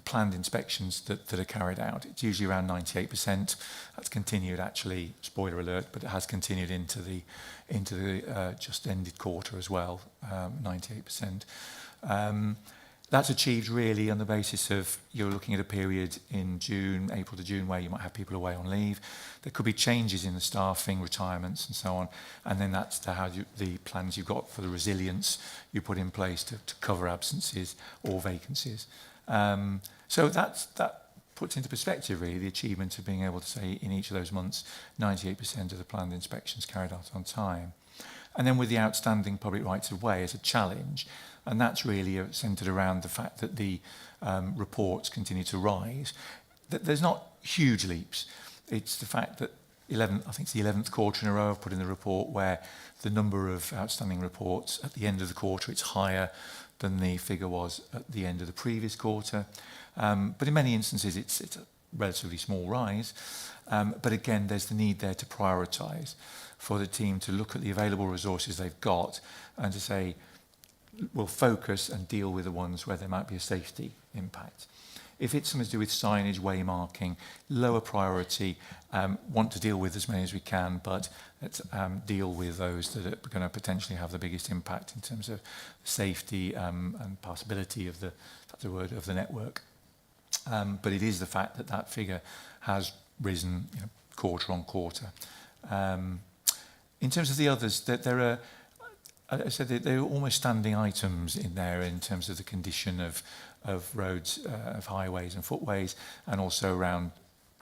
Speaker 21: planned inspections that are carried out. It's usually around 98%. That's continued, actually, spoiler alert, but it has continued into the just ended quarter as well, 98%. That's achieved really on the basis of you're looking at a period in June, April to June, where you might have people away on leave. There could be changes in the staffing, retirements and so on. And then that's the plans you've got for the resilience you put in place to cover absences or vacancies. So that puts into perspective really the achievement of being able to say in each of those months, 98% of the planned inspections carried out on time. And then with the outstanding public rights of way as a challenge, and that's really centred around the fact that the reports continue to rise. There's not huge leaps. It's the fact that I think it's the 11th quarter in a row I've put in the report where the number of outstanding reports at the end of the quarter, it's higher than the figure was at the end of the previous quarter. But in many instances, it's a relatively small rise. But again, there's the need there to prioritise for the team to look at the available resources they've got and to say, we'll focus and deal with the ones where there might be a safety impact. If it's something to do with signage, waymarking, lower priority, want to deal with as many as we can, but let's deal with those that are going to potentially have the biggest impact in terms of safety and passability of the network. But it is the fact that that figure has risen quarter on quarter. In terms of the others, there are, I said that there are almost standing items in there in terms of the condition of roads, of highways and footways, and also around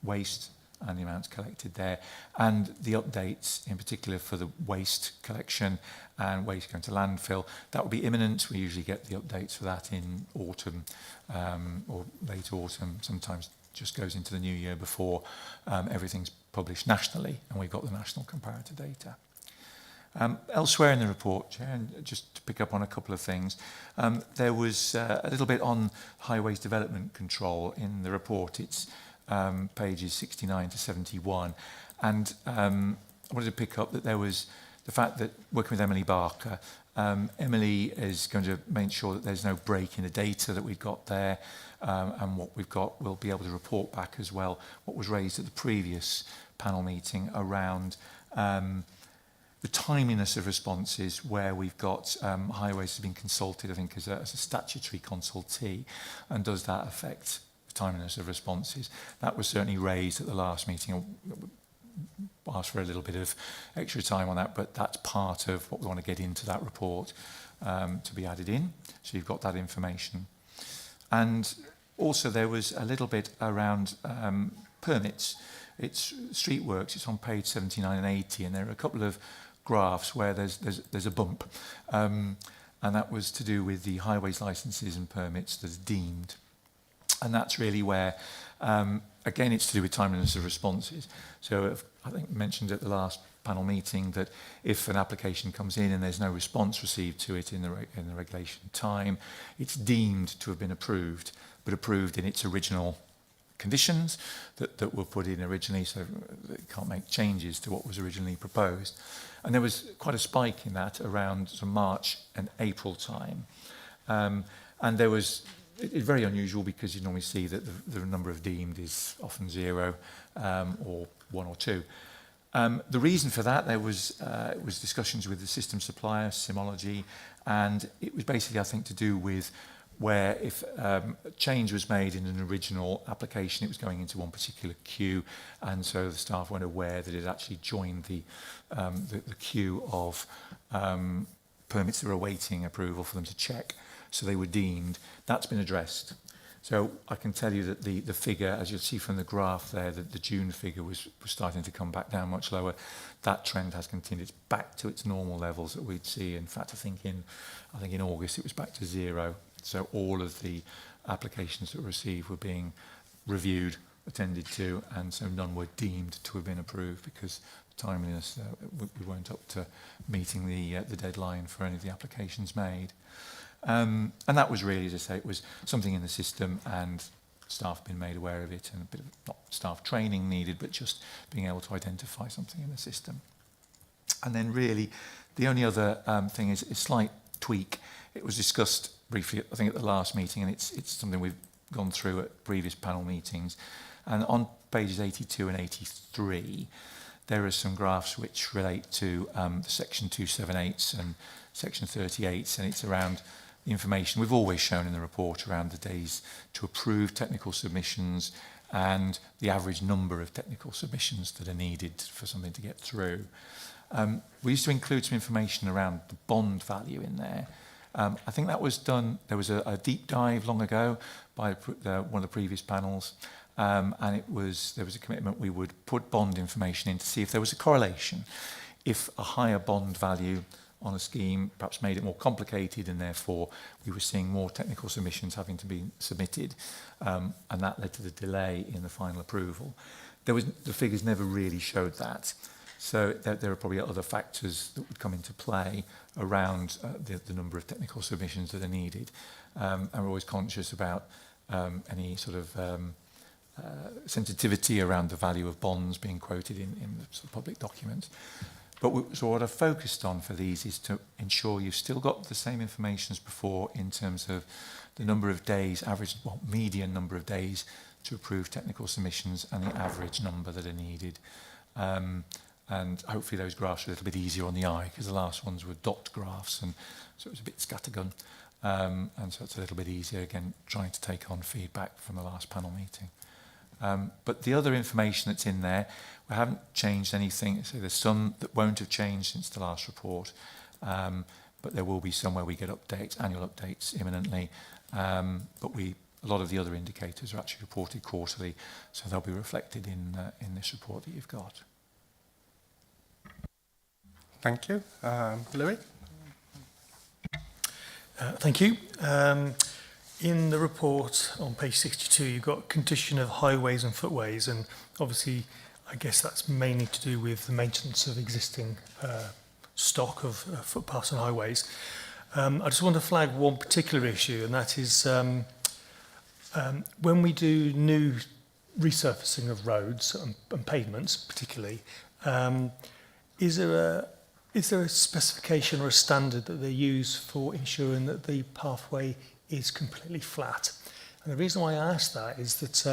Speaker 21: waste and the amounts collected there, and the updates in particular for the waste collection and waste going to landfill. That will be imminent. We usually get the updates for that in autumn or late autumn, sometimes just goes into the new year before everything's published nationally, and we've got the national comparator data. Elsewhere in the report, Chair, and just to pick up on a couple of things, there was a little bit on highways development control in the report. It's pages 69 to 71. And I wanted to pick up that there was the fact that working with Emily Barker, Emily is going to make sure that there's no break in the data that we've got there, and what we've got, we'll be able to report back as well what was raised at the previous panel meeting around the timeliness of responses where we've got highways have been consulted, I think, as a statutory consultee, and does that affect the timeliness of responses? That was certainly raised at the last meeting. Asked for a little bit of extra time on that, but that's part of what we want to get into that report to be added in. So you've got that information. And also there was a little bit around permits. It's street works, it's on page 79 and 80, and there are a couple of graphs where there's a bump. and that was to do with the highways licences and permits that are deemed. And that's really where, again, it's to do with timeliness of responses. So I think I mentioned at the last panel meeting that if an application comes in and there's no response received to it in the regulation time, it's deemed to have been approved, but approved in its original conditions that were put in originally, so it can't make changes to what was originally proposed. And there was quite a spike in that around sort of March and April time. And there was, it's very unusual because you normally see that the number of deemed is often 0 or 1 or 2. The reason for that, there was discussions with the system supplier, Simology, and it was basically, I think, to do with where if a change was made in an original application, it was going into one particular queue, and so the staff weren't aware that it actually joined the queue of permits that were awaiting approval for them to check, so they were deemed. That's been addressed. So I can tell you that the figure, as you'll see from the graph there, that the June figure was starting to come back down much lower. That trend has continued. It's back to its normal levels that we'd see. In fact, I think in August it was back to 0. So all of the applications that were received were being reviewed, attended to, and so none were deemed to have been approved because timeliness, we weren't up to meeting the deadline for any of the applications made. And that was really, as I say, it was something in the system and staff being made aware of it, and a bit of, not staff training needed, but just being able to identify something in the system. And then really, the only other thing is a slight tweak. It was discussed briefly, I think, at the last meeting, and it's something we've gone through at previous panel meetings. And on pages 82 and 83, there are some graphs which relate to the section 278s and section 38s, and it's around the information we've always shown in the report around the days to approve technical submissions and the average number of technical submissions that are needed for something to get through. We used to include some information around the bond value in there. I think that was done, there was a deep dive long ago by one of the previous panels, and there was a commitment we would put bond information in to see if there was a correlation. If a higher bond value on a scheme perhaps made it more complicated, and therefore we were seeing more technical submissions having to be submitted, and that led to the delay in the final approval. The figures never really showed that. So there are probably other factors that would come into play around the number of technical submissions that are needed. And we're always conscious about any sort of sensitivity around the value of bonds being quoted in the sort of public documents. But so what I've focused on for these is to ensure you've still got the same information as before in terms of the number of days, median number of days to approve technical submissions and the average number that are needed. And hopefully those graphs are a little bit easier on the eye because the last ones were dot graphs, and so it was a bit scattergun. And so it's a little bit easier, again, trying to take on feedback from the last panel meeting. But the other information that's in there, we haven't changed anything. So there's some that won't have changed since the last report, but there will be some where we get updates, annual updates imminently. But a lot of the other indicators are actually reported quarterly, so they'll be reflected in this report that you've got.
Speaker 1: Thank you. Louis?
Speaker 7: Thank you. In the report on page 62, you've got condition of highways and footways, and obviously I guess that's mainly to do with the maintenance of existing stock of footpaths and highways. I just want to flag one particular issue, and that is when we do new resurfacing of roads and pavements particularly, is there a specification or a standard that they use for ensuring that the pathway is completely flat? And the reason why I ask that is that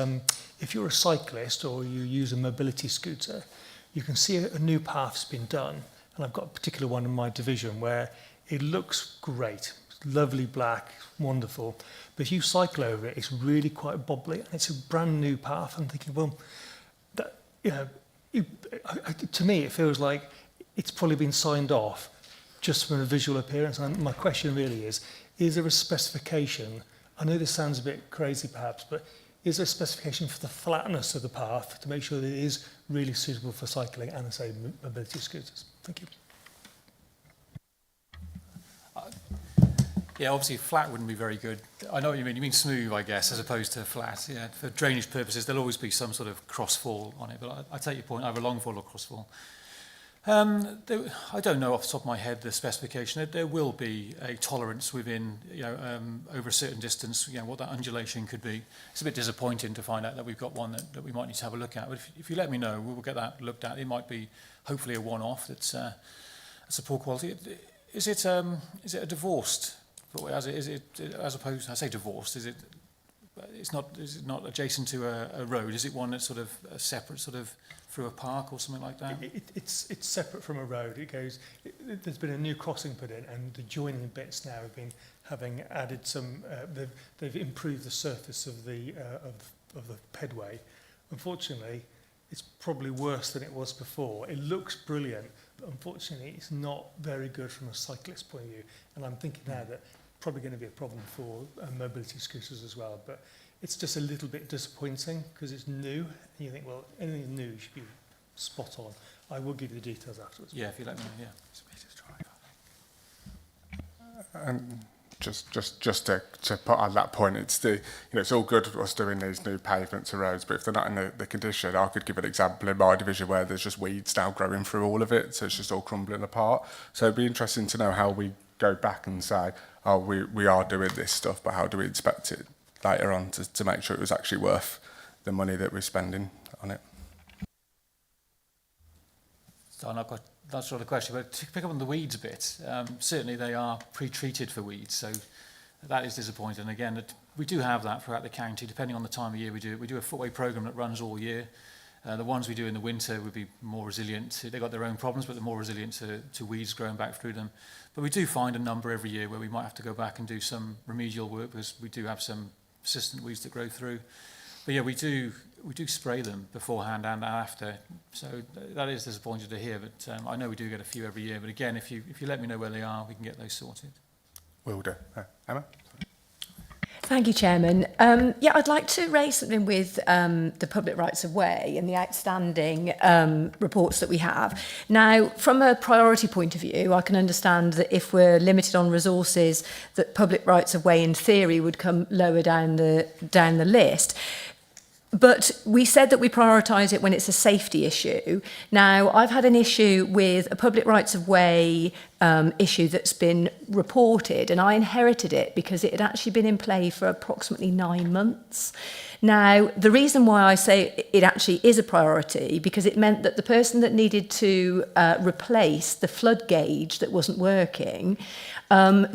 Speaker 7: if you're a cyclist or you use a mobility scooter, you can see a new path's been done. And I've got a particular one in my division where it looks great, lovely black, wonderful. But if you cycle over it, it's really quite bobbly, and it's a brand new path. I'm thinking, well, that, to me, it feels like it's probably been signed off just from a visual appearance. And my question really is there a specification? I know this sounds a bit crazy perhaps, but is there a specification for the flatness of the path to make sure that it is really suitable for cycling and, say, mobility scooters? Thank you.
Speaker 4: Yeah, obviously flat wouldn't be very good. I know what you mean. You mean smooth, I guess, as opposed to flat. Yeah, for drainage purposes, there'll always be some sort of crossfall on it. But I take your point, either long fall or crossfall. I don't know off the top of my head the specification. There will be a tolerance within, over a certain distance, what that undulation could be. It's a bit disappointing to find out that we've got one that we might need to have a look at. But if you let me know, we'll get that looked at. It might be hopefully a one-off that's a poor quality. Is it a divorced? Is it as opposed? I say divorced. Is it not adjacent to a road? Is it one that's sort of a separate sort of through a park or something like that?
Speaker 8: It's separate from a road. There's been a new crossing put in, and the joining bits now have been having added some. They've improved the surface of the pedway. Unfortunately, it's probably worse than it was before. It looks brilliant, but unfortunately, it's not very good from a cyclist point of view. And I'm thinking now that probably going to be a problem for mobility scooters as well. But it's just a little bit disappointing because it's new. And you think, well, anything new should be spot on. I will give you the details afterwards.
Speaker 4: Yeah, if you let me know, yeah.
Speaker 1: And just to put on that point, it's it's all good us doing these new pavements and roads, but if they're not in the condition, I could give an example in my division where there's just weeds now growing through all of it, so it's just all crumbling apart. So it'd be interesting to know how we go back and say, oh, we are doing this stuff, but how do we inspect it later on to make sure it was actually worth the money that we're spending on it?
Speaker 4: So I've got that sort of question, but to pick up on the weeds bit, certainly they are pre-treated for weeds, so that is disappointing. Again, we do have that throughout the county, depending on the time of year we do it. We do a footway programme that runs all year. The ones we do in the winter would be more resilient. They've got their own problems, but they're more resilient to weeds growing back through them. But we do find a number every year where we might have to go back and do some remedial work because we do have some persistent weeds that grow through. But yeah, we do spray them beforehand and after. So that is disappointing to hear, but I know we do get a few every year. But again, if you let me know where they are, we can get those sorted.
Speaker 1: Will do. Emma?
Speaker 5: Thank you, Chairman. I'd like to raise something with the public rights of way and the outstanding reports that we have. Now, from a priority point of view, I can understand that if we're limited on resources, that public rights of way in theory would come lower down the list. But we said that we prioritise it when it's a safety issue. Now, I've had an issue with a public rights of way issue that's been reported, and I inherited it because it had actually been in play for approximately 9 months. Now, the reason why I say it actually is a priority, because it meant that the person that needed to replace the flood gauge that wasn't working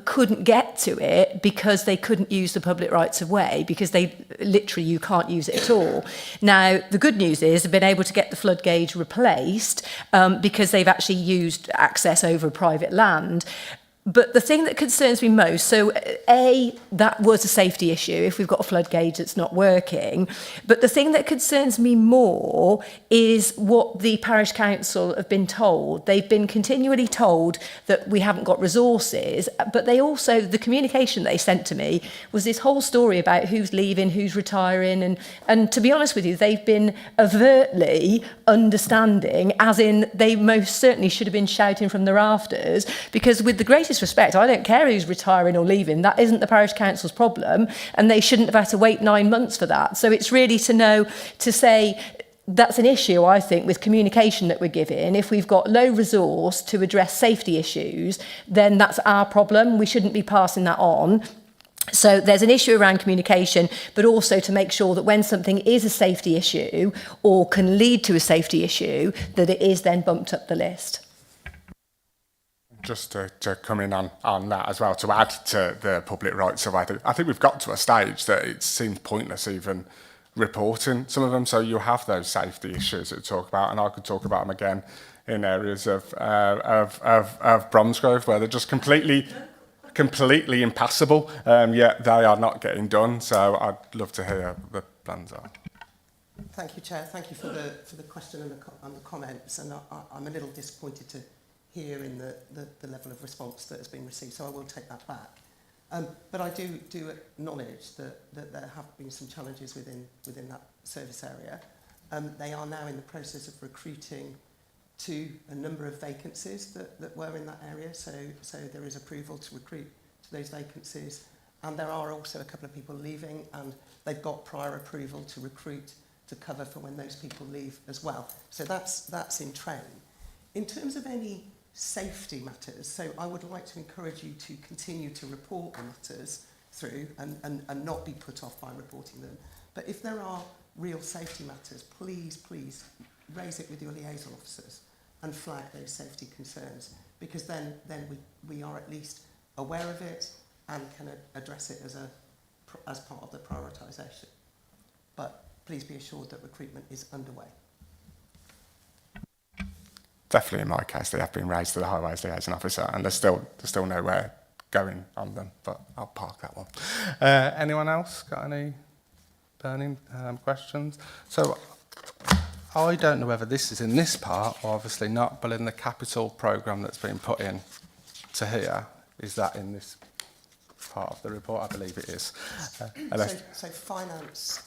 Speaker 5: couldn't get to it because they couldn't use the public rights of way, because you can't use it at all. Now, the good news is they've been able to get the flood gauge replaced because they've actually used access over private land. But the thing that concerns me most, so that was a safety issue if we've got a flood gauge that's not working. But the thing that concerns me more is what the parish council have been told. They've been continually told that we haven't got resources, but the communication they sent to me was this whole story about who's leaving, who's retiring. And to be honest with you, they've been overtly understanding, as in they most certainly should have been shouting from the rafters, because with the greatest respect, I don't care who's retiring or leaving. That isn't the parish council's problem, and they shouldn't have had to wait 9 months for that. So it's really to say that's an issue, I think, with communication that we're giving. If we've got low resource to address safety issues, then that's our problem. We shouldn't be passing that on. So there's an issue around communication, but also to make sure that when something is a safety issue or can lead to a safety issue, that it is then bumped up the list.
Speaker 1: Just to come in on that as well, to add to the public rights of way, I think we've got to a stage that it seems pointless even reporting some of them. So you have those safety issues that we talk about, and I could talk about them again in areas of Bromsgrove where they're just completely impassable, yet they are not getting done. So I'd love to hear the plans are.
Speaker 18: Thank you, Chair. Thank you for the question and the comments. And I'm a little disappointed to hear in the level of response that has been received, so I will take that back. But I do acknowledge that there have been some challenges within that service area. They are now in the process of recruiting to a number of vacancies that were in that area, so there is approval to recruit to those vacancies. And there are also a couple of people leaving, and they've got prior approval to recruit to cover for when those people leave as well. So that's in train. In terms of any safety matters, so I would like to encourage you to continue to report the matters through and not be put off by reporting them. But if there are real safety matters, please raise it with your liaison officers and flag those safety concerns, because then we are at least aware of it and can address it as part of the prioritisation. But please be assured that recruitment is underway.
Speaker 1: Definitely in my case, they have been raised to the Highways Liaison Officer, and there's still nowhere going on them, but I'll park that one. Anyone else got any burning questions? So I don't know whether this is in this part, or obviously not, but in the capital programme that's been put in to here, is that in this part of the report? I believe it is.
Speaker 18: So finance,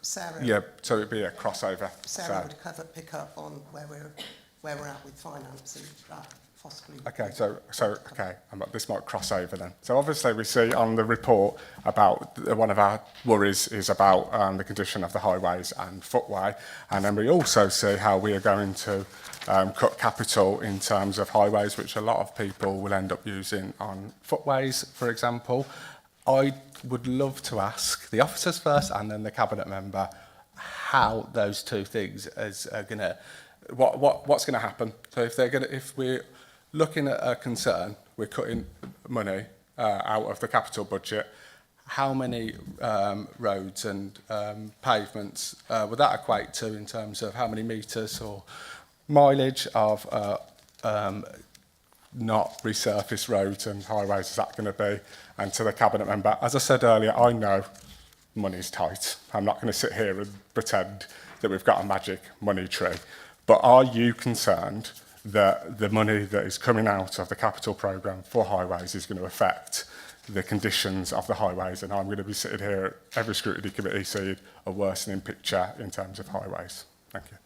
Speaker 18: Sarah.
Speaker 1: Yeah, so it'd be a crossover.
Speaker 18: Sarah would pick up on where we're at with finance and that possibly.
Speaker 1: Okay, so this might cross over then. So obviously we see on the report about one of our worries is about the condition of the highways and footway, and then we also see how we are going to cut capital in terms of highways, which a lot of people will end up using on footways, for example. I would love to ask the officers first and then the cabinet member how those two things are going to, what's going to happen. So if we're looking at a concern, we're cutting money out of the capital budget, how many roads and pavements would that equate to in terms of how many metres or mileage of not resurfaced roads and highways is that going to be? And to the cabinet member, as I said earlier, I know money's tight. I'm not going to sit here and pretend that we've got a magic money tree. But are you concerned that the money that is coming out of the capital programme for highways is going to affect the conditions of the highways? And I'm going to be sitting here at every scrutiny committee seeing a worsening picture in terms of highways. Thank you.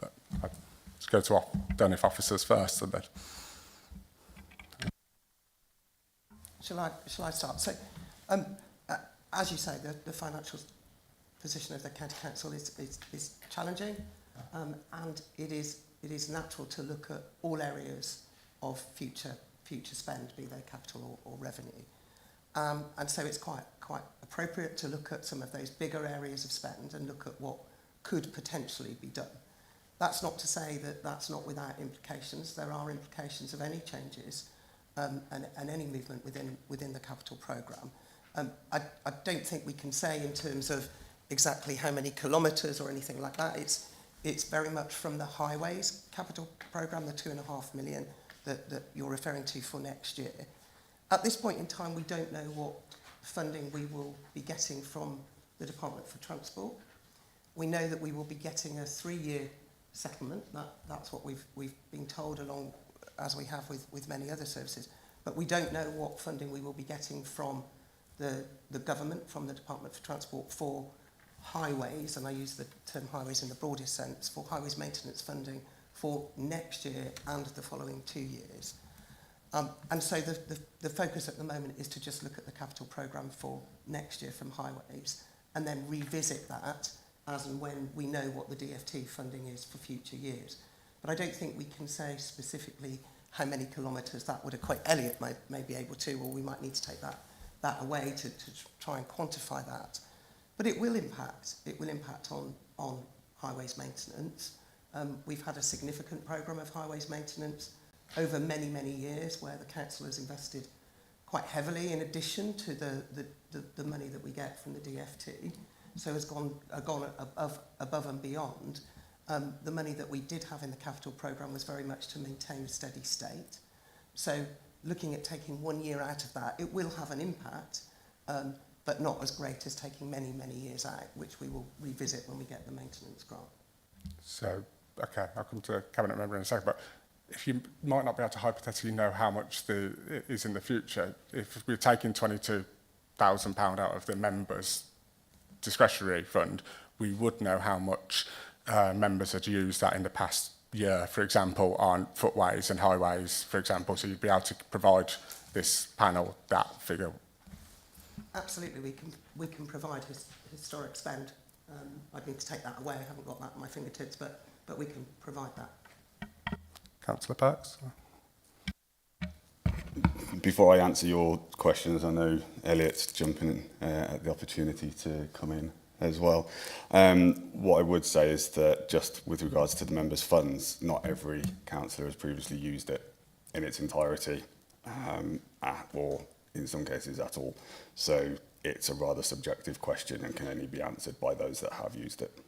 Speaker 1: But let's go to DONIF officers first and then.
Speaker 18: Shall I start? So, as you say, the financial position of the county council is challenging, and it is natural to look at all areas of future spend, be they capital or revenue, and so it's quite appropriate to look at some of those bigger areas of spend and look at what could potentially be done. That's not to say that that's not without implications. There are implications of any changes. And any movement within the capital programme. I don't think we can say in terms of exactly how many kilometres or anything like that. It's very much from the highways capital programme, the 2.5 million that you're referring to for next year. At this point in time, we don't know what funding we will be getting from the Department for Transport. We know that we will be getting a 3-year settlement. That's what we've been told along as we have with many other services. But we don't know what funding we will be getting from the government, from the Department for Transport for highways, and I use the term highways in the broadest sense, for highways maintenance funding for next year and the following 2 years. And so the focus at the moment is to just look at the capital programme for next year from highways and then revisit that as and when we know what the DFT funding is for future years. But I don't think we can say specifically how many kilometres that would equate. Elliot may be able to, or we might need to take that away to try and quantify that. But it will impact. It will impact on highways maintenance. We've had a significant programme of highways maintenance over many, many years where the council has invested quite heavily in addition to the money that we get from the DFT. So has gone above and beyond. The money that we did have in the capital programme was very much to maintain a steady state. So looking at taking 1 year out of that, it will have an impact, but not as great as taking many, many years out, which we will revisit when we get the maintenance grant.
Speaker 1: So, okay, I'll come to the cabinet member in a second, but if you might not be able to hypothetically know how much is in the future, if we're taking £22,000 out of the members' discretionary fund, we would know how much members had used that in the past year, for example, on footways and highways, for example, so you'd be able to provide this panel that figure?
Speaker 18: Absolutely, we can provide historic spend. I'd need to take that away. I haven't got that at my fingertips, but we can provide that.
Speaker 1: Councillor Perks?
Speaker 10: Before I answer your questions, I know Elliot's jumping at the opportunity to come in as well. What I would say is that just with regards to the members' funds, not every councillor has previously used it in its entirety, or in some cases at all. So it's a rather subjective question and can only be answered by those that have used it.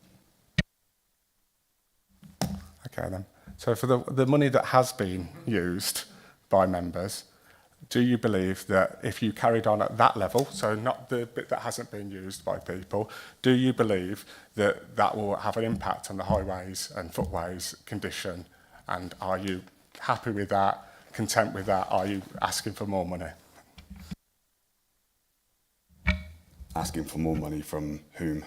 Speaker 1: Okay then. So for the money that has been used by members, do you believe that if you carried on at that level, so not the bit that hasn't been used by people, do you believe that that will have an impact on the highways and footways condition? And are you happy with that, content with that? Are you asking for more money?
Speaker 10: Asking for more money from whom?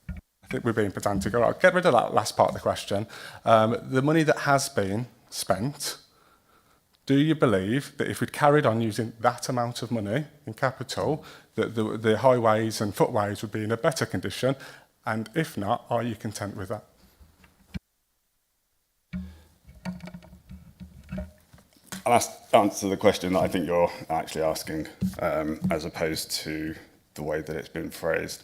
Speaker 1: I think we're being pedantic. All right, get rid of that last part of the question. The money that has been spent, do you believe that if we'd carried on using that amount of money in capital, that the highways and footways would be in a better condition? And if not, are you content with that?
Speaker 10: I'll answer the question that I think you're actually asking, as opposed to the way that it's been phrased.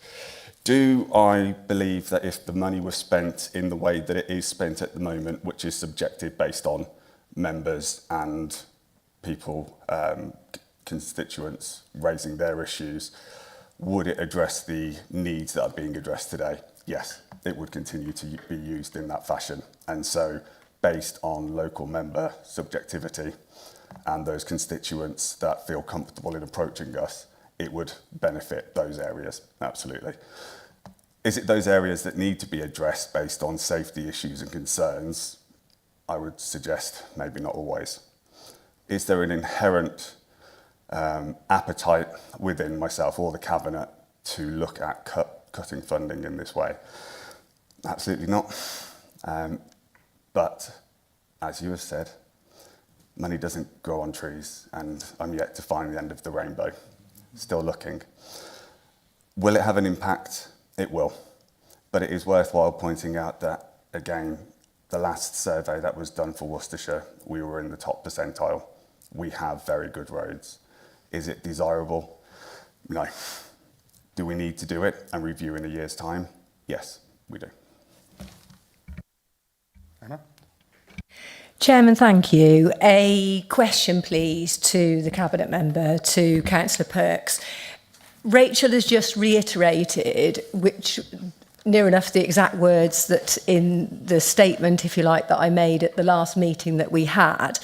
Speaker 10: Do I believe that if the money was spent in the way that it is spent at the moment, which is subjective based on members and people, constituents raising their issues, would it address the needs that are being addressed today? Yes, it would continue to be used in that fashion. And so, based on local member subjectivity and those constituents that feel comfortable in approaching us, it would benefit those areas, absolutely. Is it those areas that need to be addressed based on safety issues and concerns? I would suggest maybe not always. Is there an inherent appetite within myself or the Cabinet to look at cutting funding in this way? Absolutely not. But, as you have said, money doesn't grow on trees, and I'm yet to find the end of the rainbow. Still looking. Will it have an impact? It will. But it is worthwhile pointing out that, again, the last survey that was done for Worcestershire, we were in the top percentile. We have very good roads. Is it desirable? No. Do we need to do it and review in a year's time? Yes, we do.
Speaker 1: Anna?
Speaker 5: Chairman, thank you. A question, please, to the Cabinet member, to Councillor Perks. Rachel has just reiterated, which near enough the exact words that in the statement, if you like, that I made at the last meeting that we had.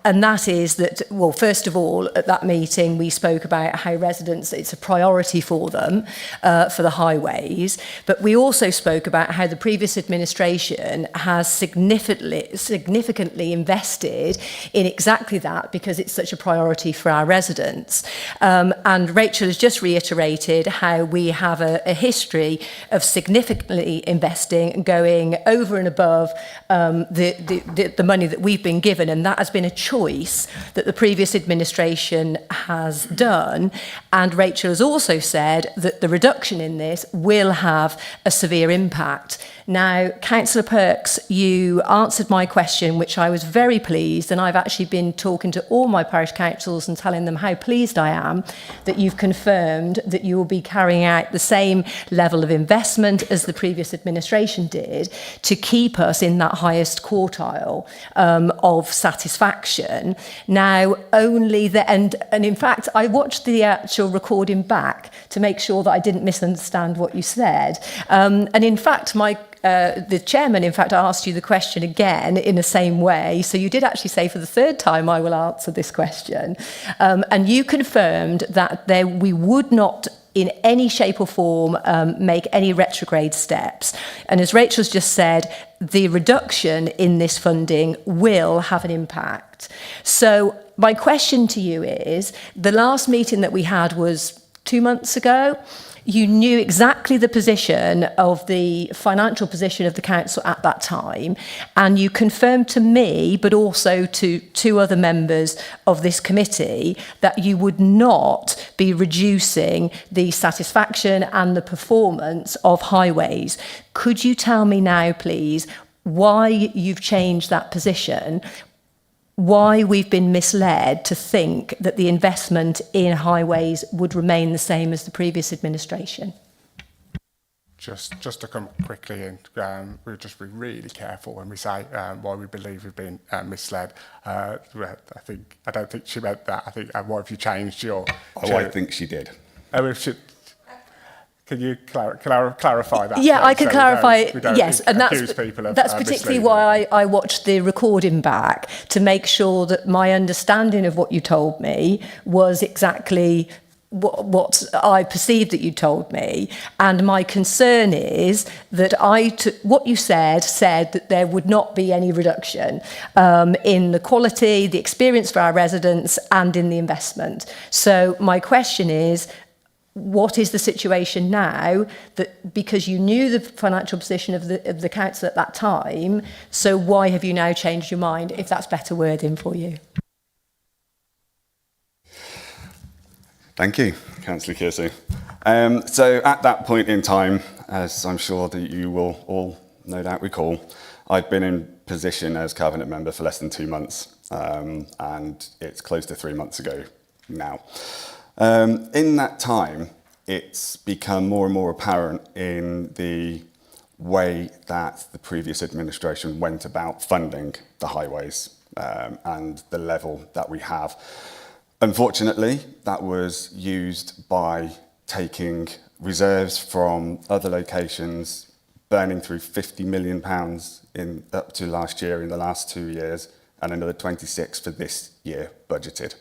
Speaker 5: And that is that, well, first of all, at that meeting, we spoke about how residents, it's a priority for them, for the highways. But we also spoke about how the previous administration has significantly invested in exactly that because it's such a priority for our residents. And Rachel has just reiterated how we have a history of significantly investing and going over and above the money that we've been given. And that has been a choice that the previous administration has done. And Rachel has also said that the reduction in this will have a severe impact. Now, Councillor Perks, you answered my question, which I was very pleased, and I've actually been talking to all my parish councils and telling them how pleased I am that you've confirmed that you will be carrying out the same level of investment as the previous administration did to keep us in that highest quartile of satisfaction. Now, only the end, and in fact, I watched the actual recording back to make sure that I didn't misunderstand what you said. And in fact, the chairman, in fact, asked you the question again in the same way. So you did actually say for the third time, I will answer this question. And you confirmed that we would not in any shape or form make any retrograde steps. And as Rachel's just said, the reduction in this funding will have an impact. So my question to you is, the last meeting that we had was 2 months ago. you knew exactly the position of the financial position of the council at that time, and you confirmed to me, but also to two other members of this committee, that you would not be reducing the satisfaction and the performance of highways. Could you tell me now, please, why you've changed that position? Why we've been misled to think that the investment in highways would remain the same as the previous administration?
Speaker 1: Just to come quickly in, we'll just be really careful when we say why we believe we've been misled. I don't think she meant that. I think, what have you changed your...
Speaker 10: I think she did.
Speaker 1: Can you clarify that?
Speaker 5: Yeah, I can clarify.
Speaker 1: We don't
Speaker 5: yes, and that's
Speaker 1: that's
Speaker 5: particularly why I watched the recording back, to make sure that my understanding of what you told me was exactly what I perceived that you told me. And my concern is that what you said that there would not be any reduction in the quality, the experience for our residents, and in the investment. So my question is, what is the situation now, that because you knew the financial position of the council at that time, so why have you now changed your mind, if that's better wording for you?
Speaker 10: Thank you, Councillor Kersey. So at that point in time, as I'm sure that you will all no doubt recall, I'd been in position as Cabinet Member for less than 2 months, and it's close to 3 months ago now. In that time, it's become more and more apparent in the way that the previous administration went about funding the highways and the level that we have. Unfortunately, that was used by taking reserves from other locations, burning through £50 million up to last year in the last 2 years, and another 26 for this year budgeted.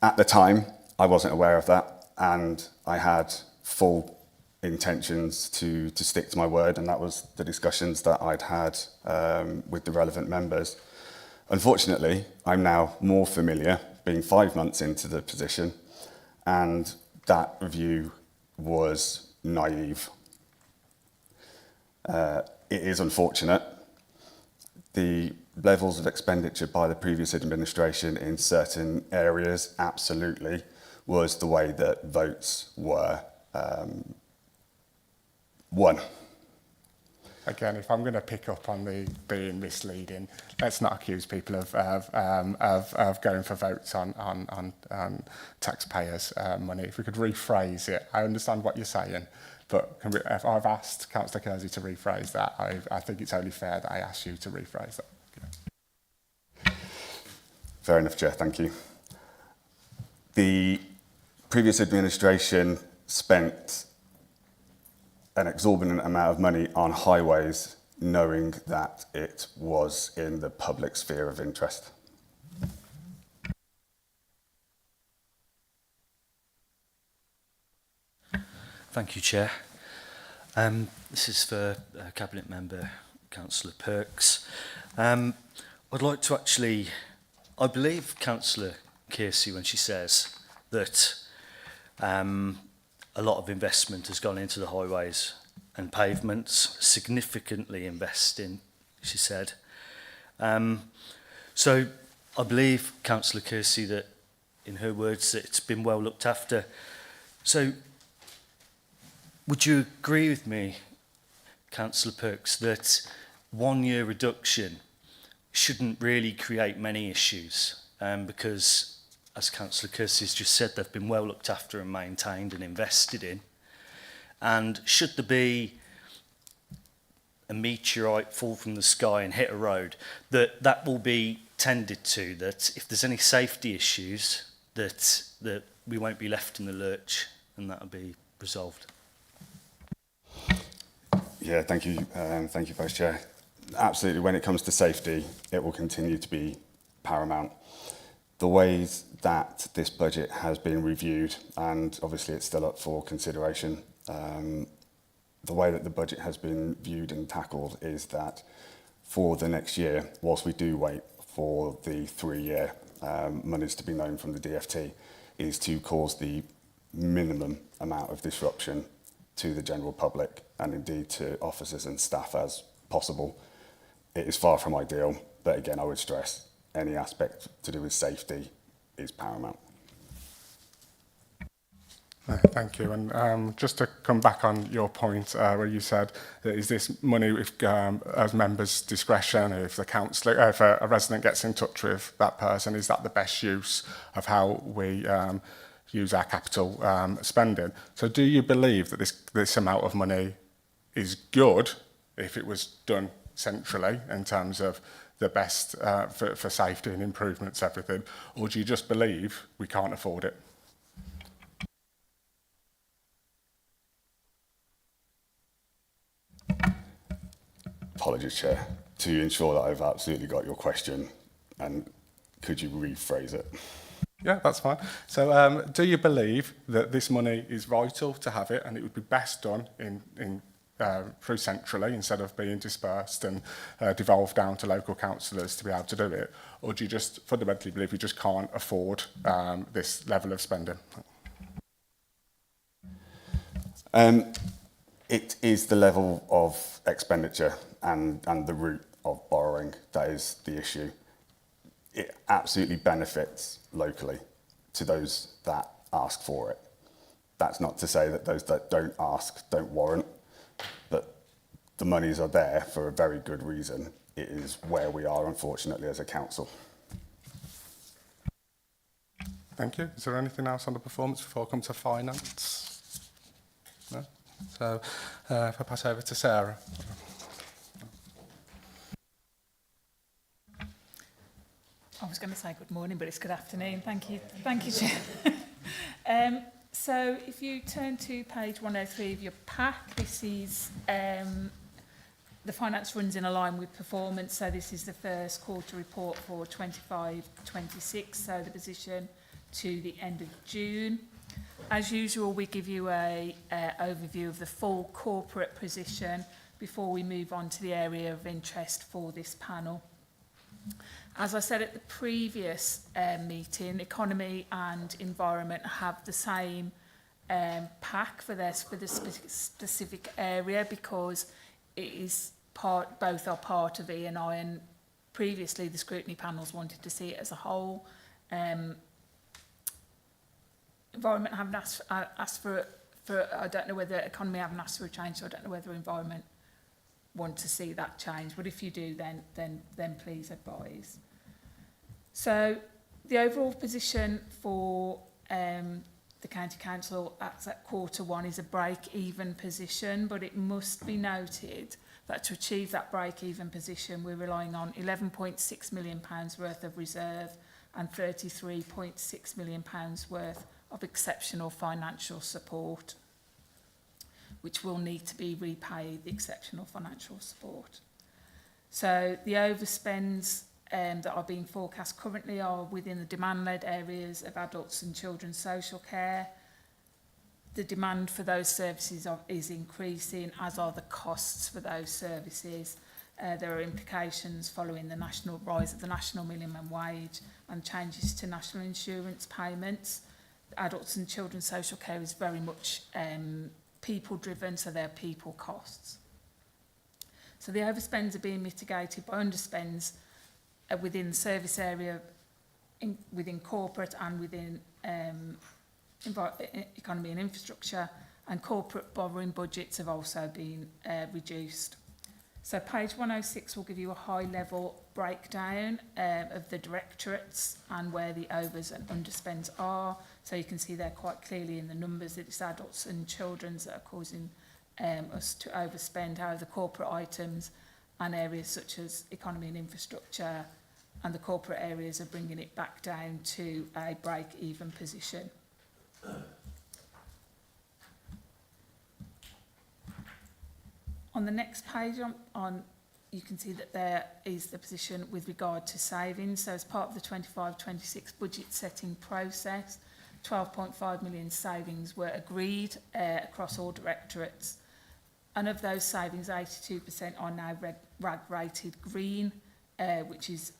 Speaker 10: At the time, I wasn't aware of that, and I had full intentions to stick to my word, and that was the discussions that I'd had with the relevant members. Unfortunately, I'm now more familiar, being 5 months into the position, and that view was naive. It is unfortunate. The levels of expenditure by the previous administration in certain areas absolutely was the way that votes were won.
Speaker 1: Again, if I'm going to pick up on the being misleading, let's not accuse people of going for votes on taxpayers' money. If we could rephrase it, I understand what you're saying, but if I've asked Councillor Kersey to rephrase that, I think it's only fair that I ask you to rephrase that. Okay.
Speaker 10: Fair enough, Chair, thank you. The previous administration spent an exorbitant amount of money on highways, knowing that it was in the public sphere of interest.
Speaker 6: Thank you, Chair. This is for Cabinet Member Councillor Perks. I'd like to I believe Councillor Kersey when she says that a lot of investment has gone into the highways and pavements, significantly investing, she said. So I believe Councillor Kersey that, in her words, that it's been well looked after. So would you agree with me, Councillor Perks, that 1 year reduction shouldn't really create many issues? Because, as Councillor Kersey has just said, they've been well looked after and maintained and invested in. And should there be a meteorite fall from the sky and hit a road, that will be tended to, that if there's any safety issues, that we won't be left in the lurch and that will be resolved.
Speaker 10: Yeah, thank you, Vice Chair. Absolutely, when it comes to safety, it will continue to be paramount. The ways that this budget has been reviewed, and obviously it's still up for consideration, the way that the budget has been viewed and tackled is that for the next year, whilst we do wait for the 3-year monies to be known from the DFT, is to cause the minimum amount of disruption to the general public and indeed to officers and staff as possible. It is far from ideal, but again, I would stress any aspect to do with safety is paramount.
Speaker 1: Thank you. And just to come back on your point where you said that is this money if, as members' discretion, if the councillor, if a resident gets in touch with that person, is that the best use of how we use our capital spending? So do you believe that this amount of money is good if it was done centrally in terms of the best for safety and improvements, everything, or do you just believe we can't afford it?
Speaker 10: Apologies, Chair. To ensure that I've absolutely got your question, and could you rephrase it?
Speaker 1: Yeah, that's fine. So do you believe that this money is vital to have it and it would be best done through centrally instead of being dispersed and devolved down to local councillors to be able to do it? Or do you just fundamentally believe we just can't afford this level of spending?
Speaker 10: It is the level of expenditure and the route of borrowing that is the issue. It absolutely benefits locally to those that ask for it. That's not to say that those that don't ask don't warrant, but the monies are there for a very good reason. It is where we are, unfortunately, as a council.
Speaker 1: Thank you. Is there anything else on the performance before I come to finance? No? So if I pass over to Sarah.
Speaker 17: I was going to say good morning, but it's good afternoon. Thank you, Chair. So if you turn to page 103 of your pack, this is the finance runs in line with performance. So this is the first quarter report for 25-26, so the position to the end of June. As usual, we give you a overview of the full corporate position before we move on to the area of interest for this panel. As I said at the previous meeting, economy and environment have the same pack for the specific area because it is both are part of E&I, and previously the scrutiny panels wanted to see it as a whole. Environment haven't asked for I don't know whether economy haven't asked for a change, so I don't know whether environment want to see that change, but if you do, then please advise. So the overall position for the County Council at quarter one is a break-even position, but it must be noted that to achieve that break-even position, we're relying on £11.6 million worth of reserve and £33.6 million worth of exceptional financial support, which will need to be repaid, the exceptional financial support. So the overspends that are being forecast currently are within the demand-led areas of adults and children's social care. The demand for those services is increasing, as are the costs for those services. There are implications following the rise of the national minimum wage and changes to national insurance payments. Adults and children's social care is very much people-driven, so they're people costs. So the overspends are being mitigated by underspends within the service area, within corporate and within economy and infrastructure, and corporate borrowing budgets have also been reduced. So page 106 will give you a high-level breakdown of the directorates and where the overs and underspends are. So you can see there quite clearly in the numbers that it's adults and children's that are causing us to overspend. However, the corporate items and areas such as economy and infrastructure and the corporate areas are bringing it back down to a break-even position. On the next page, you can see that there is the position with regard to savings. So as part of the 25-26 budget setting process, 12.5 million savings were agreed across all directorates. And of those savings, 82% are now RAG rated green, which is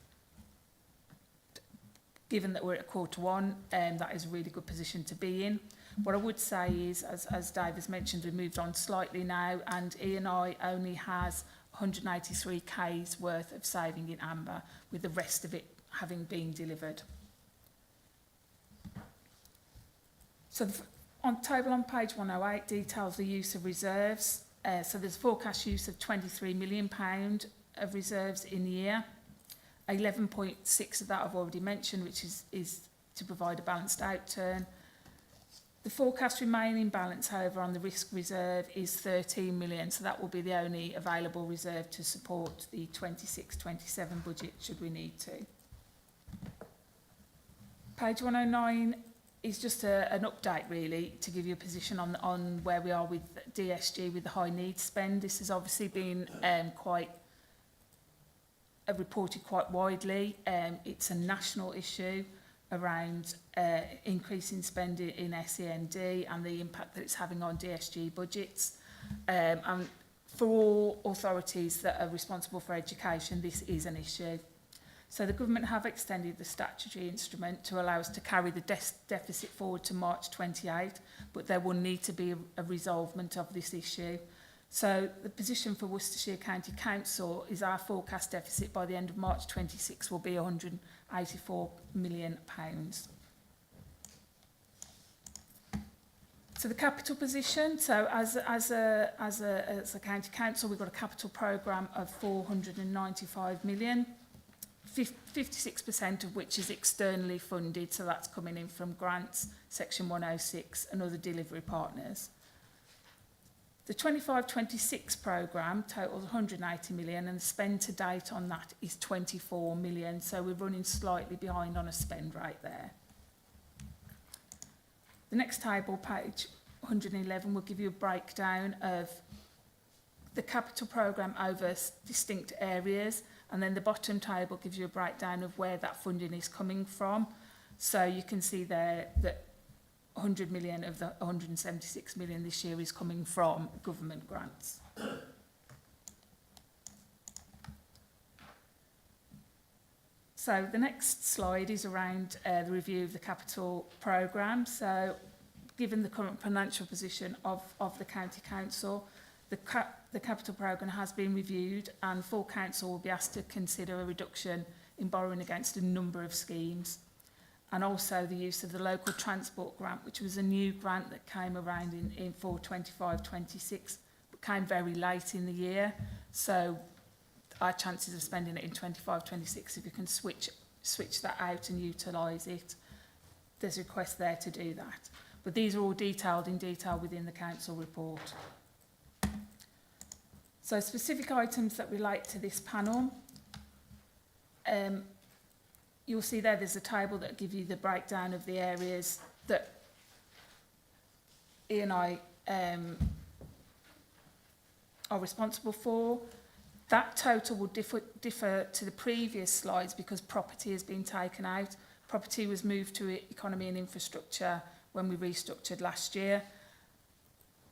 Speaker 17: given that we're at Q1, that is a really good position to be in. What I would say is, as Dave has mentioned, we've moved on slightly now, and E&I only has 183k's worth of saving in amber, with the rest of it having been delivered. So on table on page 108 details the use of reserves. So there's forecast use of £23 million of reserves in the year. 11.6 of that I've already mentioned, which is to provide a balanced outturn. The forecast remaining balance, however, on the risk reserve is 13 million, so that will be the only available reserve to support the 26-27 budget should we need to. Page 109 is just an update really to give you a position on where we are with DSG with the high needs spend. This has obviously been reported quite widely. It's a national issue around increasing spend in SEND and the impact that it's having on DSG budgets. And for all authorities that are responsible for education, this is an issue. So the government have extended the statutory instrument to allow us to carry the deficit forward to March 28, but there will need to be a resolvement of this issue. So the position for Worcestershire County Council is our forecast deficit by the end of March 26 will be £184 million. So the capital position, so as a county council, we've got a capital programme of 495 million, 56% of which is externally funded, so that's coming in from grants, Section 106 and other delivery partners. The 25-26 programme totals 180 million and the spend to date on that is 24 million, so we're running slightly behind on a spend rate there. The next table, page 111, will give you a breakdown of the capital programme over distinct areas, and then the bottom table gives you a breakdown of where that funding is coming from. So you can see there that 100 million of the 176 million this year is coming from government grants. So the next slide is around the review of the capital programme. So given the current financial position of the County Council, the capital programme has been reviewed and full council will be asked to consider a reduction in borrowing against a number of schemes, and also the use of the local transport grant, which was a new grant that came around in 425-26, but came very late in the year. So our chances of spending it in 25-26, if you can switch that out and utilise it, there's a request there to do that. But these are all detailed in detail within the council report. So specific items that relate to this panel, you'll see there's a table that gives you the breakdown of the areas that E&I are responsible for. That total will differ to the previous slides because property has been taken out. Property was moved to economy and infrastructure when we restructured last year.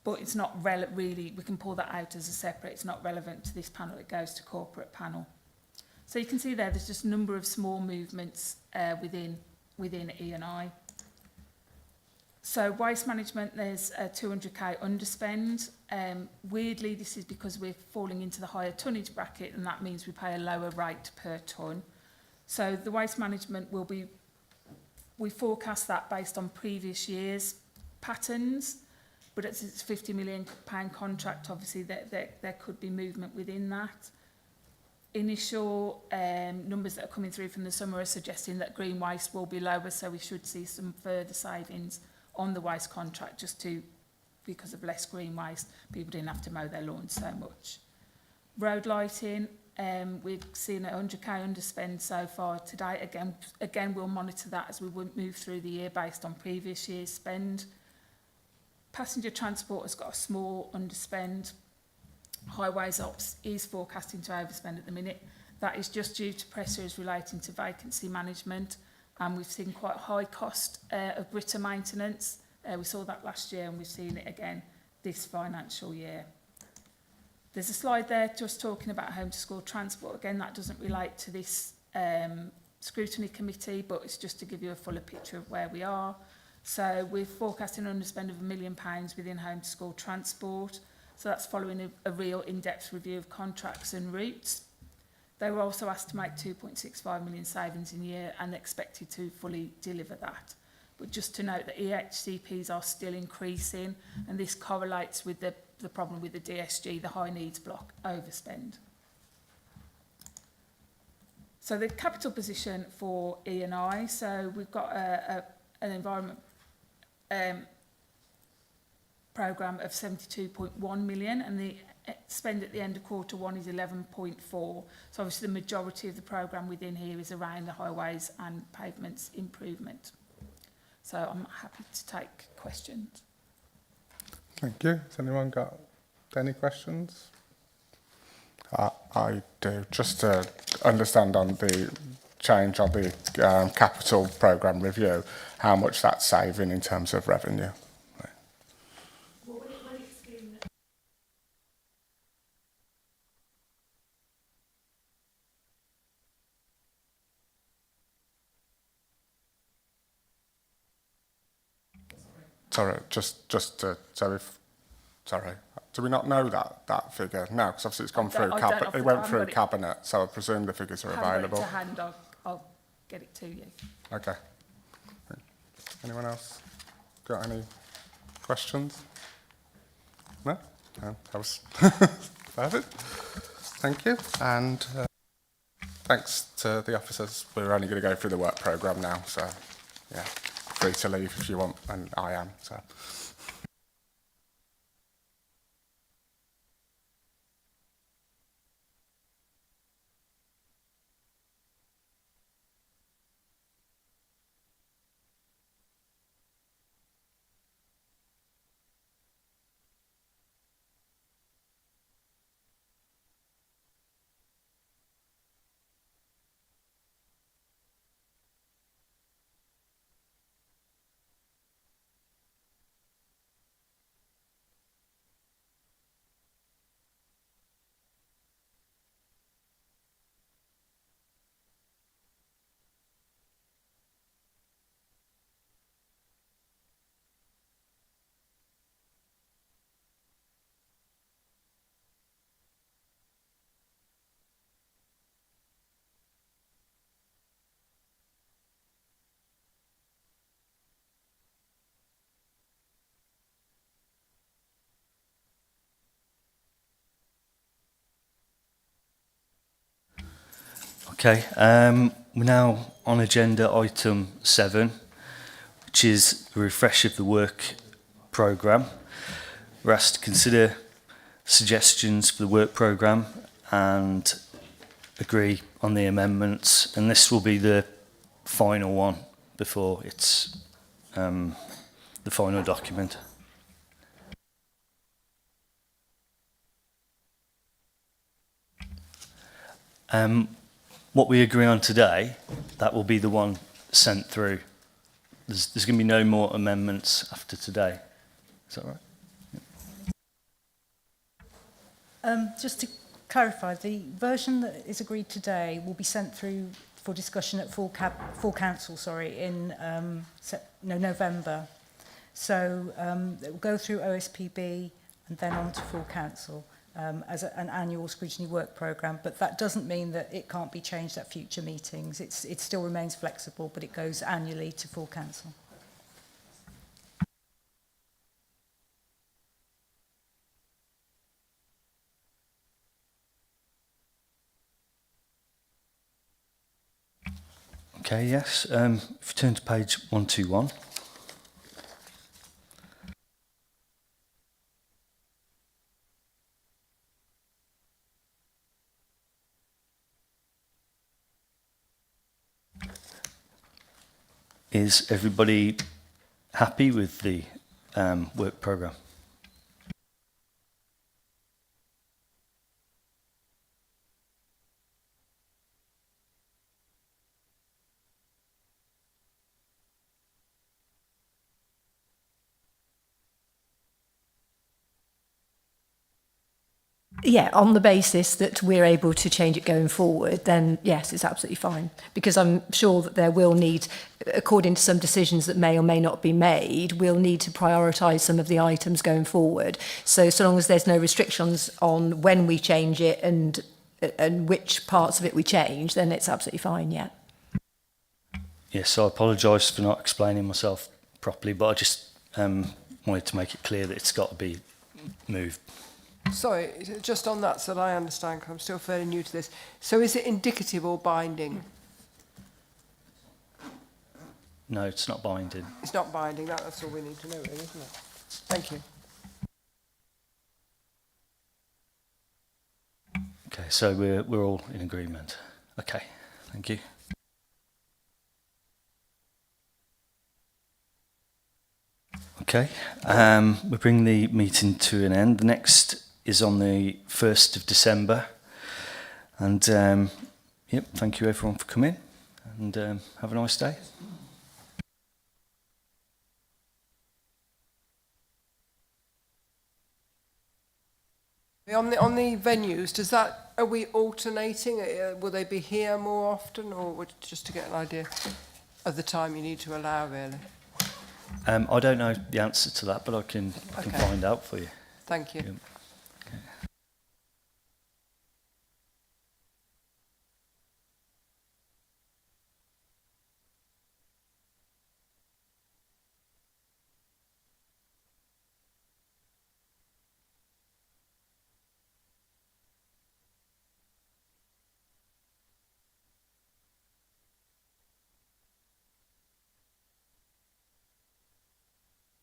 Speaker 17: But it's not really, we can pull that out as a separate, it's not relevant to this panel, it goes to corporate panel. So you can see there's just a number of small movements within E&I. So waste management, there's a 200k underspend. Weirdly, this is because we're falling into the higher tonnage bracket and that means we pay a lower rate per tonne. So the waste management we forecast that based on previous years' patterns, but it's a £50 million contract, obviously there could be movement within that. Initial numbers that are coming through from the summer are suggesting that green waste will be lower, so we should see some further savings on the waste contract because of less green waste. People didn't have to mow their lawns so much. Road lighting, we've seen a 100k underspend so far today. Again, we'll monitor that as we move through the year based on previous year's spend. Passenger transport has got a small underspend. Highways Ops is forecasting to overspend at the minute. That is just due to pressures relating to vacancy management, and we've seen quite a high cost of gritter maintenance. We saw that last year and we've seen it again this financial year. There's a slide there just talking about home to school transport. Again, that doesn't relate to this Scrutiny Committee, but it's just to give you a fuller picture of where we are. So we're forecasting an underspend of £1 million within home to school transport. So that's following a real in-depth review of contracts and routes. They were also asked to make 2.65 million savings in a year and expected to fully deliver that. But just to note that EHCPs are still increasing, and this correlates with the problem with the DSG, the high needs block overspend. So the capital position for E&I, so we've got an environment programme of 72.1 million, and the spend at the end of Q1 is 11.4. So obviously the majority of the programme within here is around the highways and pavements improvement. So I'm happy to take questions.
Speaker 1: Thank you. Has anyone got any questions? I do. Just to understand on the change on the capital programme review, how much that's saving in terms of revenue. Sorry, sorry, do we not know that figure now? Because obviously it's gone through cabinet. It went through cabinet, so I presume the figures are available.
Speaker 17: To hand, I'll get it to you.
Speaker 1: Okay. Anyone else got any questions? No? No, that was perfect. Thank you, and thanks to the officers. We're only going to go through the work programme now, so yeah. Free to leave if you want, and I am. So.
Speaker 6: Okay, we're now on agenda item 7, which is a refresh of the work programme. We're asked to consider suggestions for the work programme and agree on the amendments, and this will be the final one before it's the final document. What we agree on today, that will be the one sent through. There's going to be no more amendments after today. Is that right?
Speaker 9: Just to clarify, the version that is agreed today will be sent through for discussion at full council, in November. So it will go through OSPB and then on to full council. As an annual scrutiny work programme, but that doesn't mean that it can't be changed at future meetings. It still remains flexible, but it goes annually to full council.
Speaker 6: Okay, yes. If you turn to page 121. Is everybody happy with the work programme?
Speaker 5: Yeah, on the basis that we're able to change it going forward, then yes, it's absolutely fine. Because I'm sure that there will need, according to some decisions that may or may not be made, we'll need to prioritise some of the items going forward. So long as there's no restrictions on when we change it and which parts of it we change, then it's absolutely fine, yeah.
Speaker 6: Yes, I apologise for not explaining myself properly, but I just wanted to make it clear that it's got to be moved.
Speaker 3: Sorry, just on that so that I understand, because I'm still fairly new to this. So is it indicative or binding?
Speaker 6: No, it's not binding.
Speaker 3: It's not binding, that's all we need to know, really, isn't it? Thank you.
Speaker 6: Okay, so we're all in agreement. Okay, thank you. Okay, we bring the meeting to an end. The next is on the 1st of December. And, yep, thank you everyone for coming, and have a nice day.
Speaker 3: On the venues, are we alternating? Will they be here more often, or just to get an idea of the time you need to allow, really?
Speaker 6: I don't know the answer to that, but I can find out for you.
Speaker 3: Thank you.
Speaker 6: Yeah.